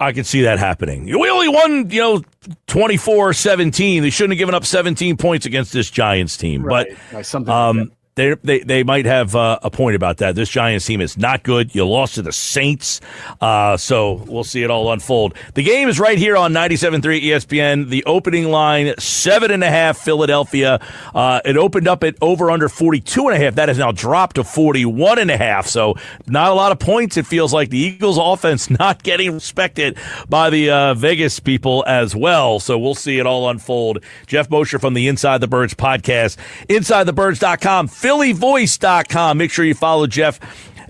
I could see that happening. We only won, 24-17. They shouldn't have given up 17 points against this Giants team. Right. But something like that. They might have a point about that. This Giants team is not good. You lost to the Saints, so we'll see it all unfold. The game is right here on 97.3 ESPN. The opening line, 7.5 Philadelphia. It opened up at over under 42.5. That has now dropped to 41.5. So not a lot of points. It feels like the Eagles offense not getting respected by the Vegas people as well. So we'll see it all unfold. Geoff Mosher from the Inside the Birds podcast, InsideTheBirds.com. PhillyVoice.com. Make sure you follow Geoff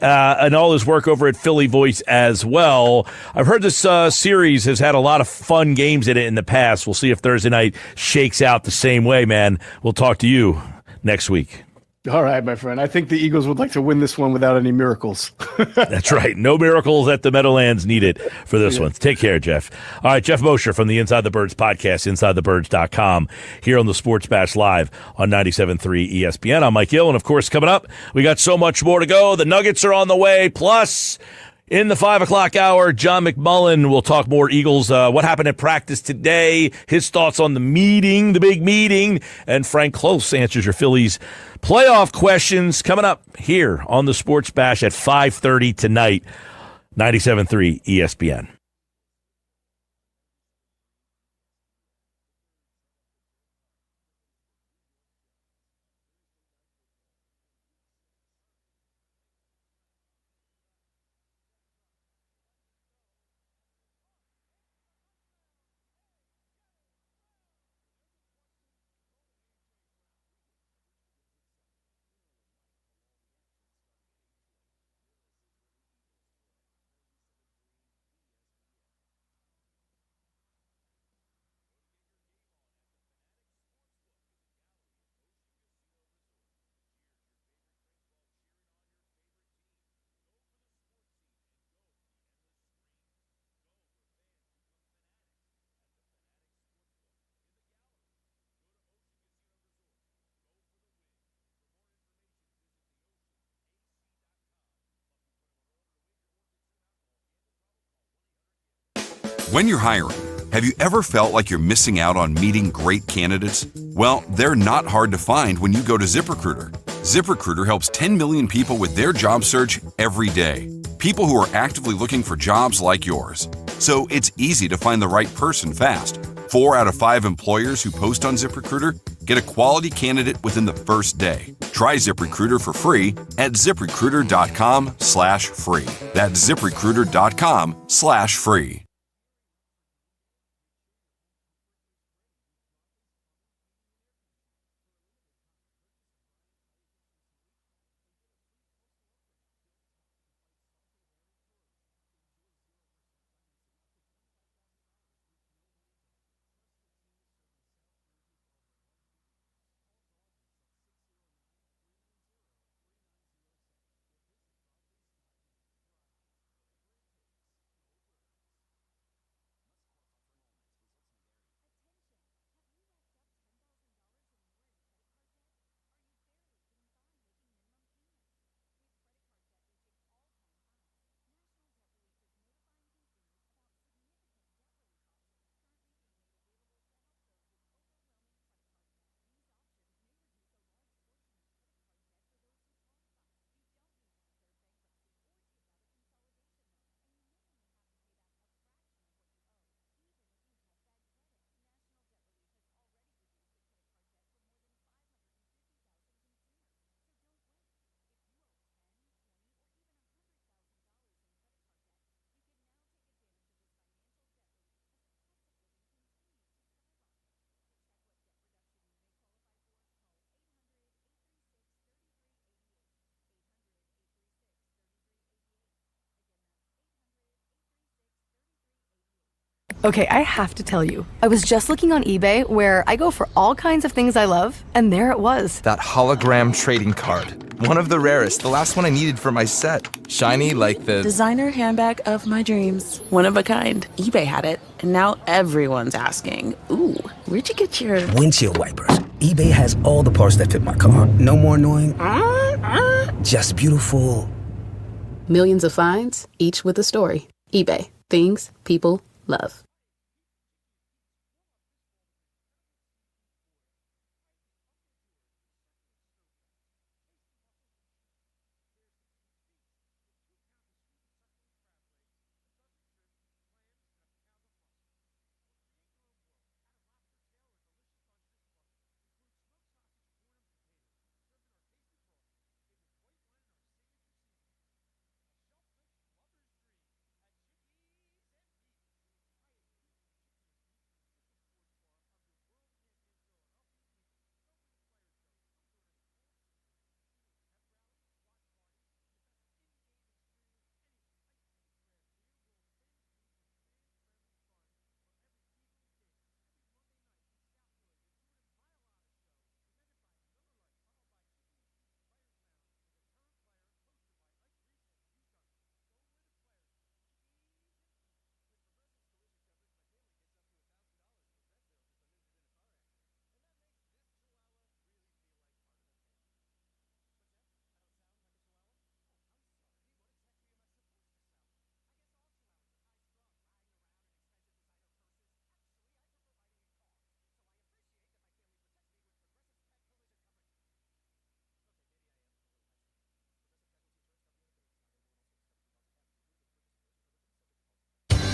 and all his work over at Philly Voice as well. I've heard this series has had a lot of fun games in it in the past. We'll see if Thursday night shakes out the same way, man. We'll talk to you next week. All right, my friend. I think the Eagles would like to win this one without any miracles. That's right. No miracles at the Meadowlands needed for this one. Take care, Geoff. All right, Geoff Mosher from the Inside the Birds podcast, InsideTheBirds.com, here on the Sports Bash Live on 97.3 ESPN. I'm Mike Gill, and of course, coming up, we got so much more to go. The Nuggets are on the way, plus in the 5 o'clock hour, John McMullen will talk more Eagles, what happened at practice today, his thoughts on the meeting, the big meeting, and Frank Close answers your Phillies playoff questions coming up here on the Sports Bash at 5:30 tonight, 97.3 ESPN. When you're hiring, have you ever felt like you're missing out on meeting great candidates? Well, they're not hard to find when you go to ZipRecruiter. ZipRecruiter helps 10 million people with their job search every day. People who are actively looking for jobs like yours. so it's easy to find the right person fast. 4 out of 5 employers who post on ZipRecruiter get a quality candidate within the first day. Try ZipRecruiter for free at ZipRecruiter.com/free. That's ZipRecruiter.com/free. Okay, I have to tell you, I was just looking on eBay where I go for all kinds of things I love, and there it was. That hologram trading card. One of the rarest, the last one I needed for my set. Shiny like the designer handbag of my dreams. One of a kind. eBay had it, and now everyone's asking, ooh, where'd you get your windshield wipers? eBay has all the parts that fit my car. No more annoying, just beautiful. Millions of finds, each with a story. eBay. Things people love.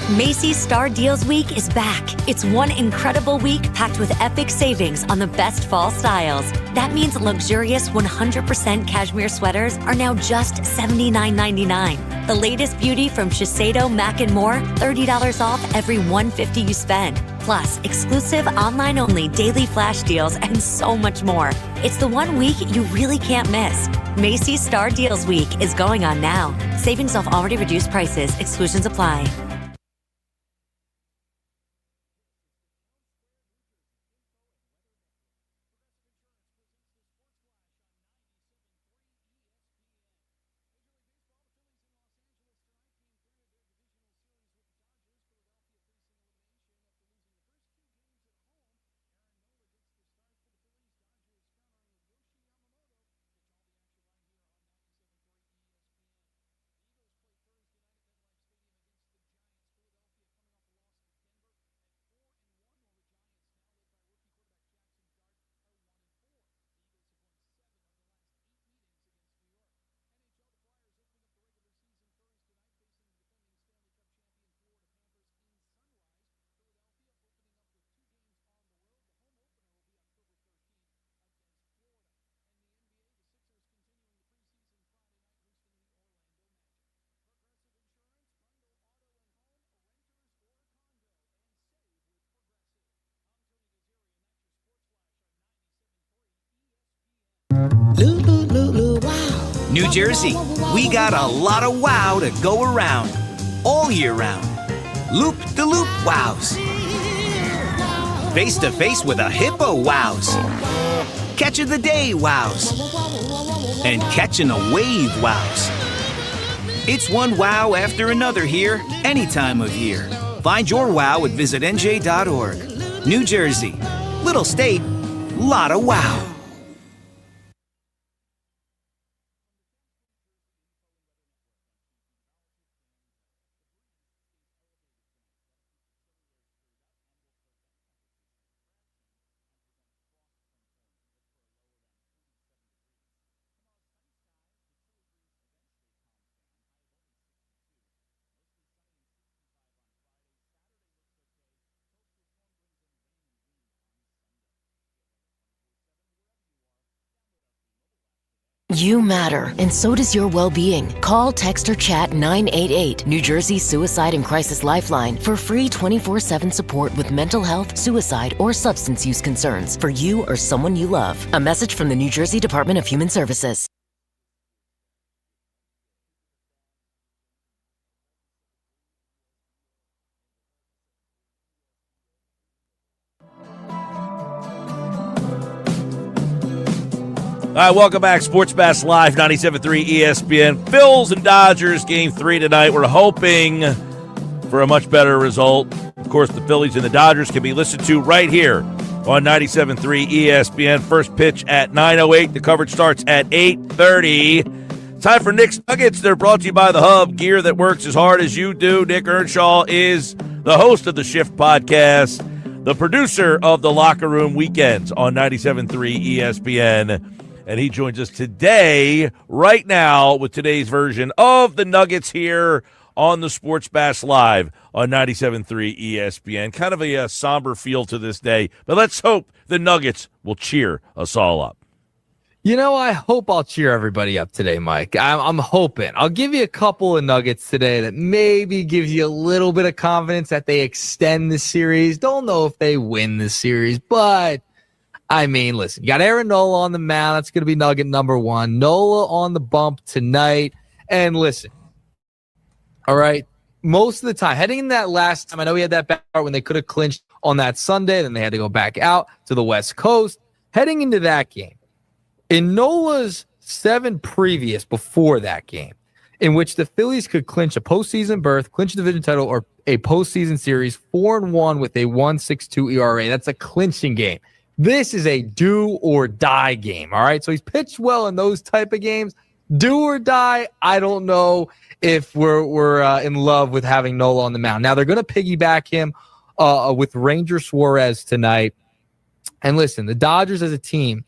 Macy's Star Deals Week is back. It's one incredible week packed with epic savings on the best fall styles. That means luxurious 100% cashmere sweaters are now just $79.99. The latest beauty from Shiseido, Mac & More, $30 off every $150 you spend. Plus, exclusive online-only daily flash deals and so much more. It's the one week you really can't miss. Macy's Star Deals Week is going on now. Savings off already reduced prices. Exclusions apply. New Jersey, we got a lot of wow to go around, all year round. Loop-de-loop wows. Face-to-face with a hippo wows. Catch of the day wows. And catching a wave wows. It's one wow after another here, any time of year. Find your wow at visitnj.org. New Jersey, little state, lot of wow. You matter, and so does your well-being. Call, text, or chat 988, New Jersey Suicide and Crisis Lifeline, for free 24/7 support with mental health, suicide, or substance use concerns for you or someone you love. A message from the New Jersey Department of Human Services. All right, welcome back. Sports Bash Live, 97.3 ESPN. Phillies and Dodgers, Game 3 tonight. We're hoping for a much better result. Of course, the Phillies and the Dodgers can be listened to right here on 97.3 ESPN. First pitch at 9:08. The coverage starts at 8:30. Time for Nick's Nuggets. They're brought to you by The Hub, gear that works as hard as you do. Nick Earnshaw is the host of the Shift podcast, the producer of the Locker Room Weekends on 97.3 ESPN. And he joins us today, right now, with today's version of the Nuggets here on the Sports Bash Live on 97.3 ESPN. Kind of a somber feel to this day, but let's hope the Nuggets will cheer us all up. You know, I hope I'll cheer everybody up today, Mike. I'm hoping. I'll give you a couple of nuggets today that maybe gives you a little bit of confidence that they extend the series. Don't know if they win the series, but I mean, listen, you got Aaron Nola on the mound. That's going to be nugget number one. Nola on the bump tonight. And listen, all right, most of the time, heading in that last time, I know we had that back when they could have clinched on that Sunday, then they had to go back out to the West Coast. Heading into that game, in Nola's 7 previous before that game, in which the Phillies could clinch a postseason berth, clinch a division title, or a postseason series, 4-1 with a 1.62 ERA. That's a clinching game. This is a do or die game, all right? So he's pitched well in those type of games. Do or die, I don't know if we're in love with having Nola on the mound. Now, they're going to piggyback him with Ranger Suarez tonight. And listen, the Dodgers as a team,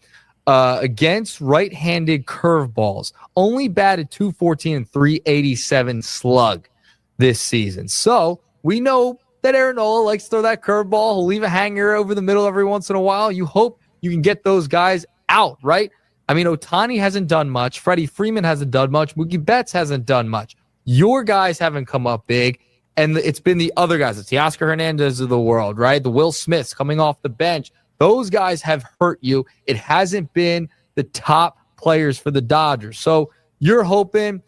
against right-handed curveballs, only batted .214 and .387 slug this season. So we know that Aaron Nola likes to throw that curveball. He'll leave a hanger over the middle every once in a while. You hope you can get those guys out, right? I mean, Ohtani hasn't done much. Freddie Freeman hasn't done much. Mookie Betts hasn't done much. Your guys haven't come up big, and it's been the other guys. It's the Oscar Hernandez of the world, right? The Will Smiths coming off the bench. Those guys have hurt you. It hasn't been the top players for the Dodgers. So you're hoping.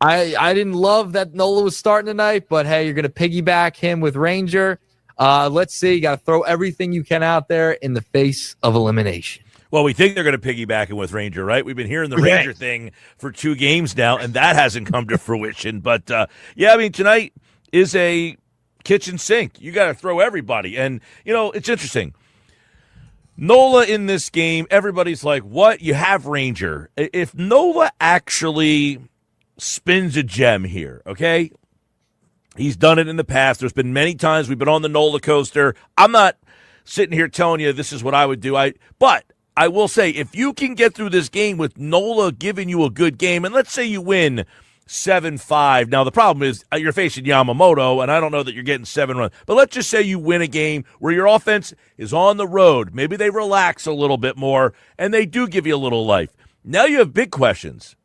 I didn't love that Nola was starting tonight, but hey, you're going to piggyback him with Ranger. Let's see. You got to throw everything you can out there in the face of elimination. Well, we think they're going to piggyback him with Ranger, right? We've been hearing the Ranger thing for 2 games now, and that hasn't come to fruition. But, yeah, I mean, tonight is a kitchen sink. You got to throw everybody. And, you know, it's interesting. Nola in this game, everybody's like, what? You have Ranger. If Nola actually spins a gem here, okay? He's done it in the past. There's been many times we've been on the Nola-Coaster. I'm not sitting here telling you this is what I would do. But I will say, if you can get through this game with Nola giving you a good game, and let's say you win 7-5. Now, the problem is you're facing Yamamoto, and I don't know that you're getting 7 runs. But let's just say you win a game where your offense is on the road. Maybe they relax a little bit more, and they do give you a little life. Now you have big questions.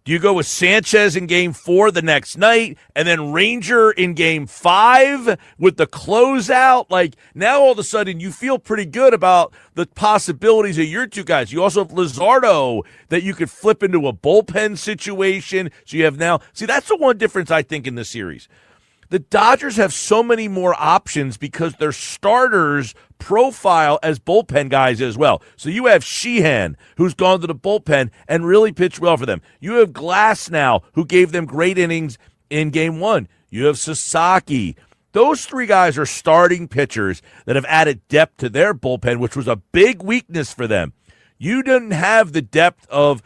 Do you go with Sanchez in Game 4 the next night and then Ranger in Game 5 with the closeout? Like, now all of a sudden you feel pretty good about the possibilities of your two guys. You also have Luzardo that you could flip into a bullpen situation. So you have now – see, that's the one difference I think in this series. The Dodgers have so many more options because their starters profile as bullpen guys as well. So you have Sheehan, who's gone to the bullpen and really pitched well for them. You have Glass now, who gave them great innings in Game 1. You have Sasaki. Those three guys are starting pitchers that have added depth to their bullpen, which was a big weakness for them. You didn't have the depth of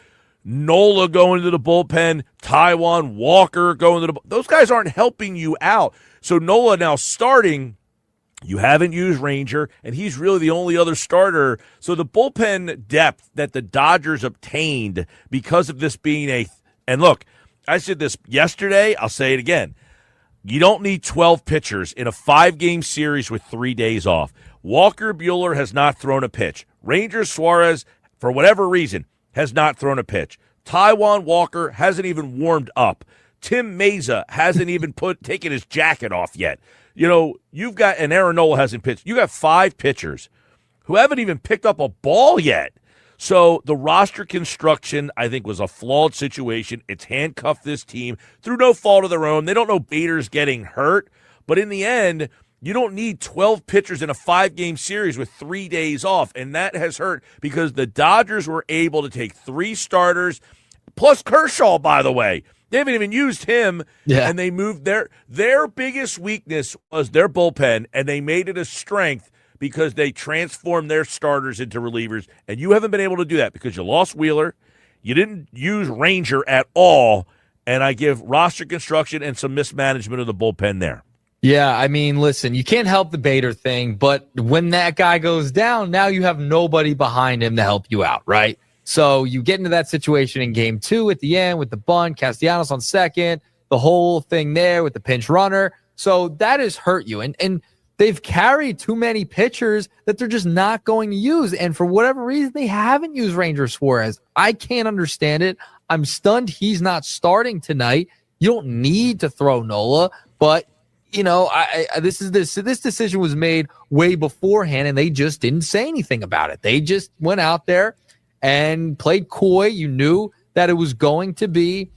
Nola going to the bullpen, Taijuan Walker going to the those guys aren't helping you out. So Nola now starting, you haven't used Ranger, and he's really the only other starter. So the bullpen depth that the Dodgers obtained because of this being and look, I said this yesterday, I'll say it again. You don't need 12 pitchers in a 5-game series with 3 days off. Walker Buehler has not thrown a pitch. Ranger Suarez, for whatever reason, has not thrown a pitch. Taijuan Walker hasn't even warmed up. Tim Meza hasn't even taken his jacket off yet. You know, you've got, and Aaron Nola hasn't pitched. You got 5 pitchers who haven't even picked up a ball yet. So the roster construction, I think, was a flawed situation. It's handcuffed this team through no fault of their own. They don't know Bader's getting hurt. But in the end, you don't need 12 pitchers in a 5-game series with 3 days off, and that has hurt because the Dodgers were able to take 3 starters, plus Kershaw, by the way. They haven't even used him, and they moved their biggest weakness was their bullpen, and they made it a strength because they transformed their starters into relievers, and you haven't been able to do that because you lost Wheeler, you didn't use Ranger at all, and I give roster construction and some mismanagement of the bullpen there. Yeah, I mean, listen, you can't help the Bader thing, but when that guy goes down, now you have nobody behind him to help you out, right? So you get into that situation in Game 2 at the end with the bunt, Castellanos on second, the whole thing there with the pinch runner. So that has hurt you. And they've carried too many pitchers that they're just not going to use. And for whatever reason, they haven't used Ranger Suarez. I can't understand it. I'm stunned he's not starting tonight. You don't need to throw Nola, but you know, this decision was made way beforehand, and they just didn't say anything about it. They just went out there and played coy. You knew that it was going to be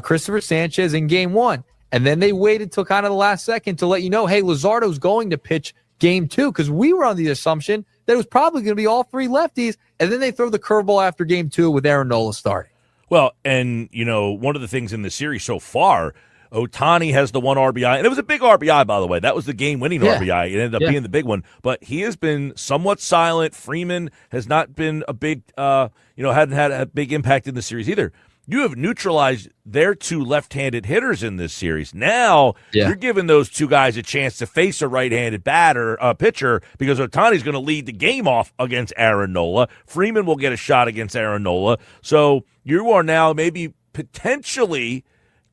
Christopher Sanchez in Game 1, and then they waited till kind of the last second to let you know, hey, Luzardo's going to pitch Game 2, because we were on the assumption that it was probably going to be all 3 lefties, and then they throw the curveball after Game 2 with Aaron Nola starting. Well, and you know, one of the things in the series so far, Ohtani has the 1 RBI, and it was a big RBI, by the way. That was the game-winning RBI. It ended up being the big one, but he has been somewhat silent. Freeman has not been a big, hadn't had a big impact in the series either. You have neutralized their 2 left-handed hitters in this series. Now you're giving those 2 guys a chance to face a right-handed pitcher, because Ohtani's going to lead the game off against Aaron Nola. Freeman will get a shot against Aaron Nola. So you are now maybe potentially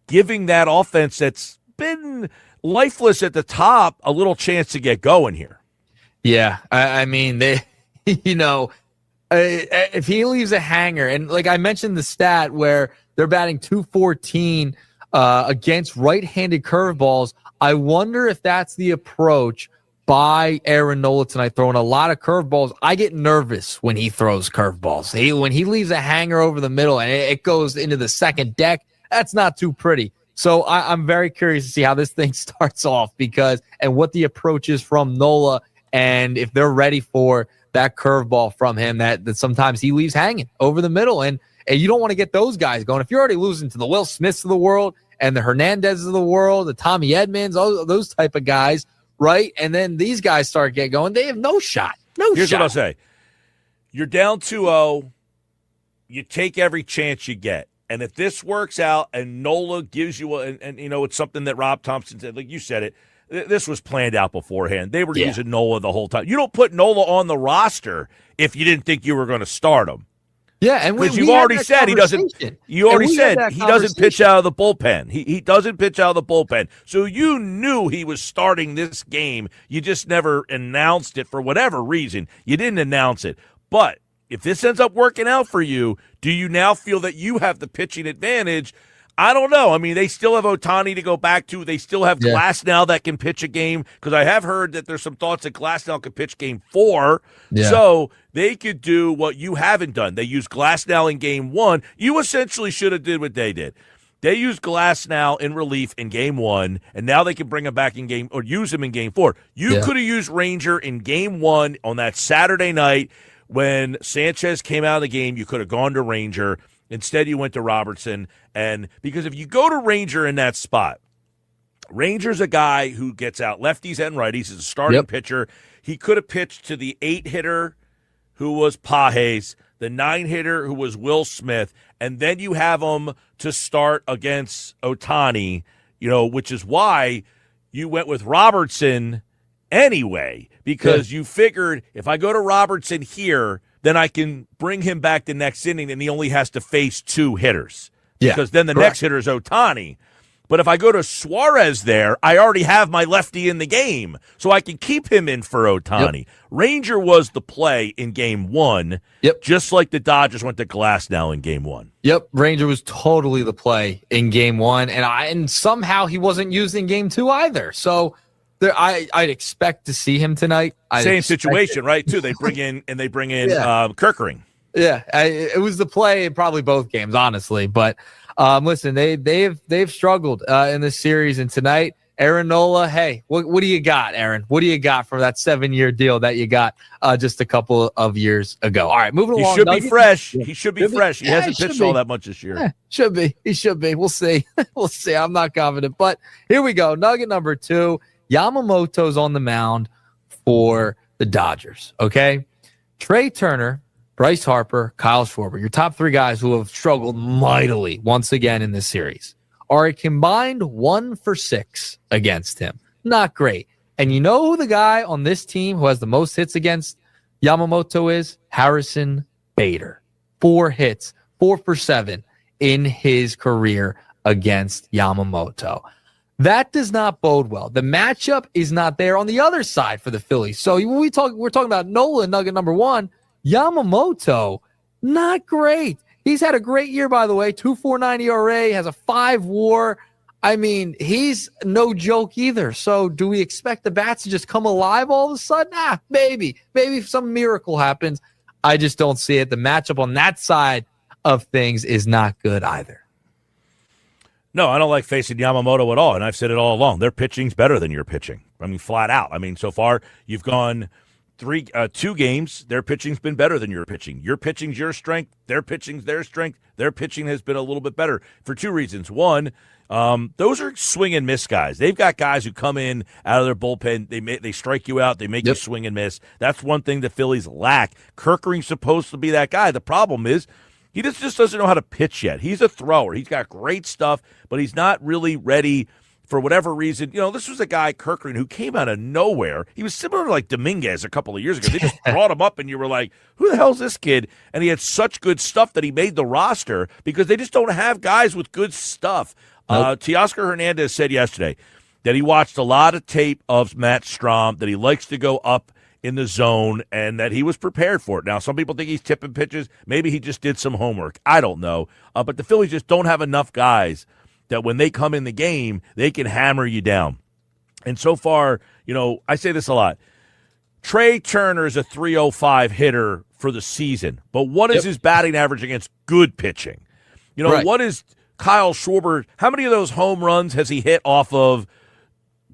giving that offense that's been lifeless at the top a little chance to get going here. Yeah, I mean, they, if he leaves a hanger, and like I mentioned the stat where they're batting .214 against right-handed curveballs, I wonder if that's the approach by Aaron Nola tonight, throwing a lot of curveballs. I get nervous when he throws curveballs. When he leaves a hanger over the middle and it goes into the second deck, that's not too pretty. So I'm very curious to see how this thing starts off, and what the approach is from Nola, and if they're ready for that curveball from him that sometimes he leaves hanging over the middle. And you don't want to get those guys going. If you're already losing to the Will Smiths of the world and the Hernandezes of the world, the Tommy Edmonds, all those type of guys, right? And then these guys start get going, they have no shot. Here's what I'll say. You're down 2-0. You take every chance you get. And if this works out and Nola gives you and it's something that Rob Thompson said, like you said it, this was planned out beforehand. They were using Nola the whole time. You don't put Nola on the roster if you didn't think you were going to start him. Yeah, and you've already said he doesn't. You already said he doesn't pitch out of the bullpen. He doesn't pitch out of the bullpen. So you knew he was starting this game. You just never announced it for whatever reason. You didn't announce it, but if this ends up working out for you, do you now feel that you have the pitching advantage? I don't know. I mean, they still have Ohtani to go back to. They still have Glasnow that can pitch a game, because I have heard that there's some thoughts that Glasnow could pitch game 4. Yeah. So they could do what you haven't done. They used Glasnow in game 1. You essentially should have did what they did. They used Glasnow in relief in game 1, and now they can bring him back in game, or use him in game 4. You could have used Ranger in game 1 on that Saturday night when Sanchez came out of the game. You could have gone to Ranger. Instead, you went to Robertson. And because if you go to Ranger in that spot, Ranger's a guy who gets out lefties and righties. He's a starting pitcher. He could have pitched to the 8-hitter who was Pages, the 9-hitter who was Will Smith, and then you have him to start against Ohtani, which is why you went with Robertson anyway, because you figured if I go to Robertson here, then I can bring him back the next inning, and he only has to face 2 hitters. Because then the next hitter is Ohtani. But if I go to Suarez there, I already have my lefty in the game, so I can keep him in for Ohtani. Ranger was the play in game 1, just like the Dodgers went to Glasnow in game 1. Ranger was totally the play in game 1, and somehow he wasn't used in game 2 either. So I'd expect to see him tonight. Same situation, right? Too. They bring in Kirkering. It was the play in probably both games, honestly. But listen, they've struggled in this series, and tonight, Aaron Nola. Hey, what do you got, Aaron? What do you got from that 7-year deal that you got just a couple of years ago? All right, moving along. He should be fresh. He should be fresh. He hasn't pitched all that much this year. Should be. He should be. We'll see. We'll see. I'm not confident, but here we go. Nugget number 2. Yamamoto's on the mound for the Dodgers. Okay, Trey Turner, Bryce Harper, Kyle Schwarber, your top 3 guys who have struggled mightily once again in this series, are a combined 1 for 6 against him. Not great. And you know who the guy on this team who has the most hits against Yamamoto is? Harrison Bader. 4 hits, 4 for 7 in his career against Yamamoto. That does not bode well. The matchup is not there on the other side for the Phillies. So when we're talking about Nola, nugget number 1, Yamamoto, not great. He's had a great year, by the way. 2.49 ERA, has a 5 WAR. I mean, he's no joke either. So do we expect the bats to just come alive all of a sudden? Maybe. Maybe if some miracle happens. I just don't see it. The matchup on that side of things is not good either. No, I don't like facing Yamamoto at all, and I've said it all along. Their pitching's better than your pitching. I mean, flat out. I mean, so far you've gone 2 games. Their pitching's been better than your pitching. Your pitching's your strength. Their pitching's their strength. Their pitching has been a little bit better for 2 reasons. One, those are swing and miss guys. They've got guys who come in out of their bullpen. They strike you out. They make you swing and miss. That's one thing the Phillies lack. Kirkering's supposed to be that guy. The problem is, he just doesn't know how to pitch yet. He's a thrower. He's got great stuff, but he's not really ready for whatever reason. This was a guy, Kirkering, who came out of nowhere. He was similar to like Dominguez a couple of years ago. They just brought him up, and you were like, who the hell's this kid? And he had such good stuff that he made the roster because they just don't have guys with good stuff. Teoscar Hernandez said yesterday that he watched a lot of tape of Matt Strahm, that he likes to go up in the zone, and that he was prepared for it. Now, some people think he's tipping pitches. Maybe he just did some homework. I don't know. But the Phillies just don't have enough guys that when they come in the game, they can hammer you down. And so far, I say this a lot. Trey Turner is a 305 hitter for the season. But what is his batting average against good pitching? What is Kyle Schwarber? How many of those home runs has he hit off of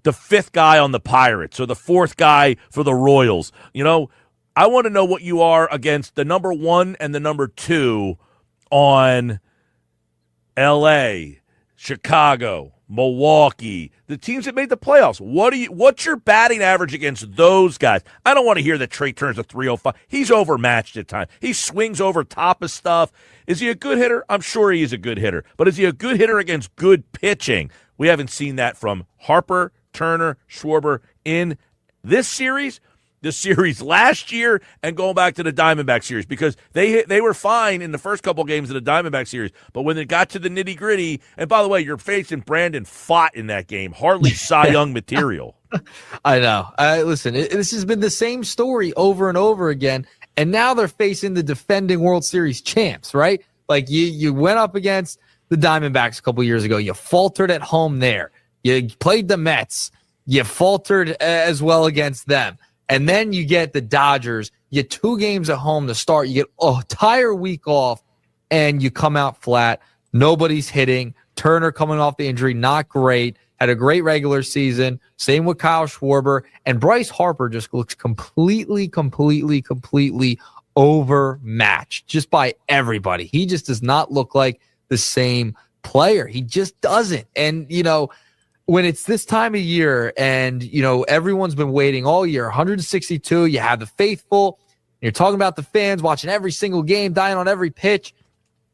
the 5th guy on the Pirates or the 4th guy for the Royals? I want to know what you are against the number 1 and the number 2 on L.A., Chicago, Milwaukee, the teams that made the playoffs. What's your batting average against those guys? I don't want to hear that Trey Turner's a 305. He's overmatched at times. He swings over top of stuff. Is he a good hitter? I'm sure he is a good hitter. But is he a good hitter against good pitching? We haven't seen that from Harper, Turner, Schwarber in this series, the series last year, and going back to the Diamondback series, because they were fine in the first couple games of the Diamondback series, but when it got to the nitty-gritty, and by the way, you're facing Brandon Pfaadt in that game, hardly Cy Young material. I know. Listen, this has been the same story over and over again, And now they're facing the defending World Series champs, right? Like you went up against the Diamondbacks a couple years ago. You faltered at home there. You played the Mets. You faltered as well against them. And then you get the Dodgers. You get 2 games at home to start. You get an entire week off, and you come out flat. Nobody's hitting. Turner coming off the injury, not great. Had a great regular season. Same with Kyle Schwarber. And Bryce Harper just looks completely overmatched just by everybody. He just does not look like the same player. He just doesn't. And, when it's this time of year and, everyone's been waiting all year, 162, you have the faithful, you're talking about the fans watching every single game, dying on every pitch.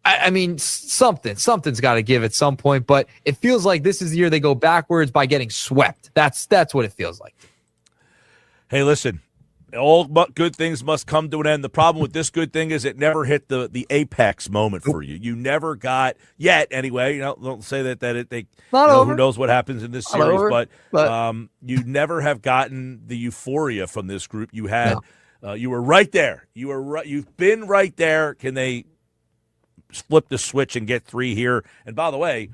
I mean, something's got to give at some point, but it feels like this is the year they go backwards by getting swept. That's what it feels like. Hey, listen, all good things must come to an end. The problem with this good thing is it never hit the apex moment for you. You never got yet, anyway. Don't say that who knows what happens in this series, but you never have gotten the euphoria from this group. You had, you were right there. You were right. You've been right there. Can they flip the switch and get 3 here? And by the way,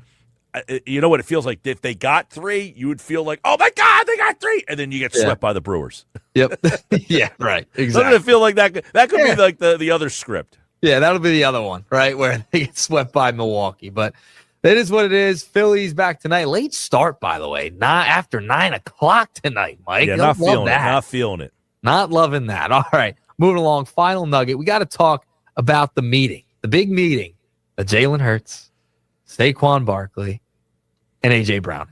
you know what it feels like? If they got 3, you would feel like, oh my God, they got 3, and then you get swept by the Brewers. Yep. Yeah, right. Exactly. Doesn't it feel like that could be like the other script? Yeah, that'll be the other one, right? Where they get swept by Milwaukee. But that is what it is. Phillies back tonight. Late start, by the way. Not after 9 o'clock tonight, Mike. Yeah, not feeling it. Not feeling it. Not loving that. All right. Moving along. Final nugget. We got to talk about the meeting. The big meeting of Jalen Hurts, Saquon Barkley, and A.J. Brown.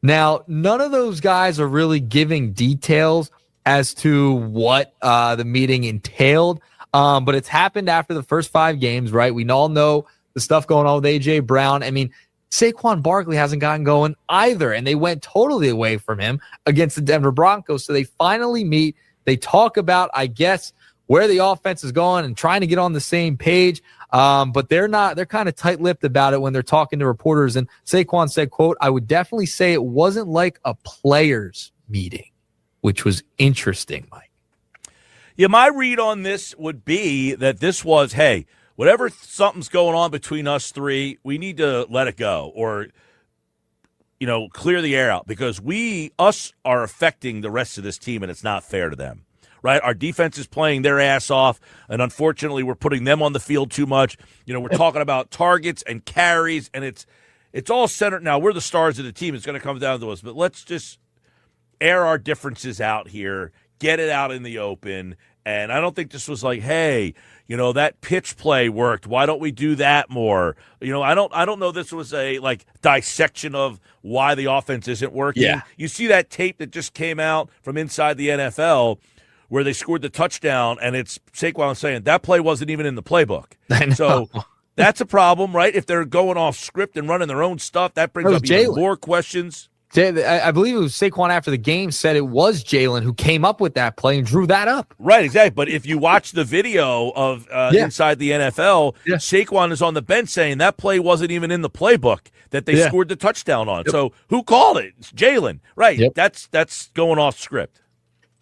Now, none of those guys are really giving details as to what the meeting entailed, but it's happened after the first 5 games, right? We all know the stuff going on with A.J. Brown. I mean, Saquon Barkley hasn't gotten going either, and they went totally away from him against the Denver Broncos. So they finally meet. They talk about, I guess, where the offense is going and trying to get on the same page. But they're kind of tight-lipped about it when they're talking to reporters. And Saquon said, quote, "I would definitely say it wasn't like a players meeting," which was interesting, Mike. Yeah, my read on this would be that this was, hey, whatever something's going on between us 3, we need to let it go or, clear the air out because us are affecting the rest of this team and it's not fair to them. Right, our defense is playing their ass off, and unfortunately, we're putting them on the field too much. We're talking about targets and carries, and it's all centered. Now, we're the stars of the team. It's going to come down to us, but let's just air our differences out here, get it out in the open. And I don't think this was like, hey, that pitch play worked. Why don't we do that more? I don't know. This was a dissection of why the offense isn't working. Yeah. You see that tape that just came out from inside the NFL. Where they scored the touchdown, and it's Saquon saying that play wasn't even in the playbook. So that's a problem, right? If they're going off script and running their own stuff, that brings up even more questions. I believe it was Saquon after the game said it was Jalen who came up with that play and drew that up. Right, exactly. But if you watch the video of inside the NFL, Saquon is on the bench saying that play wasn't even in the playbook that they scored the touchdown on. Yep. So who called it? It's Jalen. Right, that's going off script.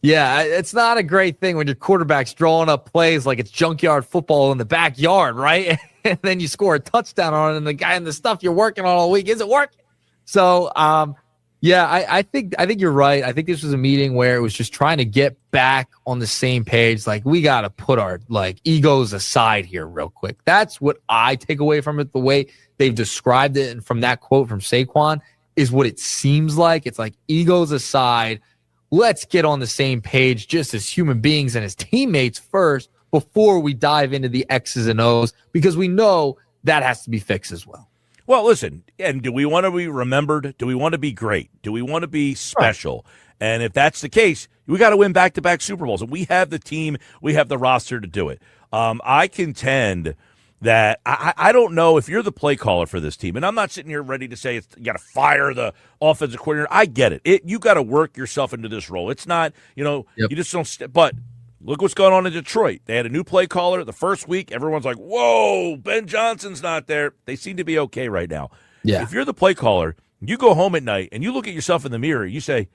Yeah, it's not a great thing when your quarterback's drawing up plays like it's junkyard football in the backyard, right? And then you score a touchdown on it, and the guy and the stuff you're working on all week isn't working. So, I think you're right. I think this was a meeting where it was just trying to get back on the same page. Like, we got to put our egos aside here real quick. That's what I take away from it. The way they've described it, and from that quote from Saquon, is what it seems like. It's like egos aside. Let's get on the same page just as human beings and as teammates first before we dive into the X's and O's, because we know that has to be fixed as well. Well, listen, and do we want to be remembered? Do we want to be great? Do we want to be special? Right. And if that's the case, we got to win back-to-back Super Bowls. And we have the team, we have the roster to do it. I contend that I don't know if you're the play caller for this team, and I'm not sitting here ready to say you got to fire the offensive coordinator. I get it. You got to work yourself into this role. It's not, you just don't. But look what's going on in Detroit. They had a new play caller the first week. Everyone's like, whoa, Ben Johnson's not there. They seem to be okay right now. Yeah. If you're the play caller, you go home at night and you look at yourself in the mirror, you say,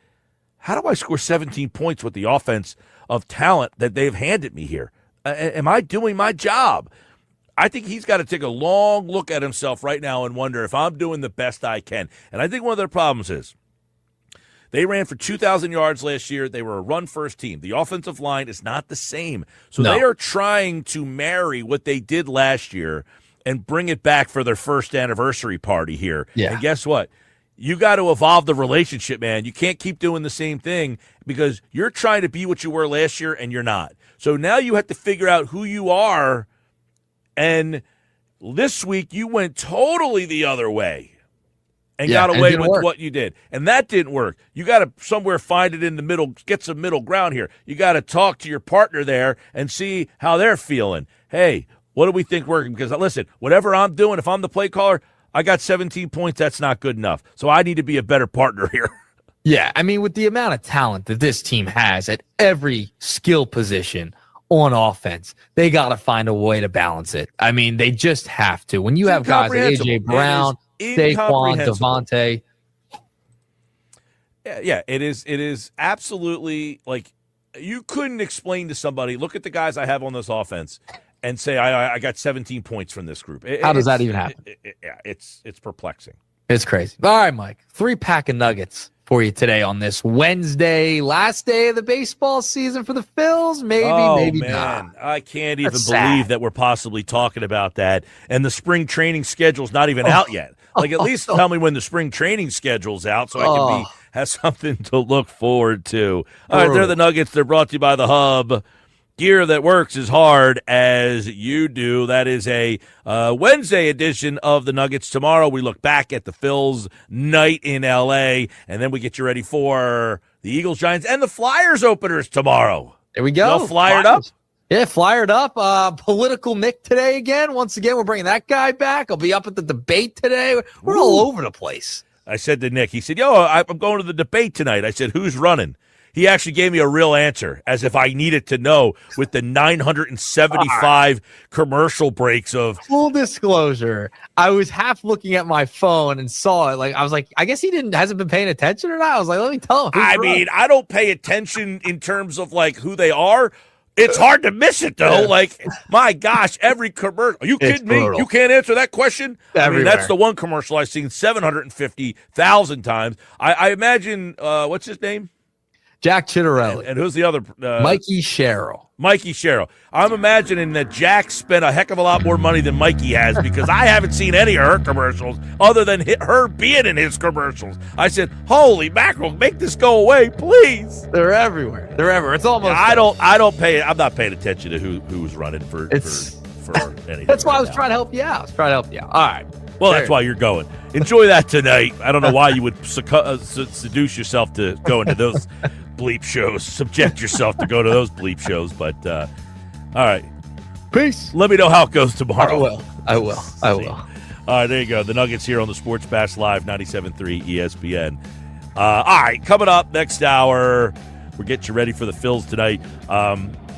how do I score 17 points with the offense of talent that they've handed me here? Am I doing my job? I think he's got to take a long look at himself right now and wonder if I'm doing the best I can. And I think one of their problems is they ran for 2,000 yards last year. They were a run-first team. The offensive line is not the same. So they are trying to marry what they did last year and bring it back for their first anniversary party here. Yeah. And guess what? You got to evolve the relationship, man. You can't keep doing the same thing because you're trying to be what you were last year and you're not. So now you have to figure out who you are. And this week you went totally the other way and got away with what you did. And that didn't work. You got to somewhere find it in the middle, get some middle ground here. You got to talk to your partner there and see how they're feeling. Hey, what do we think working? Because listen, whatever I'm doing, if I'm the play caller, I got 17 points. That's not good enough. So I need to be a better partner here. Yeah, I mean, with the amount of talent that this team has at every skill position on offense, they got to find a way to balance it. I mean, they just have to. When you have guys like A.J. Brown, Saquon, Devontae. Yeah, it is absolutely like you couldn't explain to somebody, look at the guys I have on this offense and say, I got 17 points from this group. How does that even happen? It's perplexing. It's crazy. All right, Mike, 3-pack of nuggets for you today on this Wednesday, last day of the baseball season for the Phils. Maybe not. I can't even believe that we're possibly talking about that. And the spring training schedule's not even out yet. Like, at least tell me when the spring training schedule's out so I can have something to look forward to. All right, they're the Nuggets. They're brought to you by The Hub. Gear that works as hard as you do. That is a Wednesday edition of the Nuggets. Tomorrow we look back at the Phils night in L.A., and then we get you ready for the Eagles, Giants, and the Flyers openers tomorrow. There we go. Y'all flyered up? Yeah, flyered up. Political Nick today again. Once again, we're bringing that guy back. I'll be up at the debate today. We're all over the place. I said to Nick, he said, I'm going to the debate tonight. I said, who's running? He actually gave me a real answer, as if I needed to know, with the 975 commercial breaks of. Full disclosure, I was half looking at my phone and saw it. Like, I was like, I guess he hasn't been paying attention or not. I was like, let me tell him. I mean, I don't pay attention in terms of like who they are. It's hard to miss it though. Like, my gosh, every commercial. Are you kidding me? You can't answer that question? Everywhere. I mean, that's the one commercial I've seen 750,000 times. I imagine, what's his name? Jack Chitterelli. And who's the other? Mikey Sherrill. Mikey Sherrill. I'm imagining that Jack spent a heck of a lot more money than Mikey has because I haven't seen any of her commercials other than her being in his commercials. I said, holy mackerel, make this go away, please. They're everywhere. It's almost. I'm not paying attention to who's running for anything. That's why I was trying to help you out. All right. Well, that's why you're going. Enjoy that tonight. I don't know why you would seduce yourself to go into those bleep shows, subject yourself to go to those bleep shows. But, all right. Peace. Let me know how it goes tomorrow. I will. All right, there you go. The Nuggets here on the Sports Bash Live, 97.3 ESPN. All right, coming up next hour, we'll get you ready for the Phils tonight.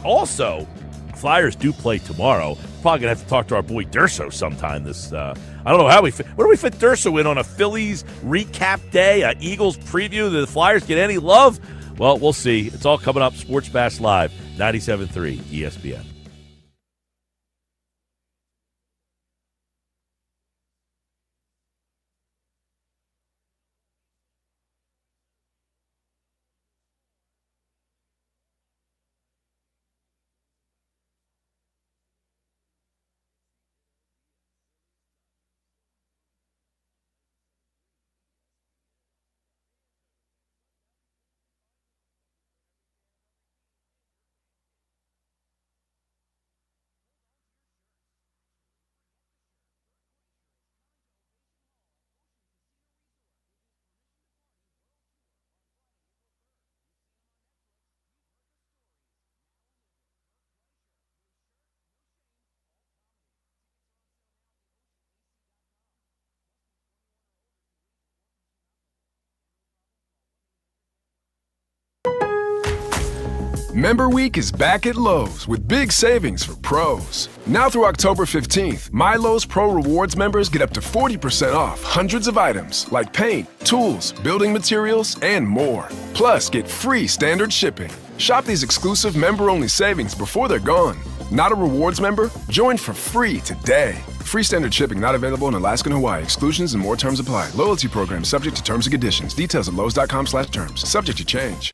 Also, Flyers do play tomorrow. Probably going to have to talk to our boy Durso sometime I don't know how where do we fit Durso in on a Phillies recap day, an Eagles preview? Did the Flyers get any love? Well, we'll see. It's all coming up. Sports Bash Live, 97.3 ESPN. Member Week is back at Lowe's with big savings for pros. Now through October 15th, My Lowe's Pro Rewards members get up to 40% off hundreds of items like paint, tools, building materials, and more. Plus, get free standard shipping. Shop these exclusive member-only savings before they're gone. Not a rewards member? Join for free today. Free standard shipping not available in Alaska and Hawaii. Exclusions and more terms apply. Loyalty program subject to terms and conditions. Details at lowes.com/terms. Subject to change.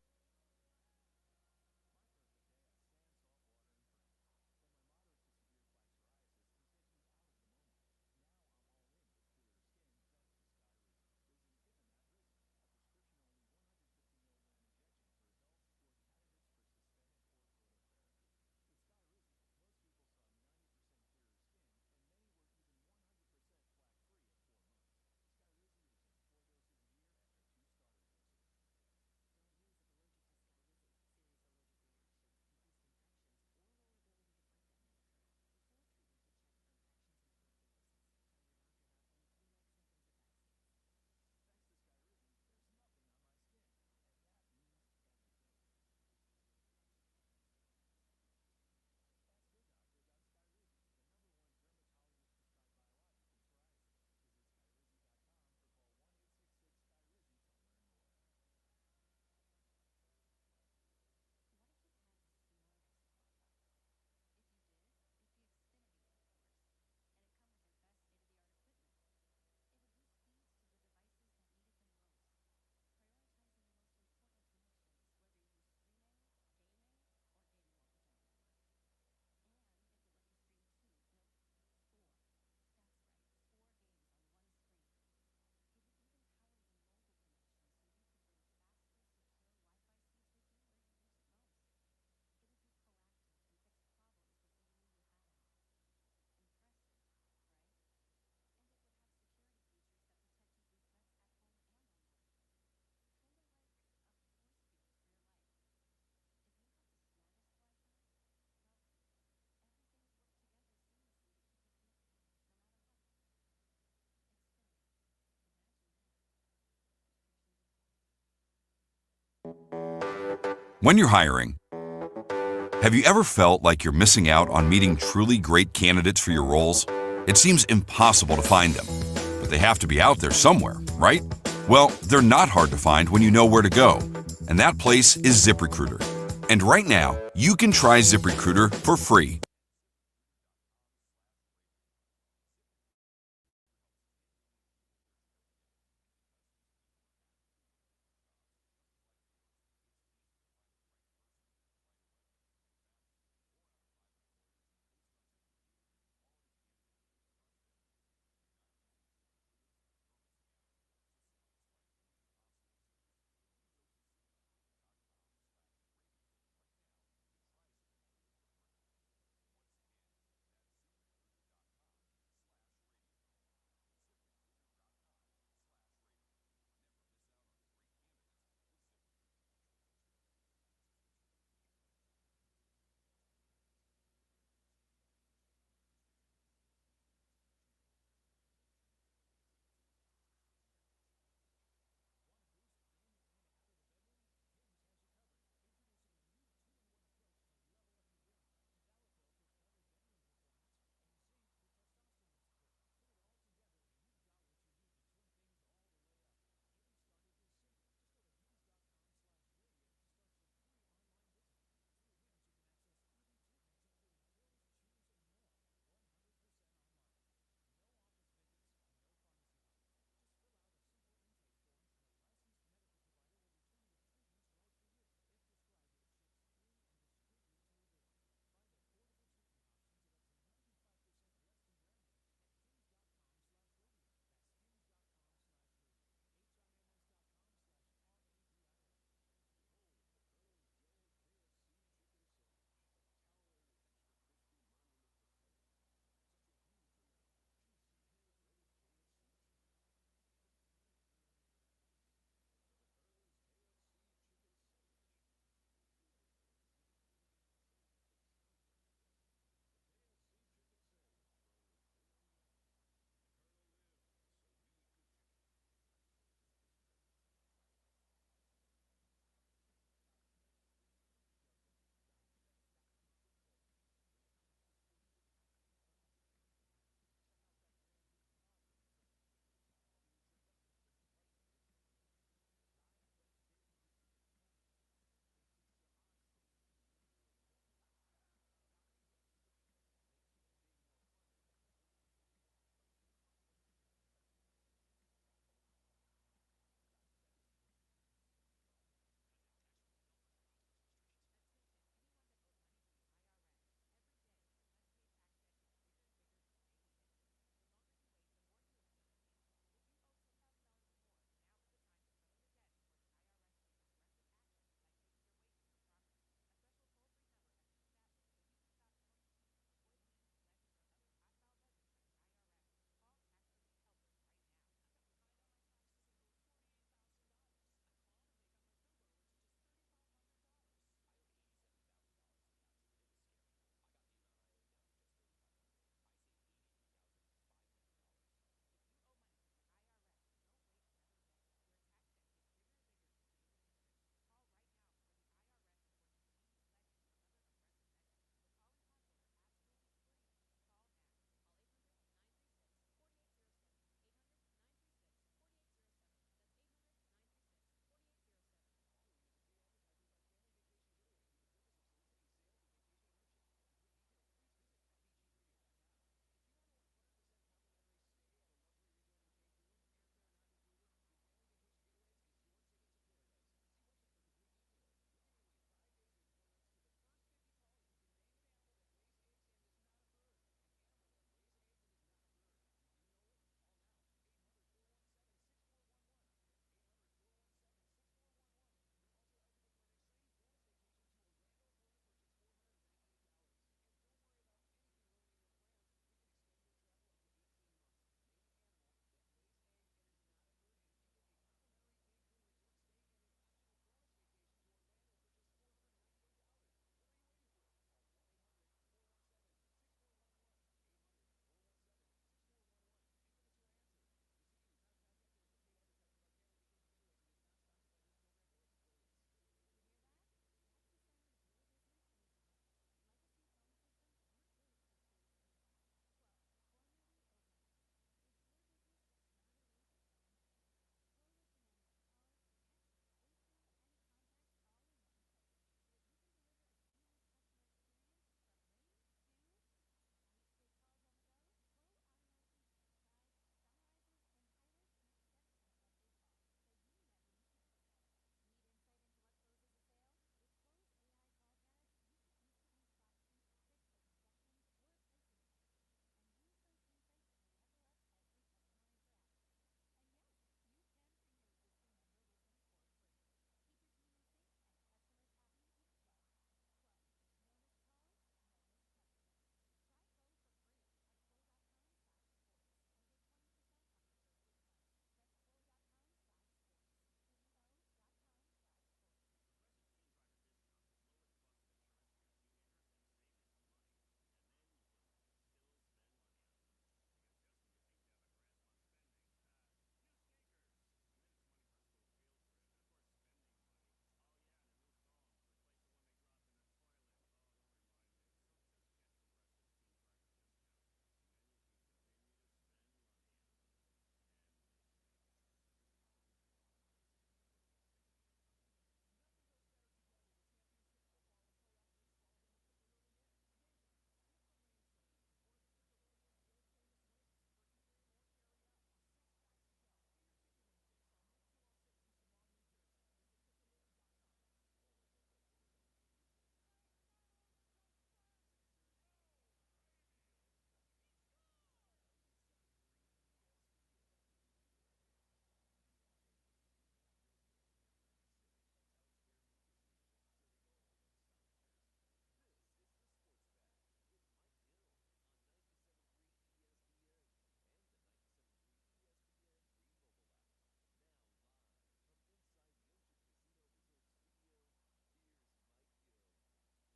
When you're hiring, have you ever felt like you're missing out on meeting truly great candidates for your roles? It seems impossible to find them, but they have to be out there somewhere, right? Well, they're not hard to find when you know where to go, and that place is ZipRecruiter. And right now, you can try ZipRecruiter for free.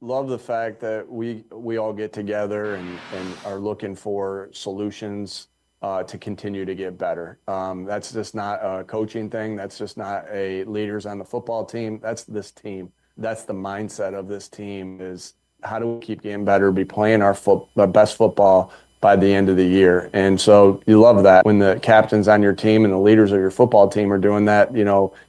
love the fact that we all get together and are looking for solutions to continue to get better. That's just not a coaching thing. That's just not a leaders on the football team. That's this team. That's the mindset of this team is how do we keep getting better, be playing our best football by the end of the year. And so you love that when the captains on your team and the leaders of your football team are doing that,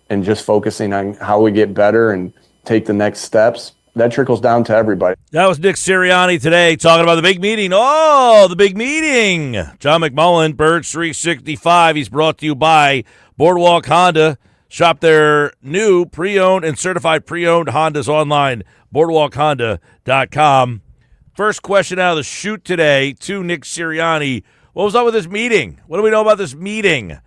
and just focusing on how we get better and take the next steps. That trickles down to everybody. That was Nick Sirianni today talking about the big meeting. Oh, the big meeting. John McMullen, Birds 365. He's brought to you by Boardwalk Honda. Shop their new pre-owned and certified pre-owned Hondas online, boardwalkhonda.com. First question out of the chute today to Nick Sirianni. What was up with this meeting? What do we know about this meeting?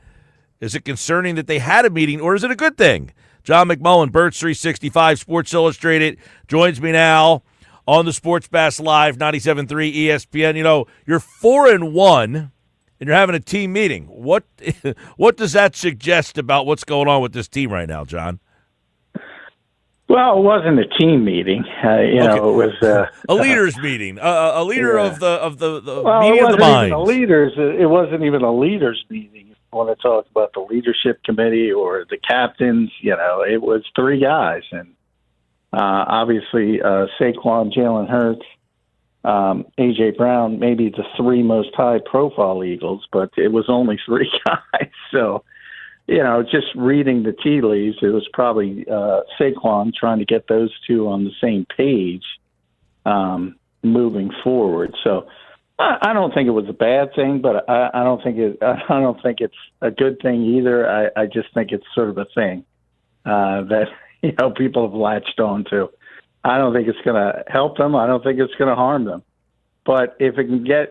Is it concerning that they had a meeting, or is it a good thing? John McMullen, Birds 365, Sports Illustrated, joins me now on the Sports Bass Live, 97.3 ESPN. You're 4-1, and you're having a team meeting. What does that suggest about what's going on with this team right now, John? Well, it wasn't a team meeting. It was a leaders meeting. A leader of the well, meeting of the minds. It wasn't even a leaders meeting. Want to talk about the leadership committee or the captains, it was three guys. And obviously Saquon, Jalen Hurts, A.J. Brown, maybe the three most high-profile Eagles, but it was only three guys. So, just reading the tea leaves, it was probably Saquon trying to get those two on the same page moving forward. So, I don't think it was a bad thing, but I don't think it's a good thing either. I just think it's sort of a thing that people have latched on to. I don't think it's going to help them. I don't think it's going to harm them. But if it can get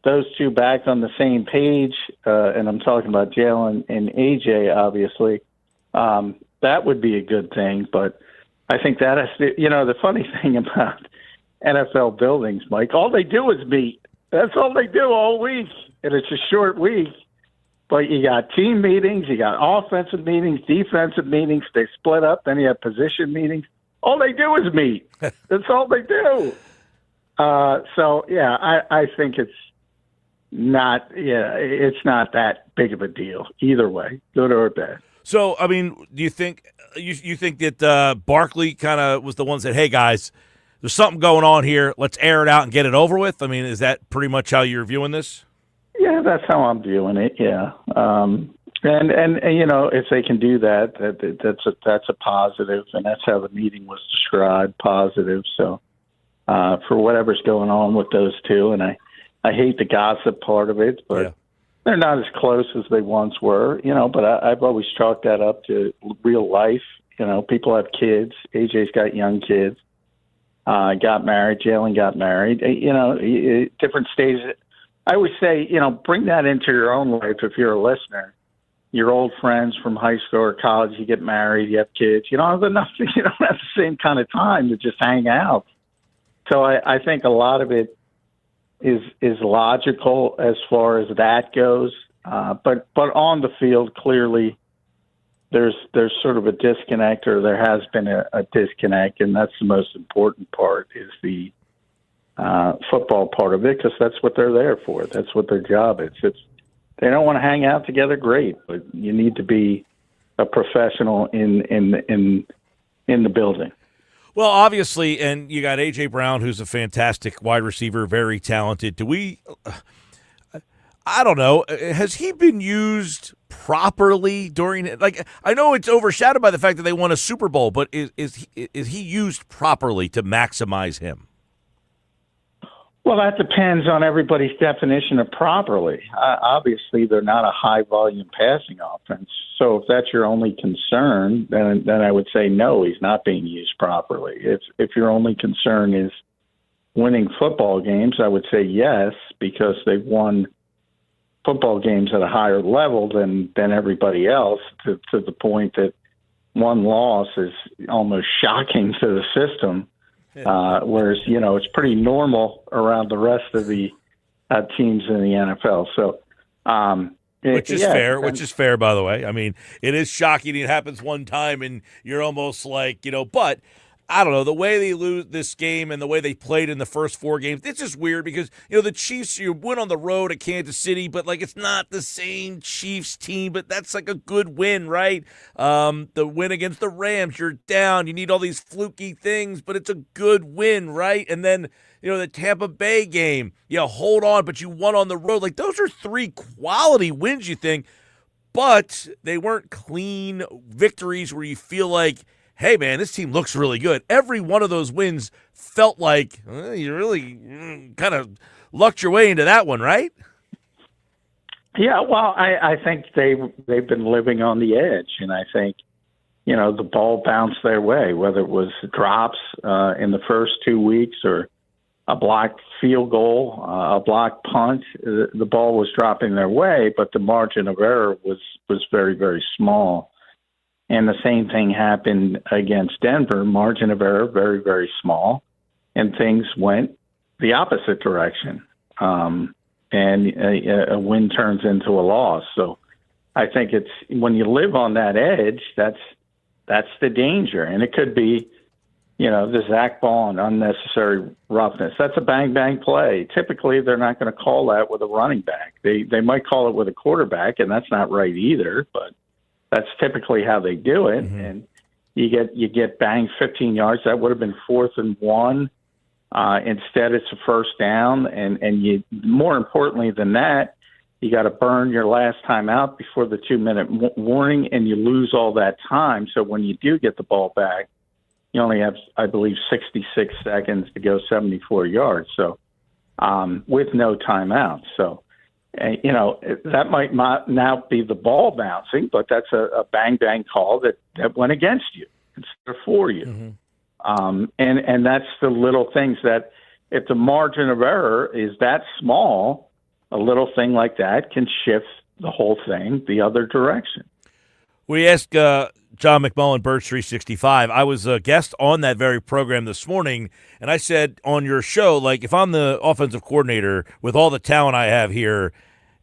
those two back on the same page, and I'm talking about Jalen and AJ, obviously, that would be a good thing. But I think that has to, the funny thing about NFL buildings, Mike, all they do is meet. That's all they do all week. And it's a short week. But you got team meetings, you got offensive meetings, defensive meetings. They split up. Then you have position meetings. All they do is meet. That's all they do. I think it's not that big of a deal either way, good or bad. So, I mean, do you think that Barkley kind of was the one that said, hey, guys, there's something going on here. Let's air it out and get it over with? I mean, is that pretty much how you're viewing this? Yeah, that's how I'm viewing it, yeah. And if they can do that, that's a positive, and that's how the meeting was described, positive. So for whatever's going on with those two, and I hate the gossip part of it, but they're not as close as they once were, but I've always chalked that up to real life. People have kids. AJ's got young kids. Got married. Jalen got married. Different stages. I would say, bring that into your own life if you're a listener. Your old friends from high school or college, you get married, you have kids. You don't have the same kind of time to just hang out. So I think a lot of it is logical as far as that goes. But on the field, clearly, there's sort of a disconnect, or there has been a disconnect, and that's the most important part is the football part of it, because that's what they're there for. That's what their job is. They don't want to hang out together, great, but you need to be a professional in the building. Well, obviously, and you got A.J. Brown, who's a fantastic wide receiver, very talented. I don't know, has he been used properly during it? Like, I know it's overshadowed by the fact that they won a Super Bowl, but is he used properly to maximize him? Well, that depends on everybody's definition of properly. Obviously, they're not a high-volume passing offense. So if that's your only concern, then I would say no, he's not being used properly. If your only concern is winning football games, I would say yes, because they've won football games at a higher level than everybody else, to the point that one loss is almost shocking to the system. Whereas, it's pretty normal around the rest of the teams in the NFL. So, which is fair, by the way. I mean, it is shocking. It happens one time and you're almost like, but I don't know, the way they lose this game and the way they played in the first 4 games, it's just weird because, the Chiefs, you went on the road at Kansas City, but, it's not the same Chiefs team, but that's, a good win, right? The win against the Rams, you're down. You need all these fluky things, but it's a good win, right? And then, the Tampa Bay game, hold on, but you won on the road. Those are 3 quality wins, you think, but they weren't clean victories where you feel like, hey, man, this team looks really good. Every one of those wins felt like you really kind of lucked your way into that one, right? Yeah, well, I think they've been living on the edge, and I think, the ball bounced their way, whether it was drops in the first 2 weeks or a blocked field goal, a blocked punt. The ball was dropping their way, but the margin of error was very, very small. And the same thing happened against Denver. Margin of error, very, very small. And things went the opposite direction. And a win turns into a loss. So I think it's when you live on that edge, that's the danger. And it could be, the Zach Bond unnecessary roughness. That's a bang-bang play. Typically, they're not going to call that with a running back. They might call it with a quarterback, and that's not right either, but that's typically how they do it, and you get banged 15 yards. That would have been 4th and 1. Instead, it's a first down, and you more importantly than that, you got to burn your last time out before the 2-minute warning, and you lose all that time. So when you do get the ball back, you only have, I believe, 66 seconds to go 74 yards. So with no timeout. So. That might not now be the ball bouncing, but that's a bang-bang call that went against you instead of for you. And that's the little things that if the margin of error is that small, a little thing like that can shift the whole thing the other direction. We asked John McMullen, Birds 365. I was a guest on that very program this morning, and I said on your show, if I'm the offensive coordinator with all the talent I have here,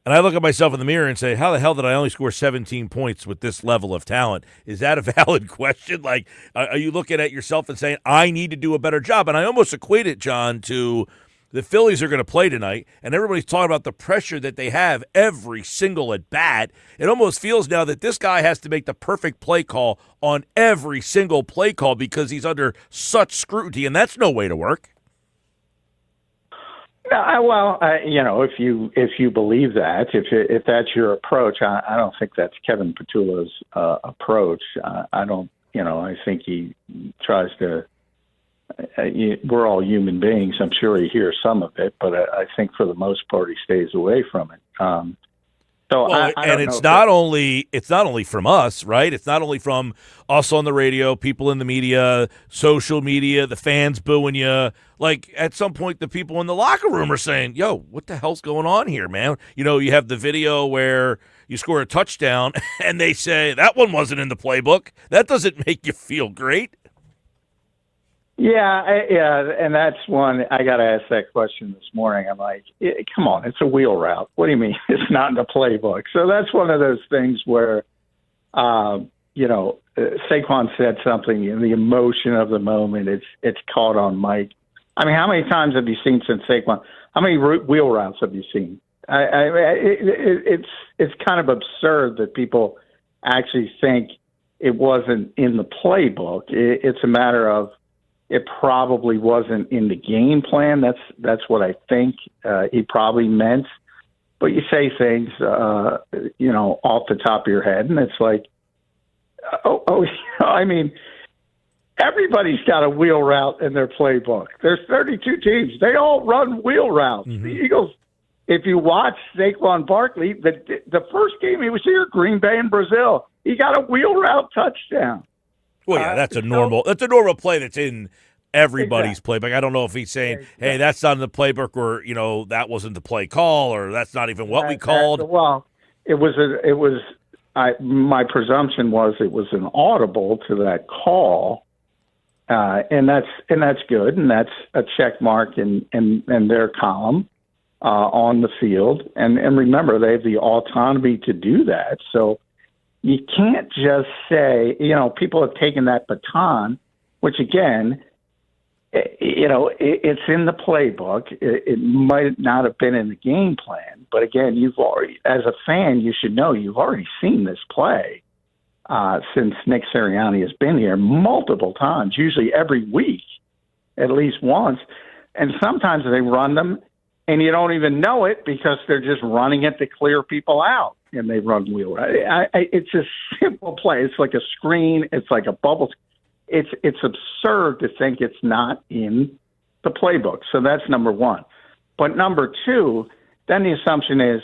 and I look at myself in the mirror and say, how the hell did I only score 17 points with this level of talent? Is that a valid question? Are you looking at yourself and saying, I need to do a better job? And I almost equate it, John, to the Phillies are going to play tonight, and everybody's talking about the pressure that they have every single at bat. It almost feels now that this guy has to make the perfect play call on every single play call because he's under such scrutiny, and that's no way to work. Well, if you believe that, if that's your approach, I don't think that's Kevin Petullo's approach. I don't, I think he tries to. We're all human beings. I'm sure he hears some of it, but I think for the most part he stays away from it. It's not only from us, right? It's not only from us on the radio, people in the media, social media, the fans booing you. At some point, the people in the locker room are saying, yo, what the hell's going on here, man? You have the video where you score a touchdown, and they say, that one wasn't in the playbook. That doesn't make you feel great. Yeah, and that's one. I got to ask that question this morning. I'm like, come on, it's a wheel route. What do you mean it's not in the playbook? So that's one of those things where, Saquon said something in the emotion of the moment. It's caught on mic. I mean, how many times have you seen since Saquon? How many wheel routes have you seen? It's kind of absurd that people actually think it wasn't in the playbook. It's a matter of. It probably wasn't in the game plan. That's what I think he probably meant. But you say things, off the top of your head, and it's like, I mean, everybody's got a wheel route in their playbook. There's 32 teams. They all run wheel routes. The Eagles, if you watch Saquon Barkley, the first game he was here, Green Bay and Brazil, he got a wheel route touchdown. Well, yeah, that's a normal play that's in everybody's playbook. I don't know if he's saying, hey, that's not in the playbook, or that wasn't the play call, or that's not even what we called. Well, my presumption was it was an audible to that call, and that's good, and that's a check mark in their column on the field. And remember, they have the autonomy to do that. So you can't just say, people have taken that baton which again, it's in the playbook. It might not have been in the game plan, but again, you've already, as a fan, you should know you've already seen this play since Nick Sirianni has been here multiple times, usually every week, at least once. And sometimes they run them, and you don't even know it because they're just running it to clear people out, and they run wheel. It's a simple play. It's like a screen. It's like a bubble. It's absurd to think it's not in the playbook. So that's number one. But number two, then the assumption is,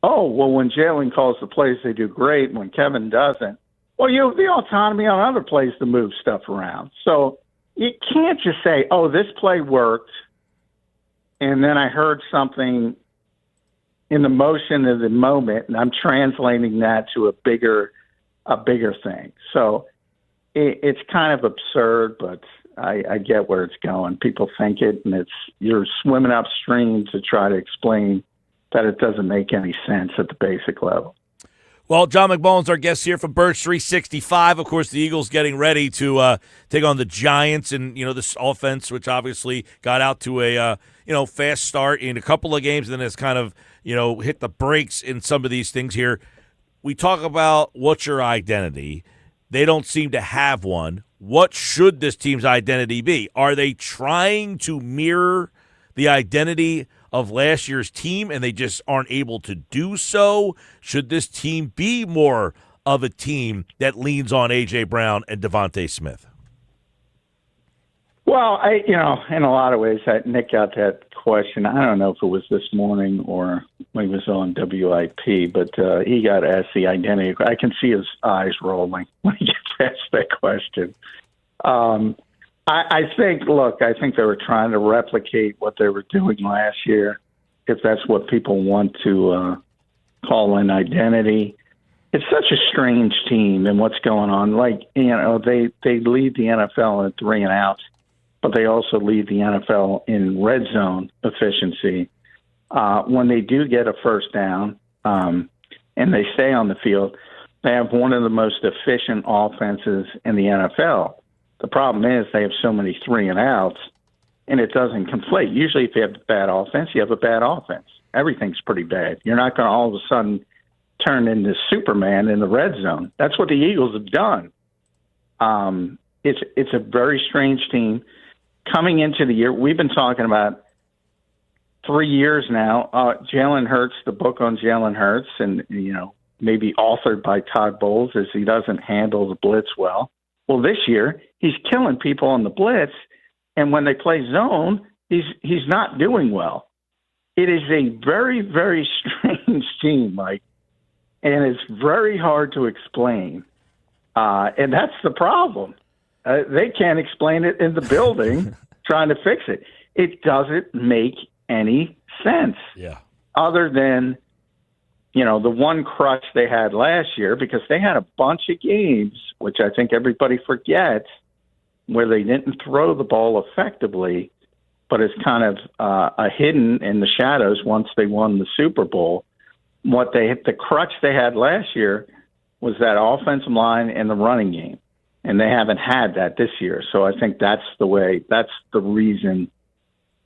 oh, well, when Jalen calls the plays, they do great. When Kevin doesn't, well, you have the autonomy on other plays to move stuff around. So you can't just say, oh, this play worked, and then I heard something in the motion of the moment, and I'm translating that to a bigger thing. So it's kind of absurd, but I get where it's going. People think it, and you're swimming upstream to try to explain that it doesn't make any sense at the basic level. Well, John McMullen's our guest here from Birds 365. Of course, the Eagles getting ready to take on the Giants, and this offense, which obviously got out to a fast start in a couple of games, and then has kind of hit the brakes in some of these things here. We talk about what's your identity. They don't seem to have one. What should this team's identity be? Are they trying to mirror the identity of last year's team and they just aren't able to do so? Should this team be more of a team that leans on A.J. Brown and Devontae Smith? Well, in a lot of ways, Nick got that question. I don't know if it was this morning or when he was on WIP, but he got asked the identity. I can see his eyes rolling when he gets asked that question. I think they were trying to replicate what they were doing last year, if that's what people want to call an identity. It's such a strange team and what's going on. They lead the NFL in 3 and outs, but they also lead the NFL in red zone efficiency. When they do get a first down and they stay on the field, they have one of the most efficient offenses in the NFL. The problem is they have so many 3 and outs, and it doesn't conflate. Usually if you have a bad offense, you have a bad offense. Everything's pretty bad. You're not going to all of a sudden turn into Superman in the red zone. That's what the Eagles have done. It's a very strange team. Coming into the year, we've been talking about 3 years now. Jalen Hurts, the book on Jalen Hurts, and maybe authored by Todd Bowles, as he doesn't handle the blitz well. Well, this year he's killing people on the blitz, and when they play zone, he's not doing well. It is a very, very strange team, Mike, and it's very hard to explain. And that's the problem. They can't explain it in the building trying to fix it. It doesn't make any sense. Yeah. Other than, the one crutch they had last year, because they had a bunch of games, which I think everybody forgets, where they didn't throw the ball effectively, but it's kind of hidden in the shadows once they won the Super Bowl. The crutch they had last year was that offensive line and the running game. And they haven't had that this year. So I think that's the reason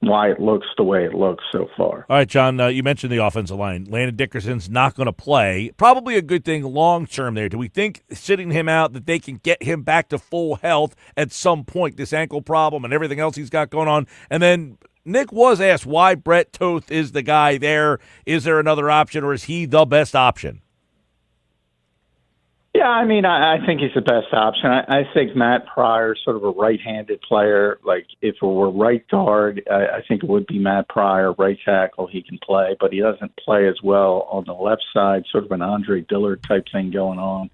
why it looks the way it looks so far. All right, John, you mentioned the offensive line. Landon Dickerson's not going to play. Probably a good thing long-term there. Do we think sitting him out that they can get him back to full health at some point, this ankle problem and everything else he's got going on? And then Nick was asked why Brett Toth is the guy there. Is there another option, or is he the best option? Yeah, I think he's the best option. I think Matt Pryor is sort of a right-handed player. Like, if it were right guard, I think it would be Matt Pryor. Right tackle, he can play, but he doesn't play as well on the left side, sort of an Andre Dillard type thing going on.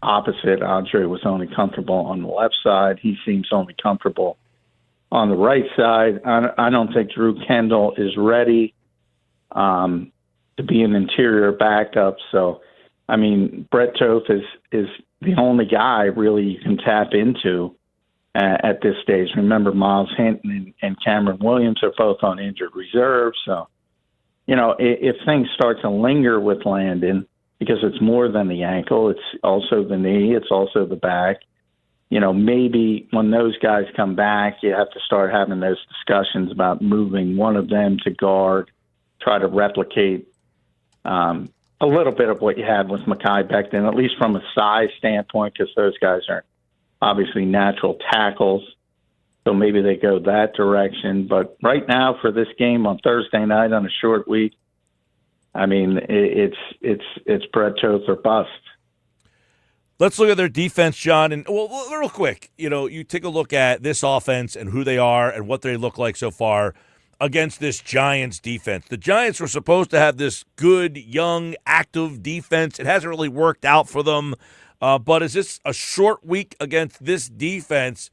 Opposite, Andre was only comfortable on the left side. He seems only comfortable on the right side. I don't think Drew Kendall is ready to be an interior backup, so Brett Toth is the only guy really you can tap into at this stage. Remember, Miles Hinton and Cameron Williams are both on injured reserve. So, if things start to linger with Landon, because it's more than the ankle, it's also the knee, it's also the back. maybe when those guys come back, you have to start having those discussions about moving one of them to guard, try to replicate a little bit of what you had with Mekhi Becton, at least from a size standpoint, because those guys are obviously natural tackles. So maybe they go that direction. But right now for this game on Thursday night on a short week, I mean, it's Brett Toth or bust. Let's look at their defense, John. And well, real quick, you take a look at this offense and who they are and what they look like so far against this Giants defense. The Giants were supposed to have this good, young, active defense. It hasn't really worked out for them. But is this a short week against this defense?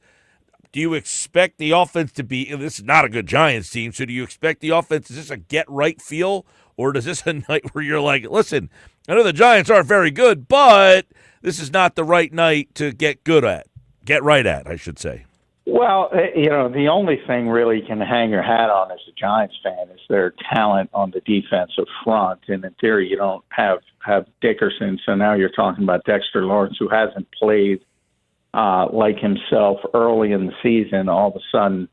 Do you expect the offense to be – this is not a good Giants team, so do you expect the offense – is this a get-right feel, or is this a night where you're like, listen, I know the Giants aren't very good, but this is not the right night to get right at, I should say. Well, the only thing really you can hang your hat on as a Giants fan is their talent on the defensive front. And in theory, you don't have Dickerson, so now you're talking about Dexter Lawrence, who hasn't played like himself early in the season. All of a sudden,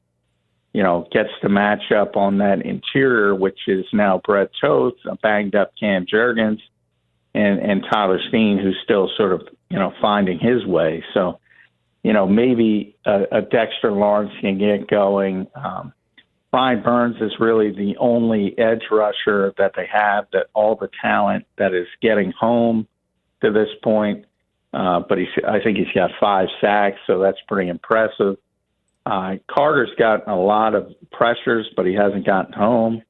gets to match up on that interior, which is now Brett Toth, a banged-up Cam Jurgens, and Tyler Steen, who's still sort of, finding his way. So, maybe a Dexter Lawrence can get going. Brian Burns is really the only edge rusher that they have, that all the talent that is getting home to this point. But I think he's got 5 sacks, so that's pretty impressive. Carter's gotten a lot of pressures, but he hasn't gotten home.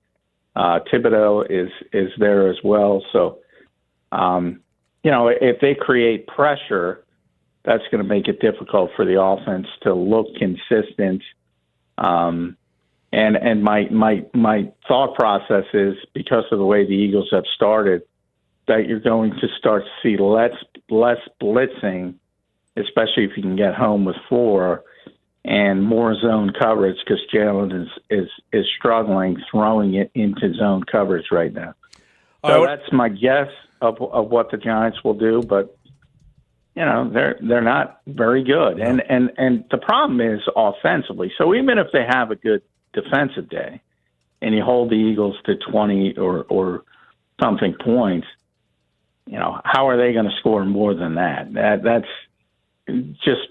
Thibodeau is there as well. So, if they create pressure, that's going to make it difficult for the offense to look consistent. And my thought process is, because of the way the Eagles have started, that you're going to start to see less blitzing, especially if you can get home with 4, and more zone coverage, because Jalen is struggling throwing it into zone coverage right now. So that's my guess of what the Giants will do, but they're not very good. And the problem is offensively. So even if they have a good defensive day and you hold the Eagles to 20 or something points, how are they going to score more than that? That's just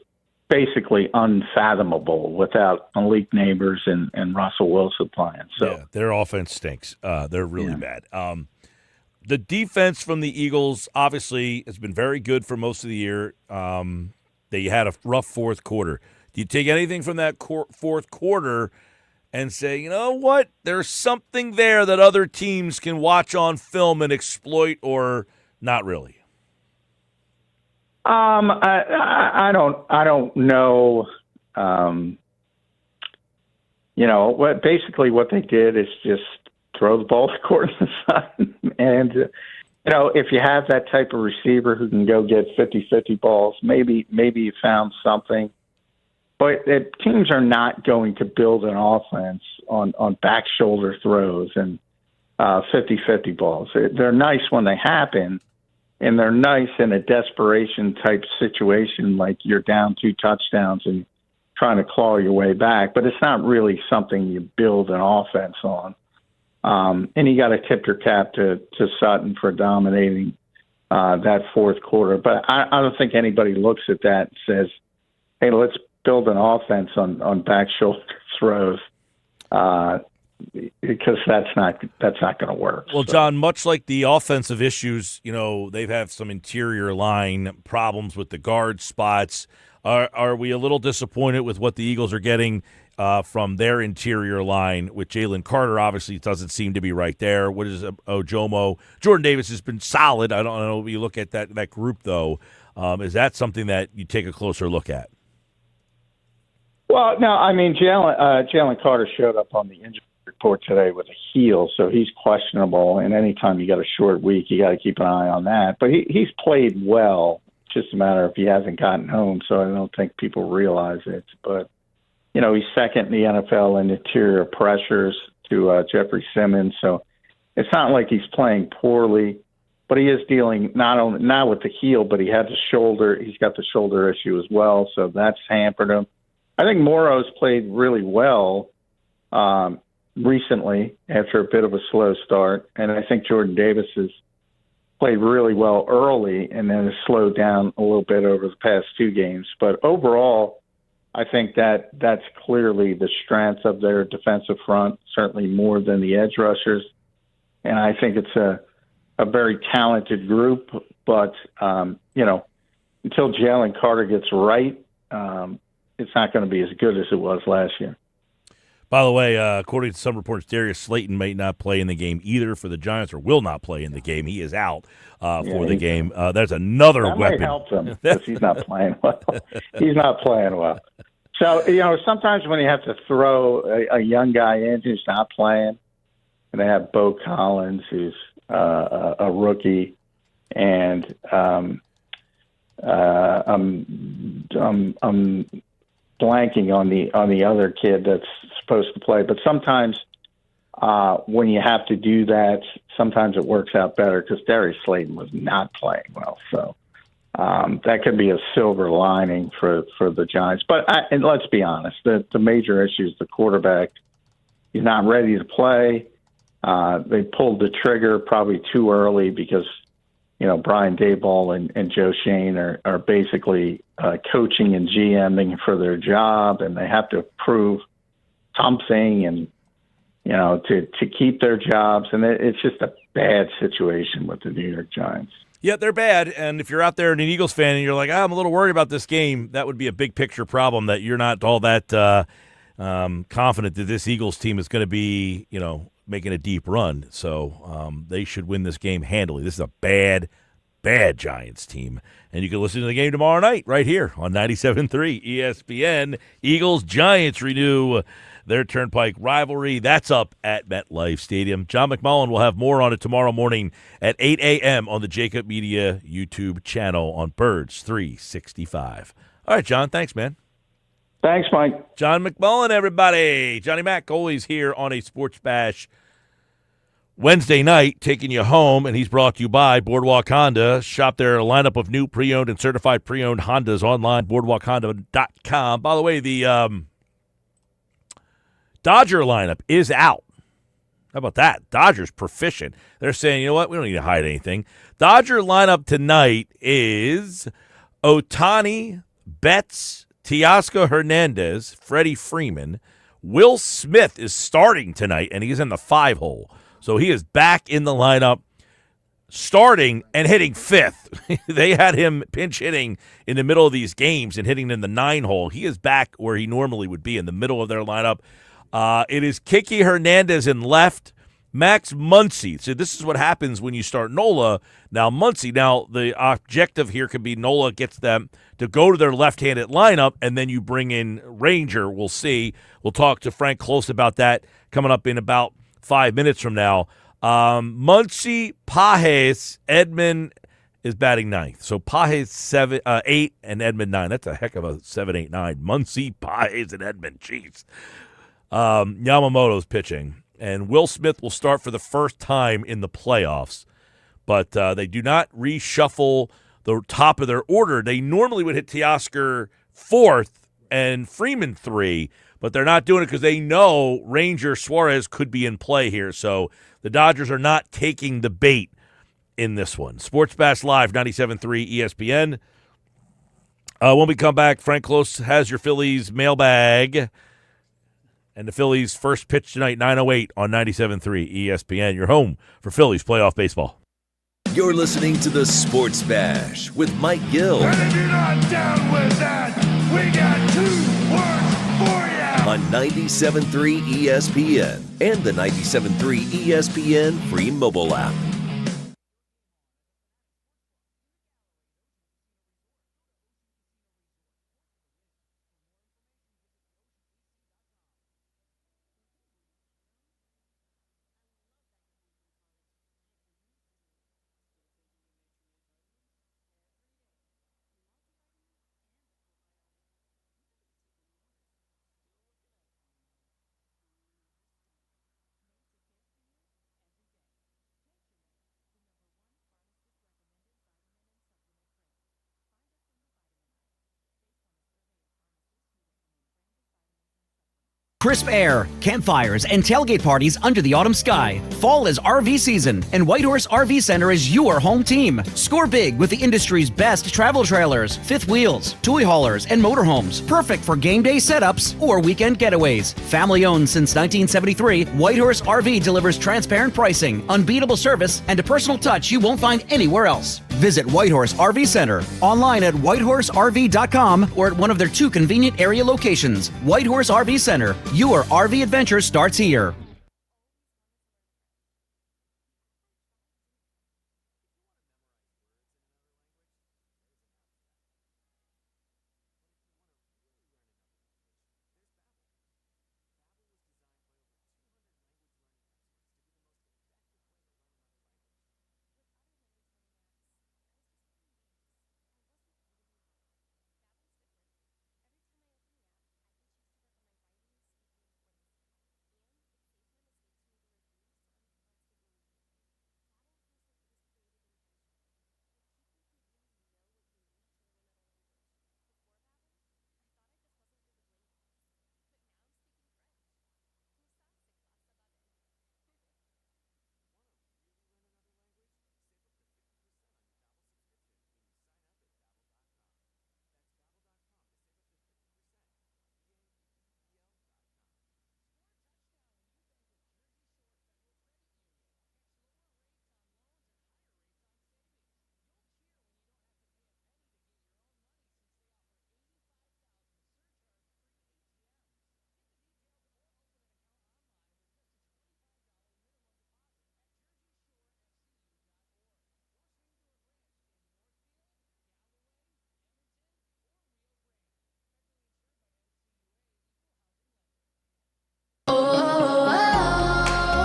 basically unfathomable without Malik Neighbors and Russell Wilson playing. So yeah, their offense stinks. They're really bad. The defense from the Eagles obviously has been very good for most of the year. They had a rough fourth quarter. Do you take anything from that fourth quarter and say, you know what, there's something there that other teams can watch on film and exploit, or not really? I don't know. Basically what they did is just throw the ball to Courtland Sutton. And, if you have that type of receiver who can go get 50-50 balls, maybe you found something. But teams are not going to build an offense on back shoulder throws and 50-50 balls. They're nice when they happen, and they're nice in a desperation type situation, like you're down 2 touchdowns and trying to claw your way back. But it's not really something you build an offense on. And you got to tip your cap to Sutton for dominating that fourth quarter. But I don't think anybody looks at that and says, hey, let's build an offense on back shoulder throws, because that's not going to work. Well, John, much like the offensive issues, they've had some interior line problems with the guard spots. Are we a little disappointed with what the Eagles are getting from their interior line? With Jalen Carter, obviously doesn't seem to be right there. What is Ojomo? Jordan Davis has been solid. I don't know if you look at that group, though. Is that something that you take a closer look at? Well, no, I mean, Jalen Carter showed up on the injury report today with a heel, so he's questionable. And anytime you got a short week, you got to keep an eye on that. But he's played well. It's just a matter of he hasn't gotten home, so I don't think people realize it. But, he's second in the NFL in interior pressures to Jeffrey Simmons. So it's not like he's playing poorly. but he is dealing not with the heel, but he had the shoulder. He's got the shoulder issue as well, so that's hampered him. I think Morrow's played really well recently after a bit of a slow start, and I think Jordan Davis has played really well early and then has slowed down a little bit over the past 2 games. But overall, I think that's clearly the strength of their defensive front, certainly more than the edge rushers. And I think it's a very talented group. But, until Jalen Carter gets right, it's not going to be as good as it was last year. By the way, according to some reports, Darius Slayton may not play in the game either for the Giants, or will not play in the game. He is out for the game. There's another that weapon. That might help him because he's not playing well. He's not playing well. So, sometimes when you have to throw a young guy in who's not playing, and they have Bo Collins, who's a rookie, and I'm blanking on the other kid that's supposed to play. But sometimes when you have to do that, sometimes it works out better because Darius Slayton was not playing well. So that could be a silver lining for the Giants. But and let's be honest, the major issue is the quarterback. He's not ready to play. They pulled the trigger probably too early because, Brian Daboll and Joe Shane are basically coaching and GMing for their job, and they have to prove something and, to keep their jobs. And it's just a bad situation with the New York Giants. Yeah, they're bad. And if you're out there and an Eagles fan and you're like, I'm a little worried about this game, that would be a big picture problem, that you're not all that confident that this Eagles team is going to be, making a deep run. So they should win this game handily. This is a bad Giants team. And you can listen to the game tomorrow night right here on 97.3 ESPN. Eagles-Giants renew their Turnpike rivalry. That's up at MetLife Stadium. John McMullen will have more on it tomorrow morning at 8 a.m. on the Jacob Media YouTube channel on Birds 365. All right, John, thanks, man. Thanks, Mike. John McMullen, everybody. Johnny Mac always here on a Sports Bash Wednesday night, taking you home, and he's brought to you by Boardwalk Honda. Shop their lineup of new pre-owned and certified pre-owned Hondas online, boardwalkhonda.com. By the way, the Dodger lineup is out. How about that? Dodgers proficient. They're saying, you know what? We don't need to hide anything. Dodger lineup tonight is Ohtani, Betts, Teoscar Hernandez, Freddie Freeman. Will Smith is starting tonight, and he's in the 5-hole. So he is back in the lineup, starting and hitting 5th. They had him pinch hitting in the middle of these games and hitting in the 9-hole. He is back where he normally would be, in the middle of their lineup. It is Kiki Hernandez in left, Max Muncy. So this is what happens when you start Nola. Now Muncy, the objective here could be Nola gets them to go to their left-handed lineup, and then you bring in Ranger. We'll see. We'll talk to Frank Close about that coming up in about 5 minutes from now. Muncy, Pages, Edman is batting 9th. So Pages 8 and Edman 9. That's a heck of a 7, 8, 9. Muncy, Pages, and Edman. Jeez. Yamamoto's pitching. And Will Smith will start for the first time in the playoffs. But they do not reshuffle the top of their order. They normally would hit Teoscar 4th and Freeman 3, but they're not doing it because they know Ranger Suarez could be in play here. So the Dodgers are not taking the bait in this one. Sports Bash Live, 97.3 ESPN. When we come back, Frank Close has your Phillies mailbag. And the Phillies' first pitch tonight, 9:08 on 97.3 ESPN. Your home for Phillies playoff baseball. You're listening to the Sports Bash with Mike Gill. And if you're not down with that, we got 2 words for you. On 97.3 ESPN and the 97.3 ESPN free mobile app. Crisp air, campfires, and tailgate parties under the autumn sky. Fall is RV season, and Whitehorse RV Center is your home team. Score big with the industry's best travel trailers, fifth wheels, toy haulers, and motorhomes. Perfect for game day setups or weekend getaways. Family owned since 1973, Whitehorse RV delivers transparent pricing, unbeatable service, and a personal touch you won't find anywhere else. Visit Whitehorse RV Center online at whitehorserv.com or at one of their 2 convenient area locations. Whitehorse RV Center. Your RV adventure starts here.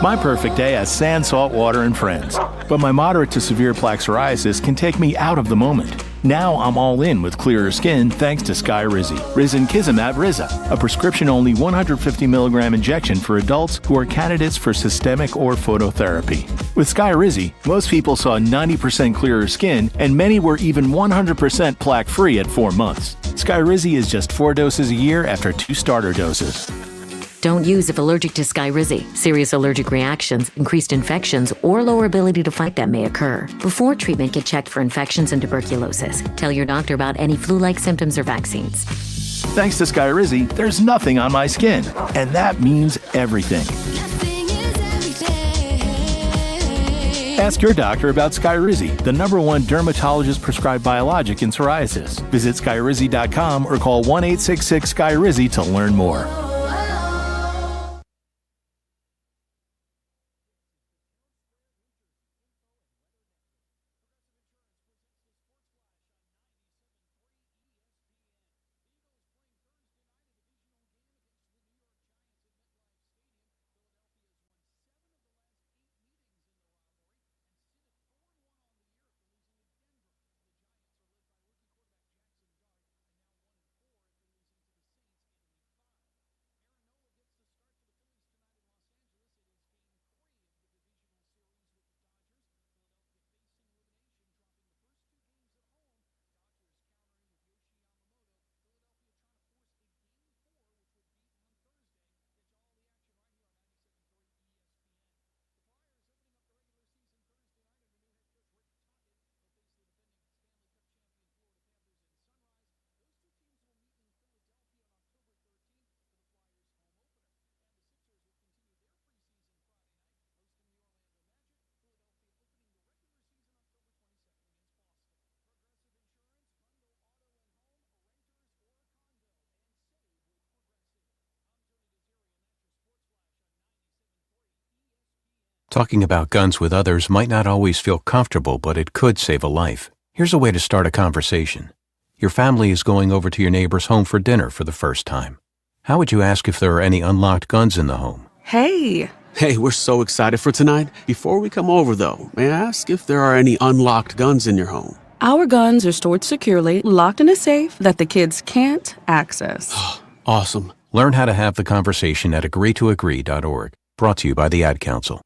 My perfect day has sand, salt water, and friends. But my moderate to severe plaque psoriasis can take me out of the moment. Now I'm all in with clearer skin thanks to Skyrizi. Risankizumab Riza, a prescription-only 150 milligram injection for adults who are candidates for systemic or phototherapy. With Skyrizi, most people saw 90% clearer skin, and many were even 100% plaque-free at 4 months. Skyrizi is just 4 doses a year after 2 starter doses. Don't use if allergic to Skyrizi. Serious allergic reactions, increased infections, or lower ability to fight them may occur. Before treatment, get checked for infections and tuberculosis. Tell your doctor about any flu-like symptoms or vaccines. Thanks to Skyrizi, there's nothing on my skin, and that means everything. Ask your doctor about Skyrizi, the #1 dermatologist-prescribed biologic in psoriasis. Visit Skyrizi.com or call 1-866-SKYRIZI to learn more. Talking about guns with others might not always feel comfortable, but it could save a life. Here's a way to start a conversation. Your family is going over to your neighbor's home for dinner for the first time. How would you ask if there are any unlocked guns in the home? Hey, we're so excited for tonight. Before we come over, though, may I ask if there are any unlocked guns in your home? Our guns are stored securely, locked in a safe that the kids can't access. Awesome. Learn how to have the conversation at agreetoagree.org. Brought to you by the Ad Council.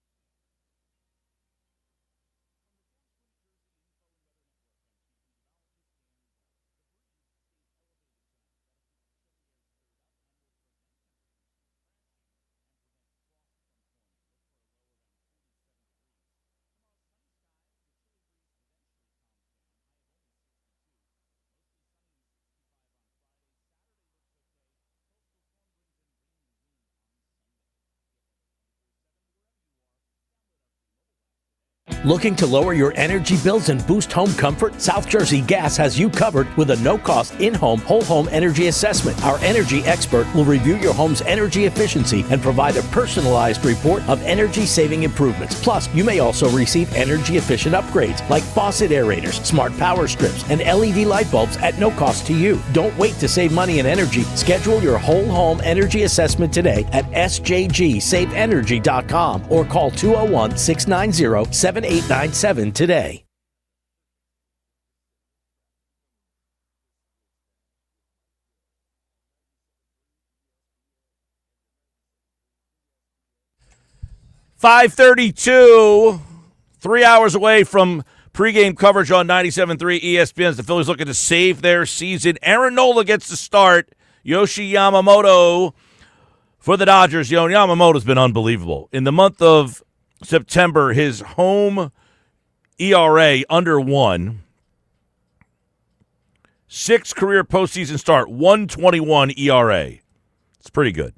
Looking to lower your energy bills and boost home comfort? South Jersey Gas has you covered with a no-cost in-home, whole-home energy assessment. Our energy expert will review your home's energy efficiency and provide a personalized report of energy-saving improvements. Plus, you may also receive energy-efficient upgrades like faucet aerators, smart power strips, and LED light bulbs at no cost to you. Don't wait to save money and energy. Schedule your whole-home energy assessment today at sjgsaveenergy.com or call 201-690-7897 today. .532, 3 hours away from pregame coverage on 97.3 ESPN as the Phillies looking to save their season. Aaron Nola gets the start. Yoshi Yamamoto for the Dodgers. Yamamoto's been unbelievable. In the month of September, his home ERA under 1. 6 career postseason start, 1.21 ERA. It's pretty good.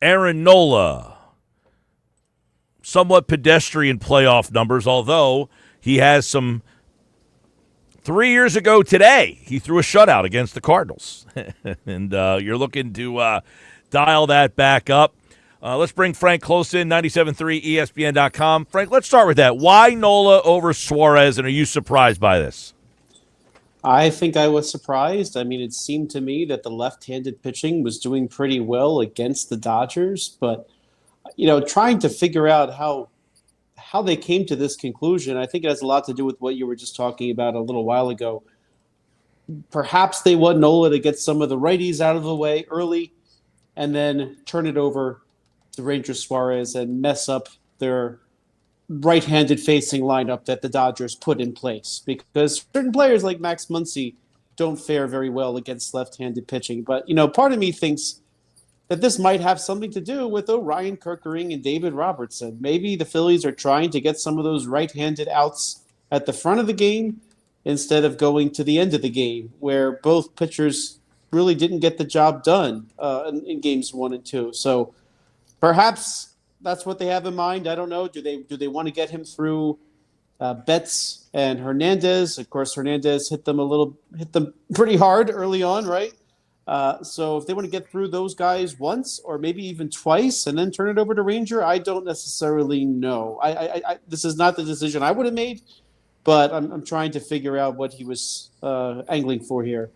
Aaron Nola, somewhat pedestrian playoff numbers, although he has some. 3 years ago today, he threw a shutout against the Cardinals. And you're looking to dial that back up. Let's bring Frank close in, 97.3 ESPN.com. Frank, let's start with that. Why Nola over Suarez, and are you surprised by this? I think I was surprised. I mean, it seemed to me that the left-handed pitching was doing pretty well against the Dodgers, but, trying to figure out how they came to this conclusion, I think it has a lot to do with what you were just talking about a little while ago. Perhaps they want Nola to get some of the righties out of the way early and then turn it over to Ranger Suarez and mess up their right-handed facing lineup that the Dodgers put in place, because certain players like Max Muncy don't fare very well against left-handed pitching. But, part of me thinks that this might have something to do with Orion Kerkering and David Robertson. Maybe the Phillies are trying to get some of those right-handed outs at the front of the game instead of going to the end of the game, where both pitchers really didn't get the job done in games 1 and 2. So perhaps that's what they have in mind. I don't know. Do they want to get him through Betts and Hernandez? Of course, Hernandez hit them pretty hard early on, right? So if they want to get through those guys once or maybe even twice and then turn it over to Ranger, I don't necessarily know. This is not the decision I would have made, but I'm trying to figure out what he was angling for here.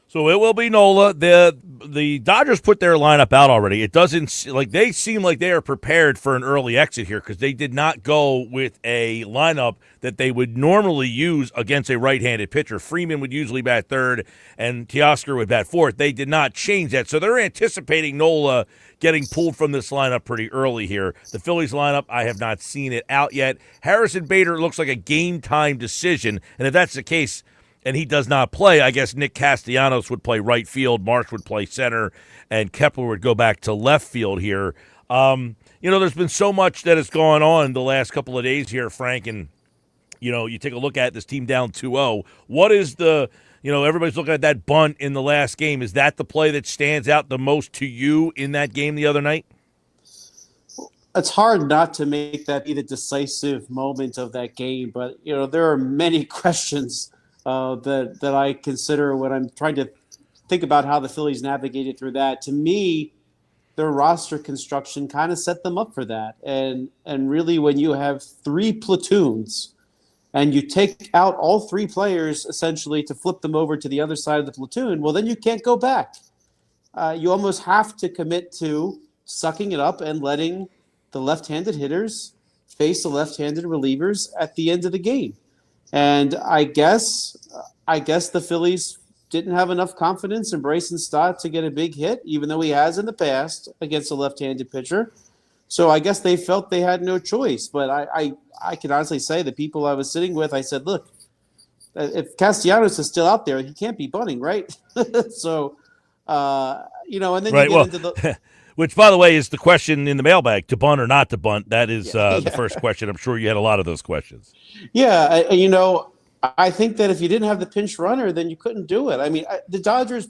So it will be Nola. The Dodgers put their lineup out already. It doesn't like they seem like they are prepared for an early exit here because they did not go with a lineup that they would normally use against a right-handed pitcher. Freeman would usually bat third and Teoscar would bat fourth. They did not change that. So they're anticipating Nola getting pulled from this lineup pretty early here. The Phillies lineup, I have not seen it out yet. Harrison Bader looks like a game-time decision, and if that's the case, and he does not play, I guess Nick Castellanos would play right field, Marsh would play center, and Kepler would go back to left field here. There's been so much that has gone on the last couple of days here, Frank, and, you take a look at this team down 2-0. What is everybody's looking at that bunt in the last game. Is that the play that stands out the most to you in that game the other night? It's hard not to make that be the decisive moment of that game, but, there are many questions that I consider when I'm trying to think about how the Phillies navigated through that. To me, their roster construction kind of set them up for that. And really, when you have 3 platoons and you take out all 3 players essentially to flip them over to the other side of the platoon, well, then you can't go back. You almost have to commit to sucking it up and letting the left-handed hitters face the left-handed relievers at the end of the game. And I guess the Phillies didn't have enough confidence in Bryson Stott to get a big hit, even though he has in the past against a left-handed pitcher. So I guess they felt they had no choice. But I can honestly say the people I was sitting with, I said, look, if Castellanos is still out there, he can't be bunting, right? So, and then right, you get into the – which, by the way, is the question in the mailbag, to bunt or not to bunt. That is the first question. I'm sure you had a lot of those questions. Yeah, I think that if you didn't have the pinch runner, then you couldn't do it. I mean, the Dodgers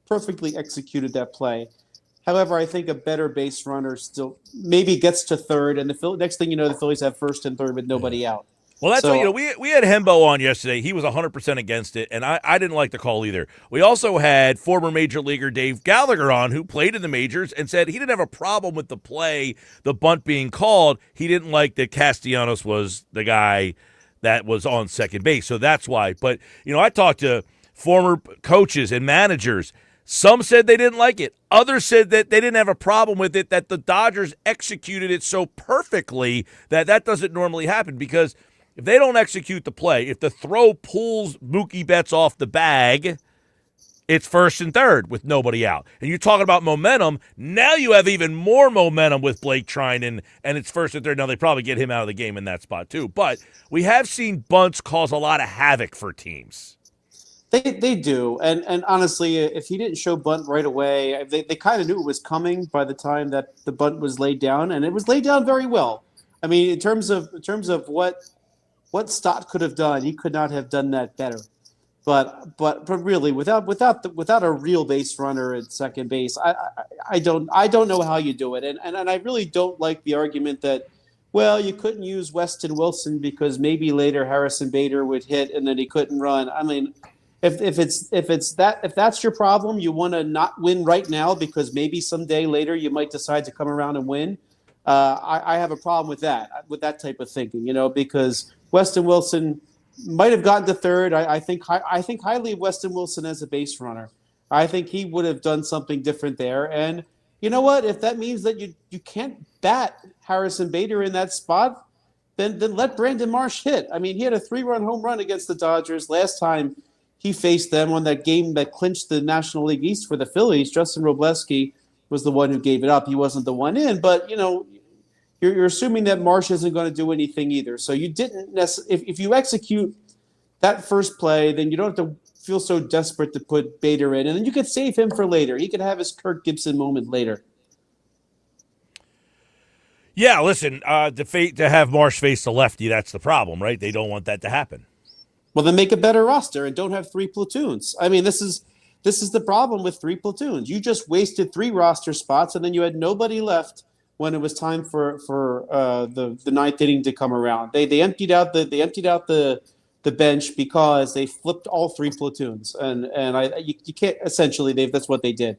perfectly executed that play. However, I think a better base runner still maybe gets to third, and next thing you know, the Phillies have first and third with nobody out. Well, that's So, what, we had Hembo on yesterday. He was 100% against it, and I didn't like the call either. We also had former Major Leaguer Dave Gallagher on, who played in the majors, and said he didn't have a problem with the bunt being called. He didn't like that Castellanos was the guy that was on second base, so that's why. But, I talked to former coaches and managers. Some said they didn't like it. Others said that they didn't have a problem with it, that the Dodgers executed it so perfectly that doesn't normally happen, because if they don't execute the play, if the throw pulls Mookie Betts off the bag, it's first and third with nobody out. And you're talking about momentum. Now you have even more momentum with Blake Trinan, and it's first and third. Now they probably get him out of the game in that spot too. But we have seen bunts cause a lot of havoc for teams. They do, and honestly, if he didn't show bunt right away, they kind of knew it was coming by the time that the bunt was laid down, and it was laid down very well. I mean, in terms of what Stott could have done, he could not have done that better. But really, without a real base runner at second base, I don't know how you do it, and I really don't like the argument that, well, you couldn't use Weston Wilson because maybe later Harrison Bader would hit and then he couldn't run. I mean, if that's your problem, you want to not win right now because maybe someday later you might decide to come around and win. I have a problem with that type of thinking, because Weston Wilson might have gotten to third. I think highly of Weston Wilson as a base runner. I think he would have done something different there. And you know what? If that means that you can't bat Harrison Bader in that spot, then let Brandon Marsh hit. I mean, he had a 3-run home run against the Dodgers last time he faced them on that game that clinched the National League East for the Phillies. Justin Robleski was the one who gave it up. He wasn't the one in, but you're assuming that Marsh isn't going to do anything either. So you didn't necessarily. If you execute that first play, then you don't have to feel so desperate to put Bader in, and then you could save him for later. He could have his Kirk Gibson moment later. Yeah, listen, to have Marsh face the lefty, that's the problem, right? They don't want that to happen. Well, then make a better roster and don't have 3 platoons. I mean, this is the problem with 3 platoons. You just wasted 3 roster spots, and then you had nobody left when it was time for the ninth inning to come around. They emptied out the bench because they flipped all 3 platoons, and you can't, essentially that's what they did.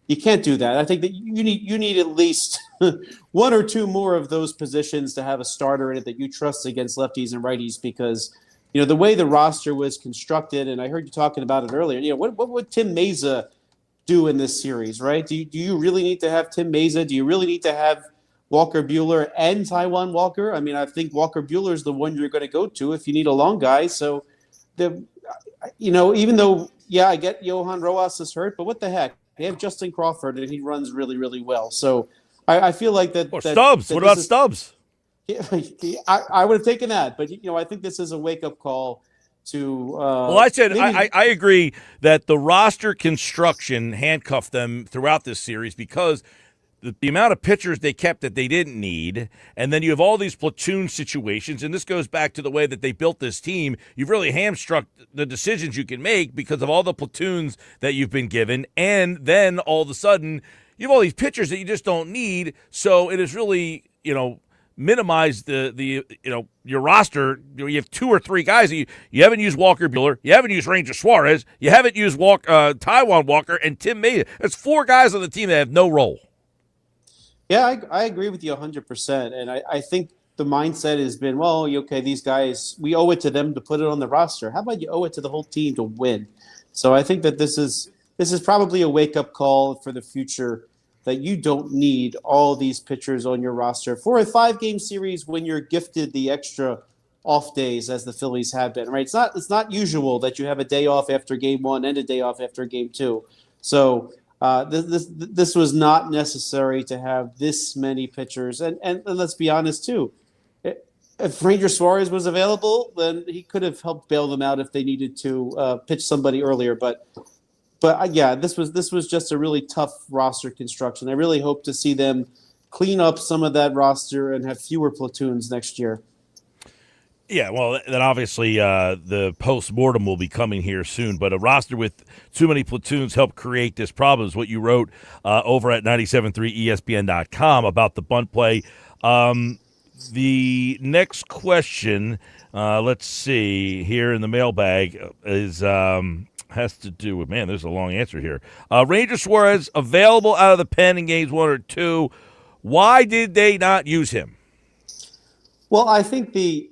You can't do that. I think that you need at least 1 or 2 more of those positions to have a starter in it that you trust against lefties and righties, because the way the roster was constructed, and I heard you talking about it earlier. What would Tim Meza do in this series, right? Do you really need to have Tim Meza? Do you really need to have Walker Buehler and Taijuan Walker? I mean, I think Walker Buehler is the one you're going to go to if you need a long guy. So, even though, I get Johan Rojas is hurt, but what the heck? They have Justin Crawford, and he runs really, really well. So I feel like that. Or Stubbs. What about Stubbs? I would have taken that, but I think this is a wake-up call to. Well, I said I agree that the roster construction handcuffed them throughout this series because the amount of pitchers they kept that they didn't need, and then you have all these platoon situations, and this goes back to the way that they built this team. You've really hamstrung the decisions you can make because of all the platoons that you've been given, and then all of a sudden you have all these pitchers that you just don't need. So it is really minimize your roster. You have 2 or 3 guys. You haven't used Walker Buehler. You haven't used Ranger Suarez. You haven't used Taijuan Walker and Tim Meza. That's 4 guys on the team that have no role. Yeah, I agree with you 100%. And I think the mindset has been, well, okay, these guys, we owe it to them to put it on the roster. How about you owe it to the whole team to win? So I think that this is probably a wake-up call for the future, that you don't need all these pitchers on your roster for a 5-game series when you're gifted the extra off days as the Phillies have been, right? It's not usual that you have a day off after game 1 and a day off after game 2. So this was not necessary to have this many pitchers. And let's be honest too, if Ranger Suarez was available, then he could have helped bail them out if they needed to pitch somebody earlier. But this was just a really tough roster construction. I really hope to see them clean up some of that roster and have fewer platoons next year. Yeah, well, then obviously the post-mortem will be coming here soon, but a roster with too many platoons helped create this problem is what you wrote over at 973ESPN.com about the bunt play. The next question, let's see, here in the mailbag is has to do with, man, there's a long answer here. Ranger Suarez available out of the pen in games 1 or 2. Why did they not use him? Well, I think the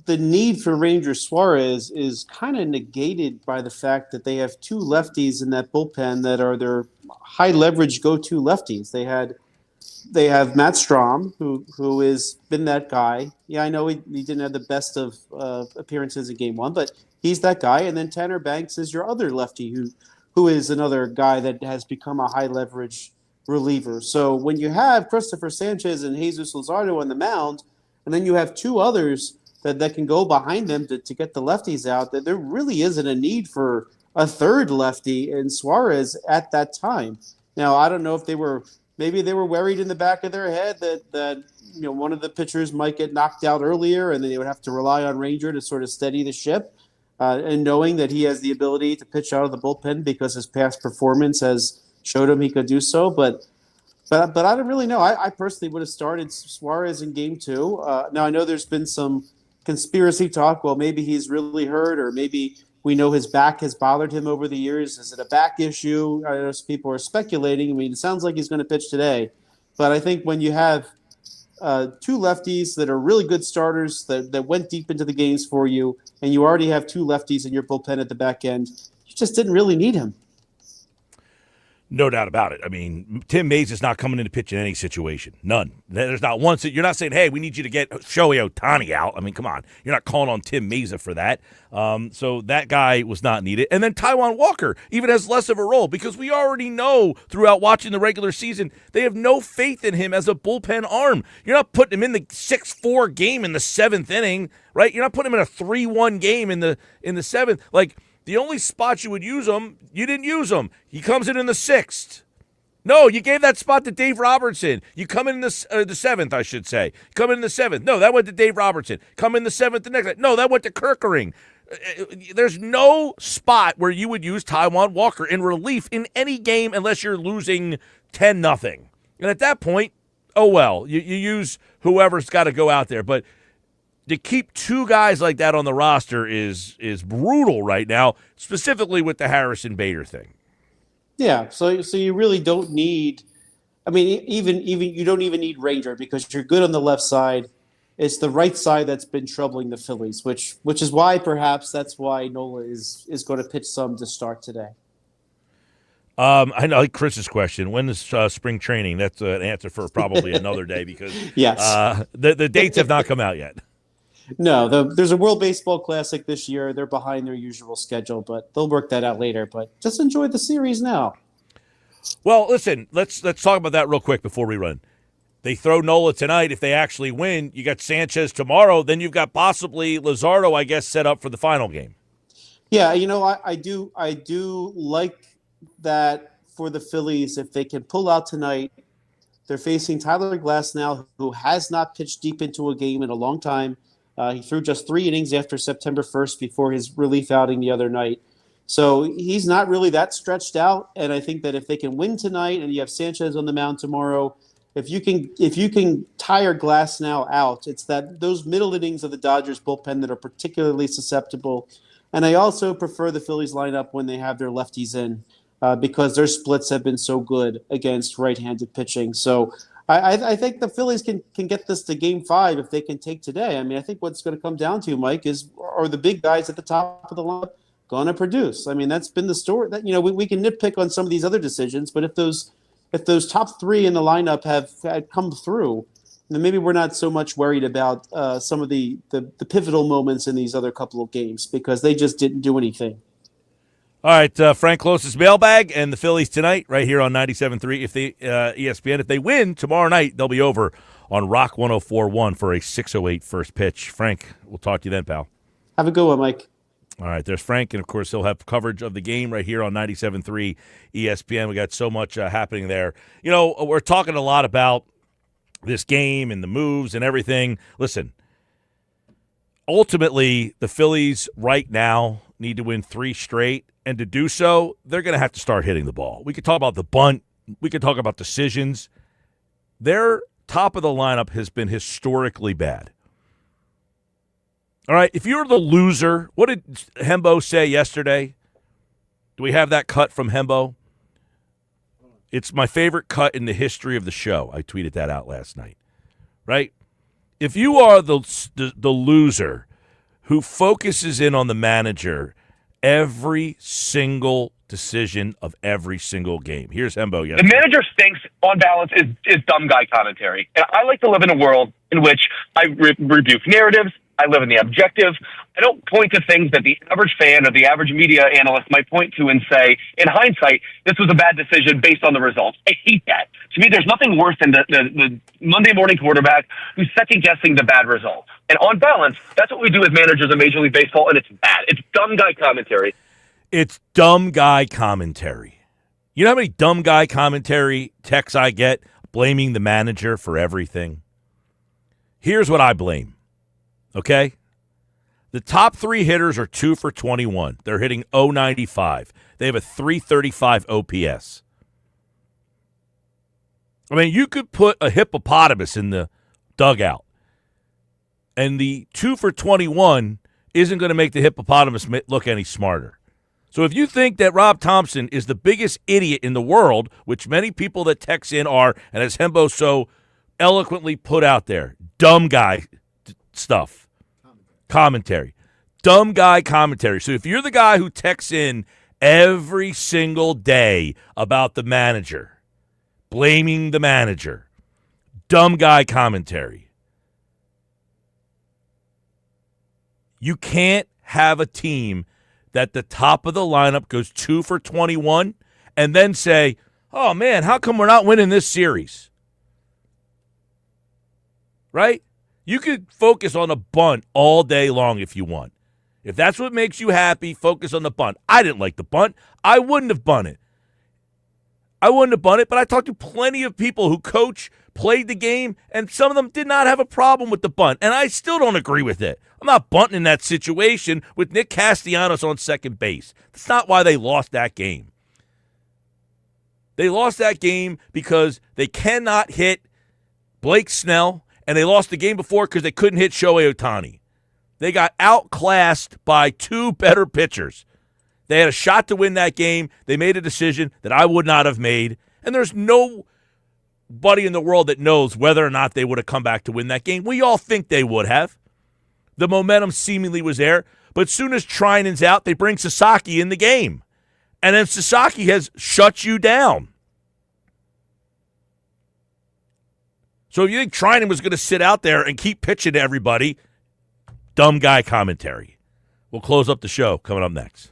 need for Ranger Suarez is kind of negated by the fact that they have two lefties in that bullpen that are their high leverage go-to lefties. They have Matt Strahm, who has been that guy. Yeah, I know he didn't have the best of appearances in Game 1, but he's that guy. And then Tanner Banks is your other lefty who is another guy that has become a high leverage reliever. So when you have Christopher Sanchez and Jesus Luzardo on the mound, and then you have two others that can go behind them to get the lefties out, that there really isn't a need for a third lefty in Suarez at that time. Now, I don't know if maybe they were worried in the back of their head that one of the pitchers might get knocked out earlier, and then they would have to rely on Ranger to sort of steady the ship, and knowing that he has the ability to pitch out of the bullpen because his past performance has showed him he could do so. But I don't really know. I personally would have started Suarez in Game 2. Now, I know there's been some conspiracy talk. Well, maybe he's really hurt, or maybe we know his back has bothered him over the years. Is it a back issue? I know some people are speculating. I mean, it sounds like he's going to pitch today. But I think when you have two lefties that are really good starters that went deep into the games for you, and you already have two lefties in your bullpen at the back end, you just didn't really need him. No doubt about it. I mean, Tim Mays is not coming in to pitch in any situation. None. There's not one. You're not saying, hey, we need you to get Shohei Ohtani out. I mean, come on. You're not calling on Tim Mays for that. So that guy was not needed. And then Taijuan Walker even has less of a role because we already know throughout watching the regular season, they have no faith in him as a bullpen arm. You're not putting him in the 6-4 game in the 7th inning, right? You're not putting him in a 3-1 game in the 7th. Like, the only spot you would use him, you didn't use him. He comes in the 6th. No, you gave that spot to Dave Robertson. You come in the 7th, I should say. Come in the 7th. No, that went to Dave Robertson. Come in the 7th the next night. No, that went to Kirkering. There's no spot where you would use Taijuan Walker in relief in any game unless you're losing 10-0. And at that point, oh well, you use whoever's got to go out there. But to keep two guys like that on the roster is brutal right now, specifically with the Harrison Bader thing. Yeah, so you really don't need. I mean, even you don't even need Ranger because you're good on the left side. It's the right side that's been troubling the Phillies, which is why that's why Nola is going to pitch some to start today. I know Chris's question. When is spring training? That's an answer for probably another day because yes, the dates have not come out yet. No, there's a World Baseball Classic this year. They're behind their usual schedule, but they'll work that out later. But just enjoy the series now. Well, listen, let's talk about that real quick before we run. They throw Nola tonight. If they actually win, you got Sanchez tomorrow. Then you've got possibly Luzardo, I guess, set up for the final game. Yeah, I do like that for the Phillies. If they can pull out tonight, they're facing Tyler Glasnow, who has not pitched deep into a game in a long time. He threw just 3 innings after September 1st before his relief outing the other night. So he's not really that stretched out. And I think that if they can win tonight and you have Sanchez on the mound tomorrow, if you can tire Glasnow out, it's those middle innings of the Dodgers bullpen that are particularly susceptible. And I also prefer the Phillies lineup when they have their lefties in because their splits have been so good against right-handed pitching. So I think the Phillies can get this to Game 5 if they can take today. I mean, I think what's going to come down to, Mike, are the big guys at the top of the lineup going to produce? I mean, that's been the story. That we can nitpick on some of these other decisions, but if those top 3 in the lineup have come through, then maybe we're not so much worried about some of the pivotal moments in these other couple of games because they just didn't do anything. All right, Frank Close's mailbag and the Phillies tonight right here on 97.3 if they ESPN. If they win tomorrow night, they'll be over on Rock 104.1 for a 6:08 first pitch. Frank, we'll talk to you then, pal. Have a good one, Mike. All right, there's Frank, and, of course, he'll have coverage of the game right here on 97.3 ESPN. We got so much happening there. We're talking a lot about this game and the moves and everything. Listen, ultimately, the Phillies right now need to win 3 straight, and to do so, they're going to have to start hitting the ball. We could talk about the bunt. We could talk about decisions. Their top of the lineup has been historically bad. All right, if you're the loser, what did Hembo say yesterday? Do we have that cut from Hembo? It's my favorite cut in the history of the show. I tweeted that out last night. Right? If you are the loser who focuses in on the manager every single decision of every single game. Here's Hembo yesterday. The manager stinks on balance is dumb guy commentary. And I like to live in a world in which I rebuke narratives. I live in the objective. I don't point to things that the average fan or the average media analyst might point to and say, in hindsight, this was a bad decision based on the results. I hate that. To me, there's nothing worse than the Monday morning quarterback who's second-guessing the bad results. And on balance, that's what we do as managers in Major League Baseball, and it's bad. It's dumb guy commentary. It's dumb guy commentary. You know how many dumb guy commentary texts I get blaming the manager for everything? Here's what I blame. Okay? The top 3 hitters are 2 for 21. They're hitting .095. They have a .335 OPS. I mean, you could put a hippopotamus in the dugout, and the 2 for 21 isn't going to make the hippopotamus look any smarter. So if you think that Rob Thompson is the biggest idiot in the world, which many people that text in are, and as Hembo so eloquently put out there, dumb guy stuff. Commentary. Dumb guy commentary. So if you're the guy who texts in every single day about the manager, blaming the manager, dumb guy commentary, you can't have a team that the top of the lineup goes 2 for 21 and then say, oh, man, how come we're not winning this series? Right? You could focus on a bunt all day long if you want. If that's what makes you happy, focus on the bunt. I didn't like the bunt. I wouldn't have bunted. But I talked to plenty of people who coach, played the game, and some of them did not have a problem with the bunt. And I still don't agree with it. I'm not bunting in that situation with Nick Castellanos on second base. That's not why they lost that game. They lost that game because they cannot hit Blake Snell, and they lost the game before because they couldn't hit Shohei Ohtani. They got outclassed by 2 better pitchers. They had a shot to win that game. They made a decision that I would not have made. And there's nobody in the world that knows whether or not they would have come back to win that game. We all think they would have. The momentum seemingly was there. But as soon as Trinan's out, they bring Sasaki in the game. And then Sasaki has shut you down. So if you think Trinan was going to sit out there and keep pitching to everybody, dumb guy commentary. We'll close up the show coming up next.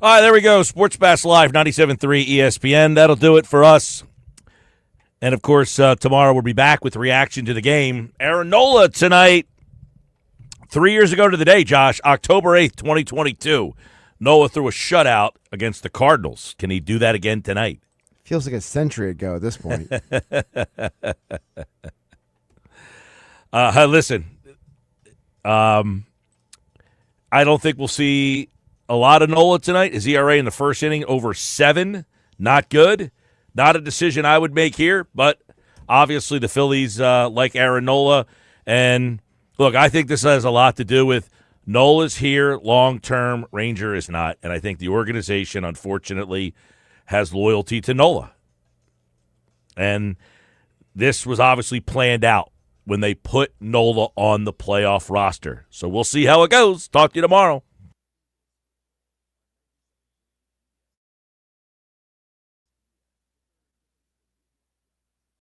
All right, there we go. Sports Bass Live, 97.3 ESPN. That'll do it for us. And, of course, tomorrow we'll be back with reaction to the game. Aaron Nola tonight. 3 years ago to the day, Josh, October 8th, 2022. Nola threw a shutout against the Cardinals. Can he do that again tonight? Feels like a century ago at this point. Listen, I don't think we'll see a lot of Nola tonight. His ERA in the first inning over 7. Not good. Not a decision I would make here, but obviously the Phillies like Aaron Nola. And, look, I think this has a lot to do with Nola's here long-term, Ranger is not. And I think the organization, unfortunately, has loyalty to Nola. And this was obviously planned out when they put Nola on the playoff roster. So we'll see how it goes. Talk to you tomorrow.